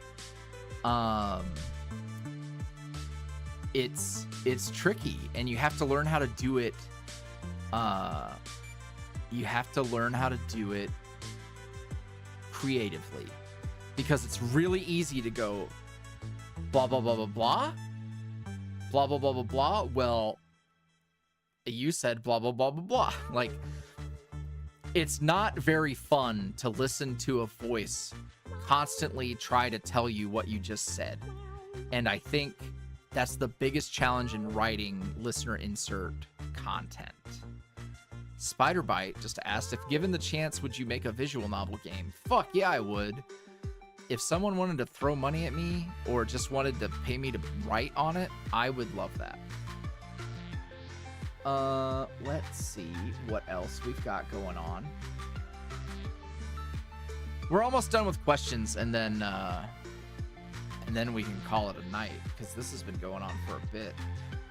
it's tricky, and you have to learn how to do it. You have to learn how to do it creatively, because it's really easy to go blah blah blah blah blah blah blah blah blah blah. Well, you said blah blah blah blah blah. Like, it's not very fun to listen to a voice constantly try to tell you what you just said. And I think that's the biggest challenge in writing listener insert content. Spiderbite just asked, if given the chance, would you make a visual novel game? Fuck yeah, I would. If someone wanted to throw money at me or just wanted to pay me to write on it, I would love that. Let's see what else we've got going on. We're almost done with questions, and then we can call it a night, because this has been going on for a bit.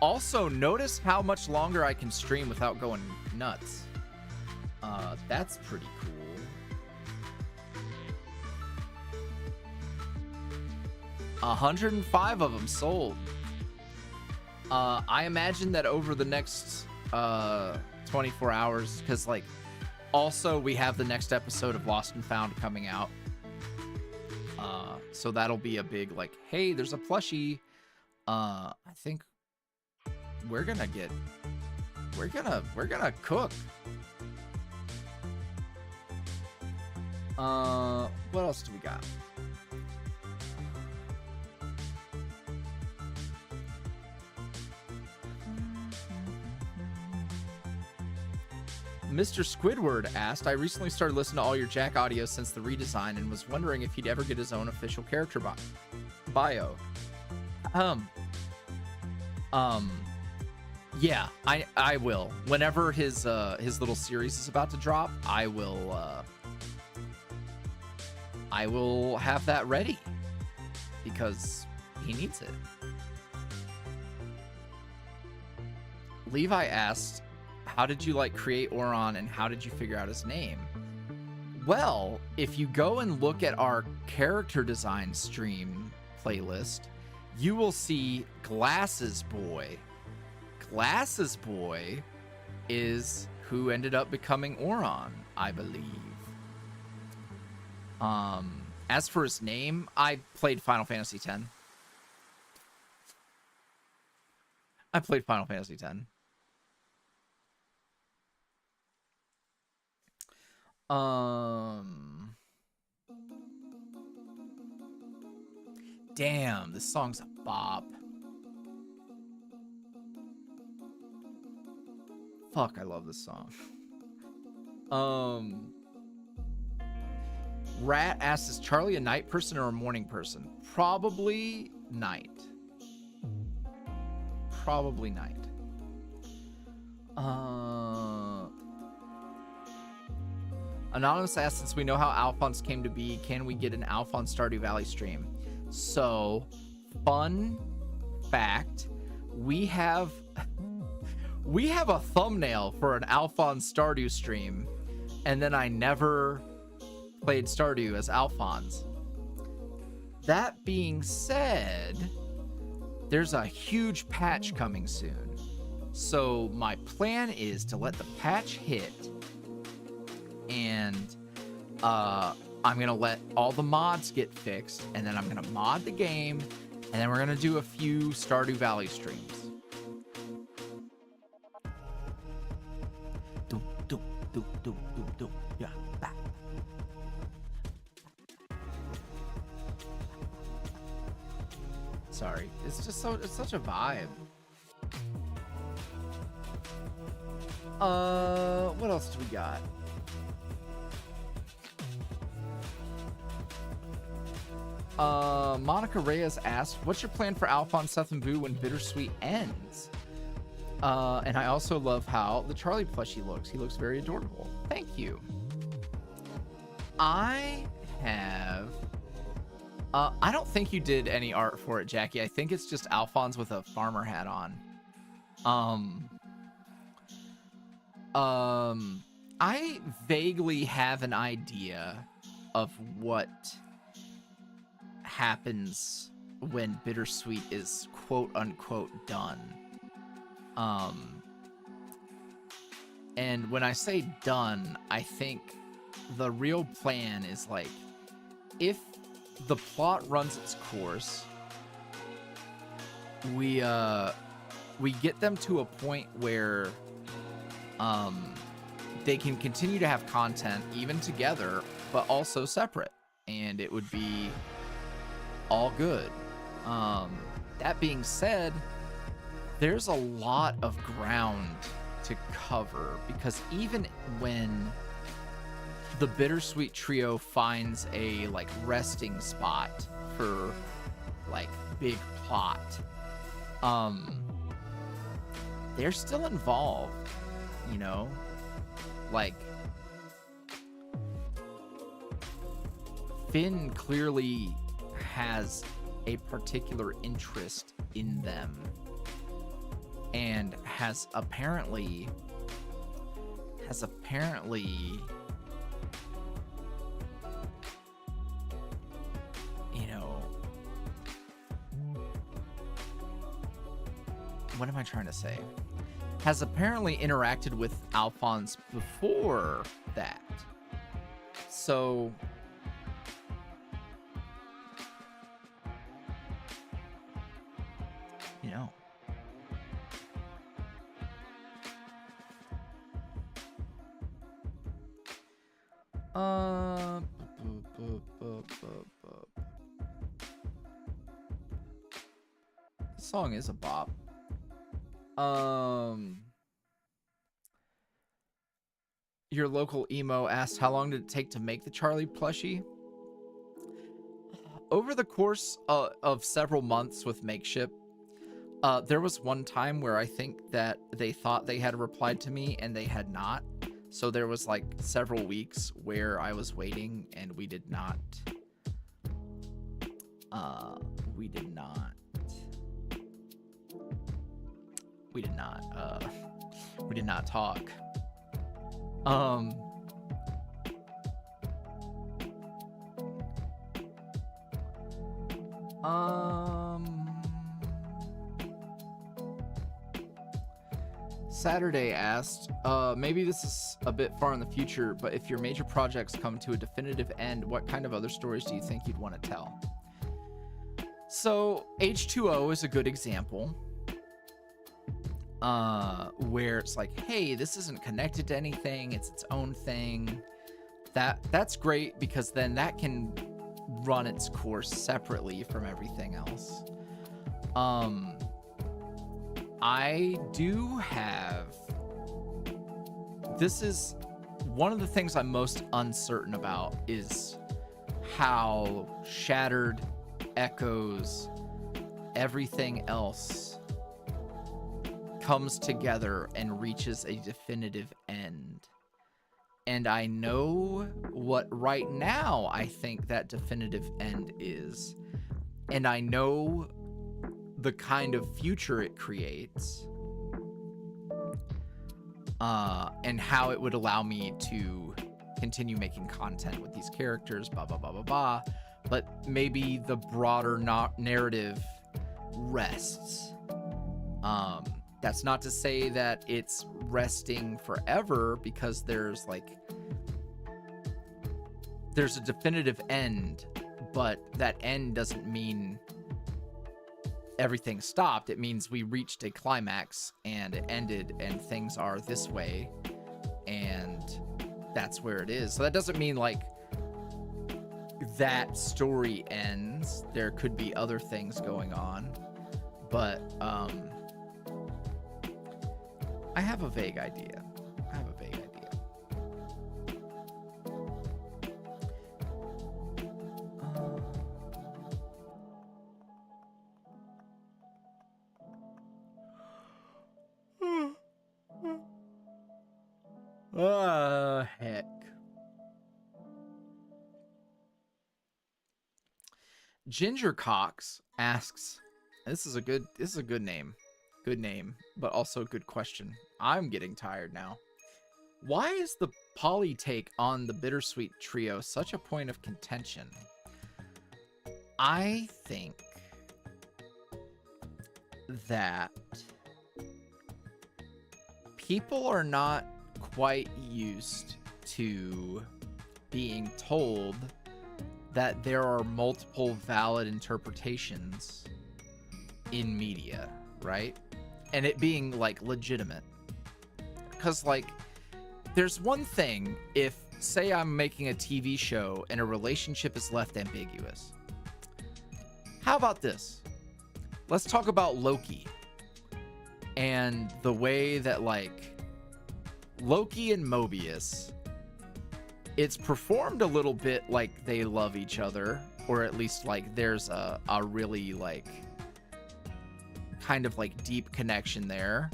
Also, notice how much longer I can stream without going nuts. That's pretty cool. 105 of them sold. I imagine that over the next 24 hours, because like, also we have the next episode of Lost and Found coming out. So that'll be a big like, hey, there's a plushie. I think we're gonna cook. What else do we got? Mr. Squidward asked, I recently started listening to all your Jack audios since the redesign and was wondering if he'd ever get his own official character bio. Yeah, I will. Whenever his little series is about to drop, I will have that ready, because he needs it. Levi asked, how did you like create Oron and how did you figure out his name? Well, if you go and look at our character design stream playlist, you will see Glasses Boy. Glasses Boy is who ended up becoming Oron, I believe. As for his name, I played Final Fantasy X. Damn, this song's a bop. Fuck, I love this song. Rat asks, is Charlie a night person or a morning person? Probably night. Probably night. Anonymous asks, since we know how Alphonse came to be, can we get an Alphonse Stardew Valley stream? So, fun fact, we have a thumbnail for an Alphonse Stardew stream, and then I never played Stardew as Alphonse. That being said, there's a huge patch coming soon. So my plan is to let the patch hit, and I'm gonna let all the mods get fixed, and then I'm gonna mod the game, and then we're gonna do a few Stardew Valley streams. Yeah. Sorry, it's such a vibe. What else do we got? Monica Reyes asked, what's your plan for Alphonse, Seth, and Boo when Bittersweet ends? And I also love how the Charlie plushie looks. He looks very adorable. Thank you. I have... I don't think you did any art for it, Jackie. I think it's just Alphonse with a farmer hat on. I vaguely have an idea of what happens when Bittersweet is quote-unquote done. And when I say done, I think the real plan is, like, if the plot runs its course, we get them to a point where they can continue to have content even together, but also separate, and it would be all good. That being said, there's a lot of ground to cover, because even when the Bittersweet trio finds a, like, resting spot for, like, big plot, they're still involved, you know? Like, Finn clearly has a particular interest in them, and has apparently, you know, what am I trying to say? Has apparently interacted with Alphonse before that. So, you know. The song is a bop. Your local emo asked, how long did it take to make the Charlie plushie? Over the course of several months with Makeship, there was one time where I think that they thought they had replied to me and they had not. So there was, like, several weeks where I was waiting, and we did not talk. Saturday asked, maybe this is a bit far in the future, but if your major projects come to a definitive end, what kind of other stories do you think you'd want to tell? So H2O is a good example, where it's like, hey, this isn't connected to anything, it's its own thing. That's great, because then that can run its course separately from everything else. I do have... This is one of the things I'm most uncertain about, is how Shattered echoes everything else comes together and reaches a definitive end. And I know what right now I think that definitive end is. And I know the kind of future it creates. And how it would allow me to continue making content with these characters, blah, blah, blah, blah, blah. But maybe the broader narrative rests. That's not to say that it's resting forever, because there's a definitive end, but that end doesn't mean everything stopped. It means we reached a climax and it ended and things are this way, and that's where it is. So that doesn't mean like that story ends. There could be other things going on, but I have a vague idea. Heck. Ginger Cox asks, this is a good name. Good name, but also a good question. I'm getting tired now. Why is the poly take on the Bittersweet trio such a point of contention? I think that people are not quite used to being told that there are multiple valid interpretations in media, right? And it being like legitimate. Because like, there's one thing if, say, I'm making a TV show and a relationship is left ambiguous. How about this? Let's talk about Loki and the way that like Loki and Mobius, it's performed a little bit like they love each other, or at least like there's a really like kind of like deep connection there.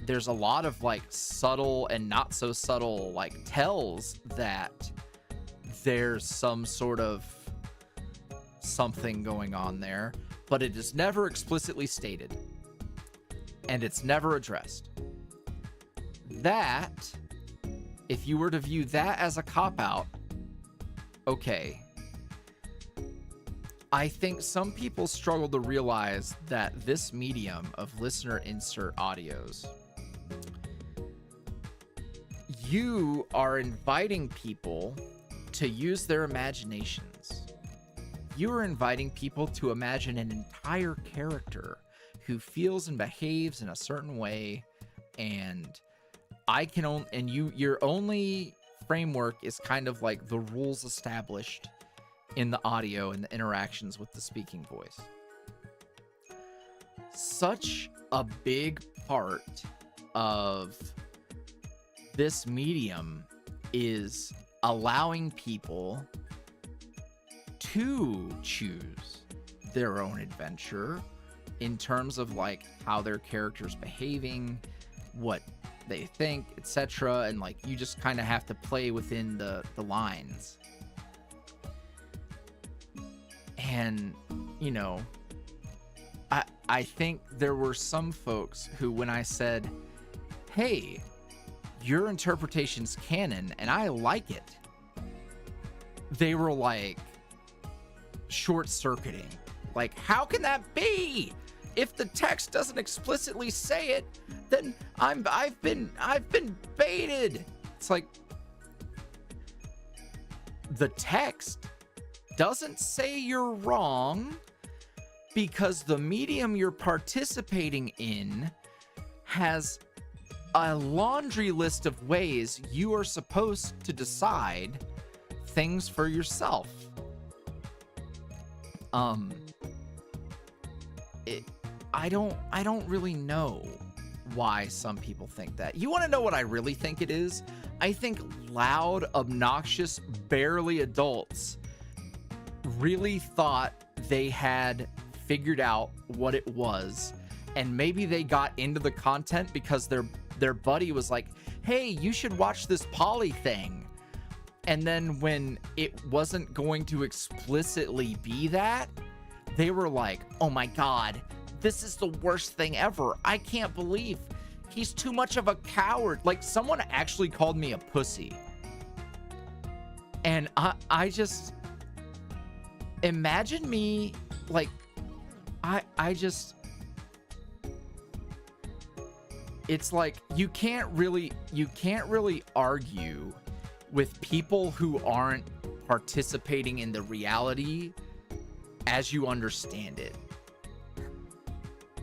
There's a lot of like subtle and not so subtle like tells that there's some sort of something going on there, but it is never explicitly stated and it's never addressed. That, if you were to view that as a cop-out, okay. I think some people struggle to realize that this medium of listener insert audios, you are inviting people to use their imaginations. You are inviting people to imagine an entire character who feels and behaves in a certain way, and your only framework is kind of like the rules established in the audio and the interactions with the speaking voice. Such a big part of this medium is allowing people to choose their own adventure in terms of like how their character's behaving, what they think, etc. And like you just kind of have to play within the lines. And, you know, I think there were some folks who, when I said, hey, your interpretation's canon and I like it, they were like short-circuiting. Like, how can that be? If the text doesn't explicitly say it, then I've been baited. It's like, the text doesn't say you're wrong because the medium you're participating in has a laundry list of ways you are supposed to decide things for yourself. I don't really know why some people think that. You want to know what I really think it is? I think loud, obnoxious, barely adults really thought they had figured out what it was, and maybe they got into the content because their buddy was like, hey, you should watch this poly thing. And then when it wasn't going to explicitly be that, they were like, oh my God, this is the worst thing ever. I can't believe he's too much of a coward. Like, someone actually called me a pussy. And I just, imagine me, like, I just, it's like, you can't really argue with people who aren't participating in the reality as you understand it.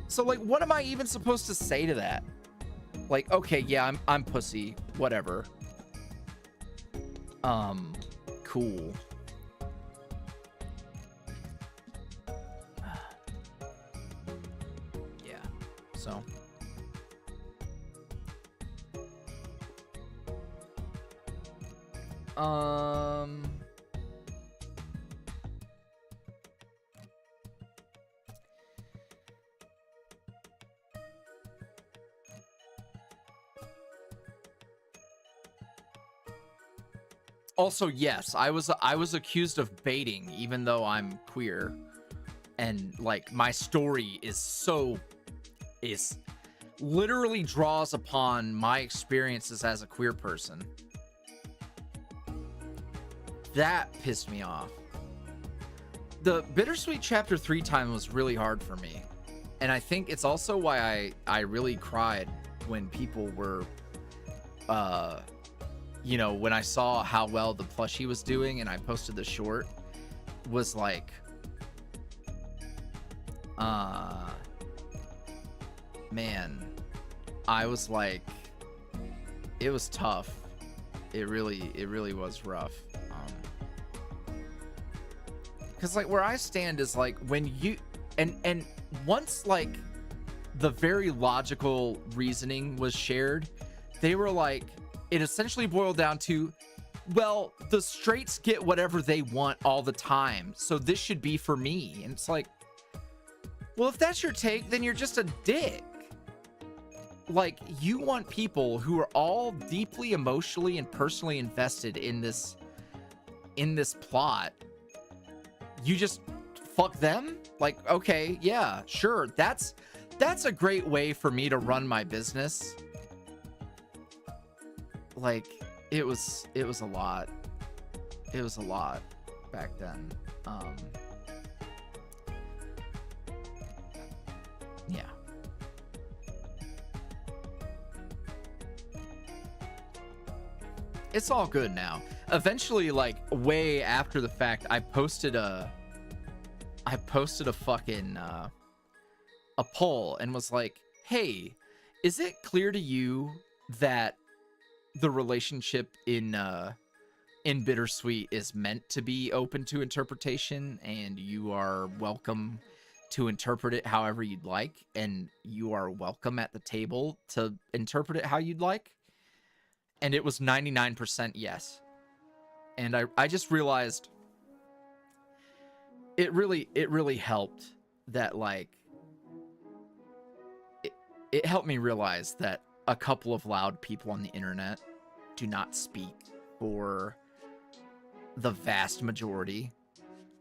So, like, what am I even supposed to say to that? Like, okay, yeah, I'm pussy, whatever. Cool. Yeah, so. Also, yes, I was accused of baiting, even though I'm queer, and like my story is literally draws upon my experiences as a queer person. That pissed me off. The Bittersweet Chapter 3 time was really hard for me, and I think it's also why I really cried when people were you know, when I saw how well the plushie was doing and I posted the short, was like, man, I was like, it was tough. It really was rough. Cause like where I stand is like when you, and once like the very logical reasoning was shared, they were like, it essentially boiled down to, well, the straights get whatever they want all the time, so this should be for me. And it's like, well, if that's your take, then you're just a dick. Like, you want people who are all deeply emotionally and personally invested in this plot. You just fuck them? Like, okay, yeah, sure. That's a great way for me to run my business. Like, it was a lot. It was a lot back then. Yeah. It's all good now. Eventually, like, way after the fact, I posted a fucking a poll and was like, hey, is it clear to you that the relationship in Bittersweet is meant to be open to interpretation, and you are welcome to interpret it however you'd like, and you are welcome at the table to interpret it how you'd like? And it was 99% yes. And I just realized it really helped that, like, it helped me realize that a couple of loud people on the internet do not speak for the vast majority.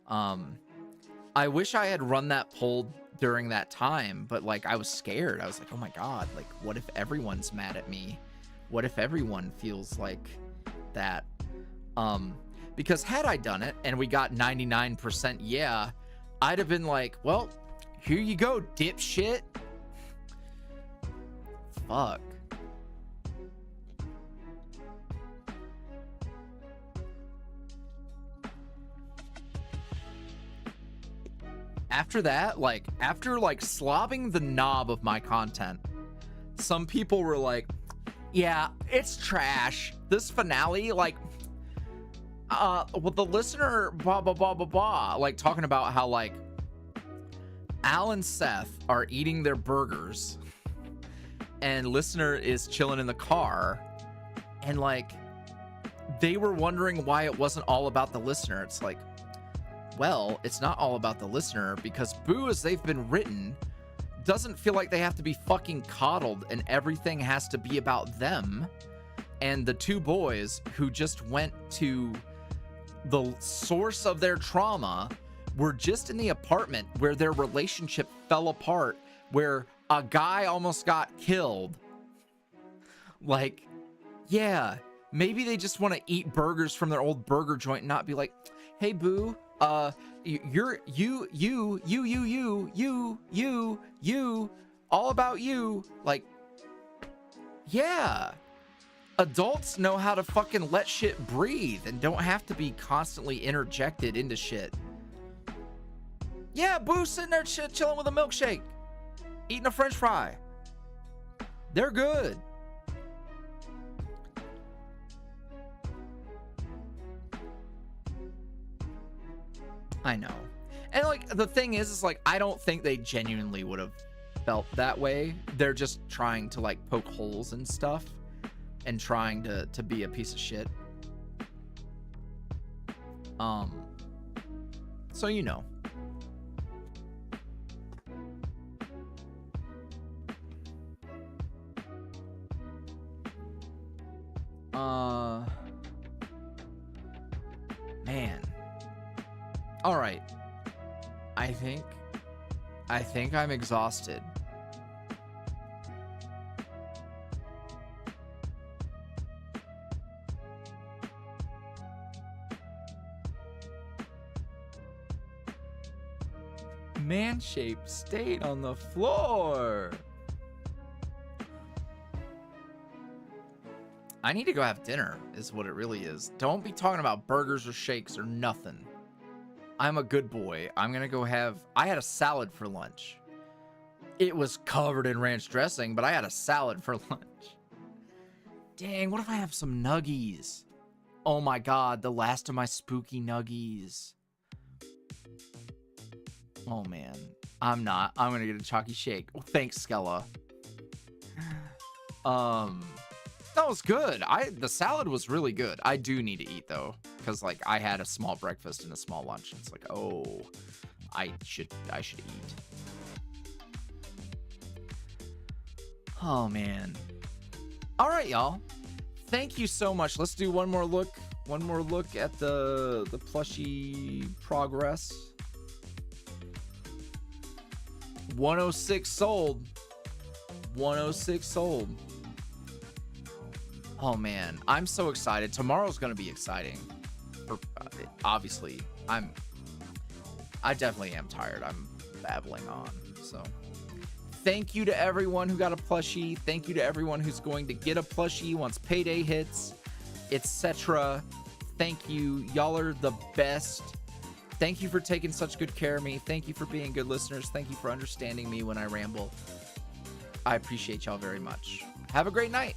I wish I had run that poll during that time, but like I was scared. I was like, oh my God, like what if everyone's mad at me? What if everyone feels like that? Because had I done it and we got 99% yeah, I'd have been like, well, here you go, dipshit. Fuck. After that, like, after like slobbing the knob of my content, some people were like, yeah, it's trash. This finale, like, well, the listener, blah, blah, blah, blah, blah, like talking about how like Al and Seth are eating their burgers and listener is chilling in the car, and like they were wondering why it wasn't all about the listener. It's like, Well, it's not all about the listener, because Boo, as they've been written, doesn't feel like they have to be fucking coddled and everything has to be about them. And the two boys who just went to the source of their trauma were just in the apartment where their relationship fell apart, where a guy almost got killed. Like, yeah, maybe they just want to eat burgers from their old burger joint and not be like, hey, Boo, you, all about you. Like, yeah. Adults know how to fucking let shit breathe and don't have to be constantly interjected into shit. Yeah, Boo sitting there chilling with a milkshake, eating a french fry. They're good. I know. And like, the thing is like, I don't think they genuinely would have felt that way. They're just trying to like poke holes and stuff and trying to be a piece of shit. So you know. Man. All right. I think I'm exhausted. Man-shaped stain on the floor. I need to go have dinner, is what it really is. Don't be talking about burgers or shakes or nothing. I'm a good boy. I'm gonna go have... I had a salad for lunch. It was covered in ranch dressing, but I had a salad for lunch. Dang, what if I have some nuggies? Oh my god, the last of my spooky nuggies. Oh man, I'm not. I'm gonna get a chalky shake. Well, thanks, Skella. That was good. The salad was really good. I do need to eat though, because like I had a small breakfast and a small lunch. It's like, oh, I should eat. Oh man. All right, y'all. Thank you so much. Let's do one more look at the plushie progress. 106 sold. 106 sold. Oh man, I'm so excited. Tomorrow's gonna be exciting. Obviously, I definitely am tired. I'm babbling on. So thank you to everyone who got a plushie. Thank you to everyone who's going to get a plushie once payday hits, etc. Thank you. Y'all are the best. Thank you for taking such good care of me. Thank you for being good listeners. Thank you for understanding me when I ramble. I appreciate y'all very much. Have a great night.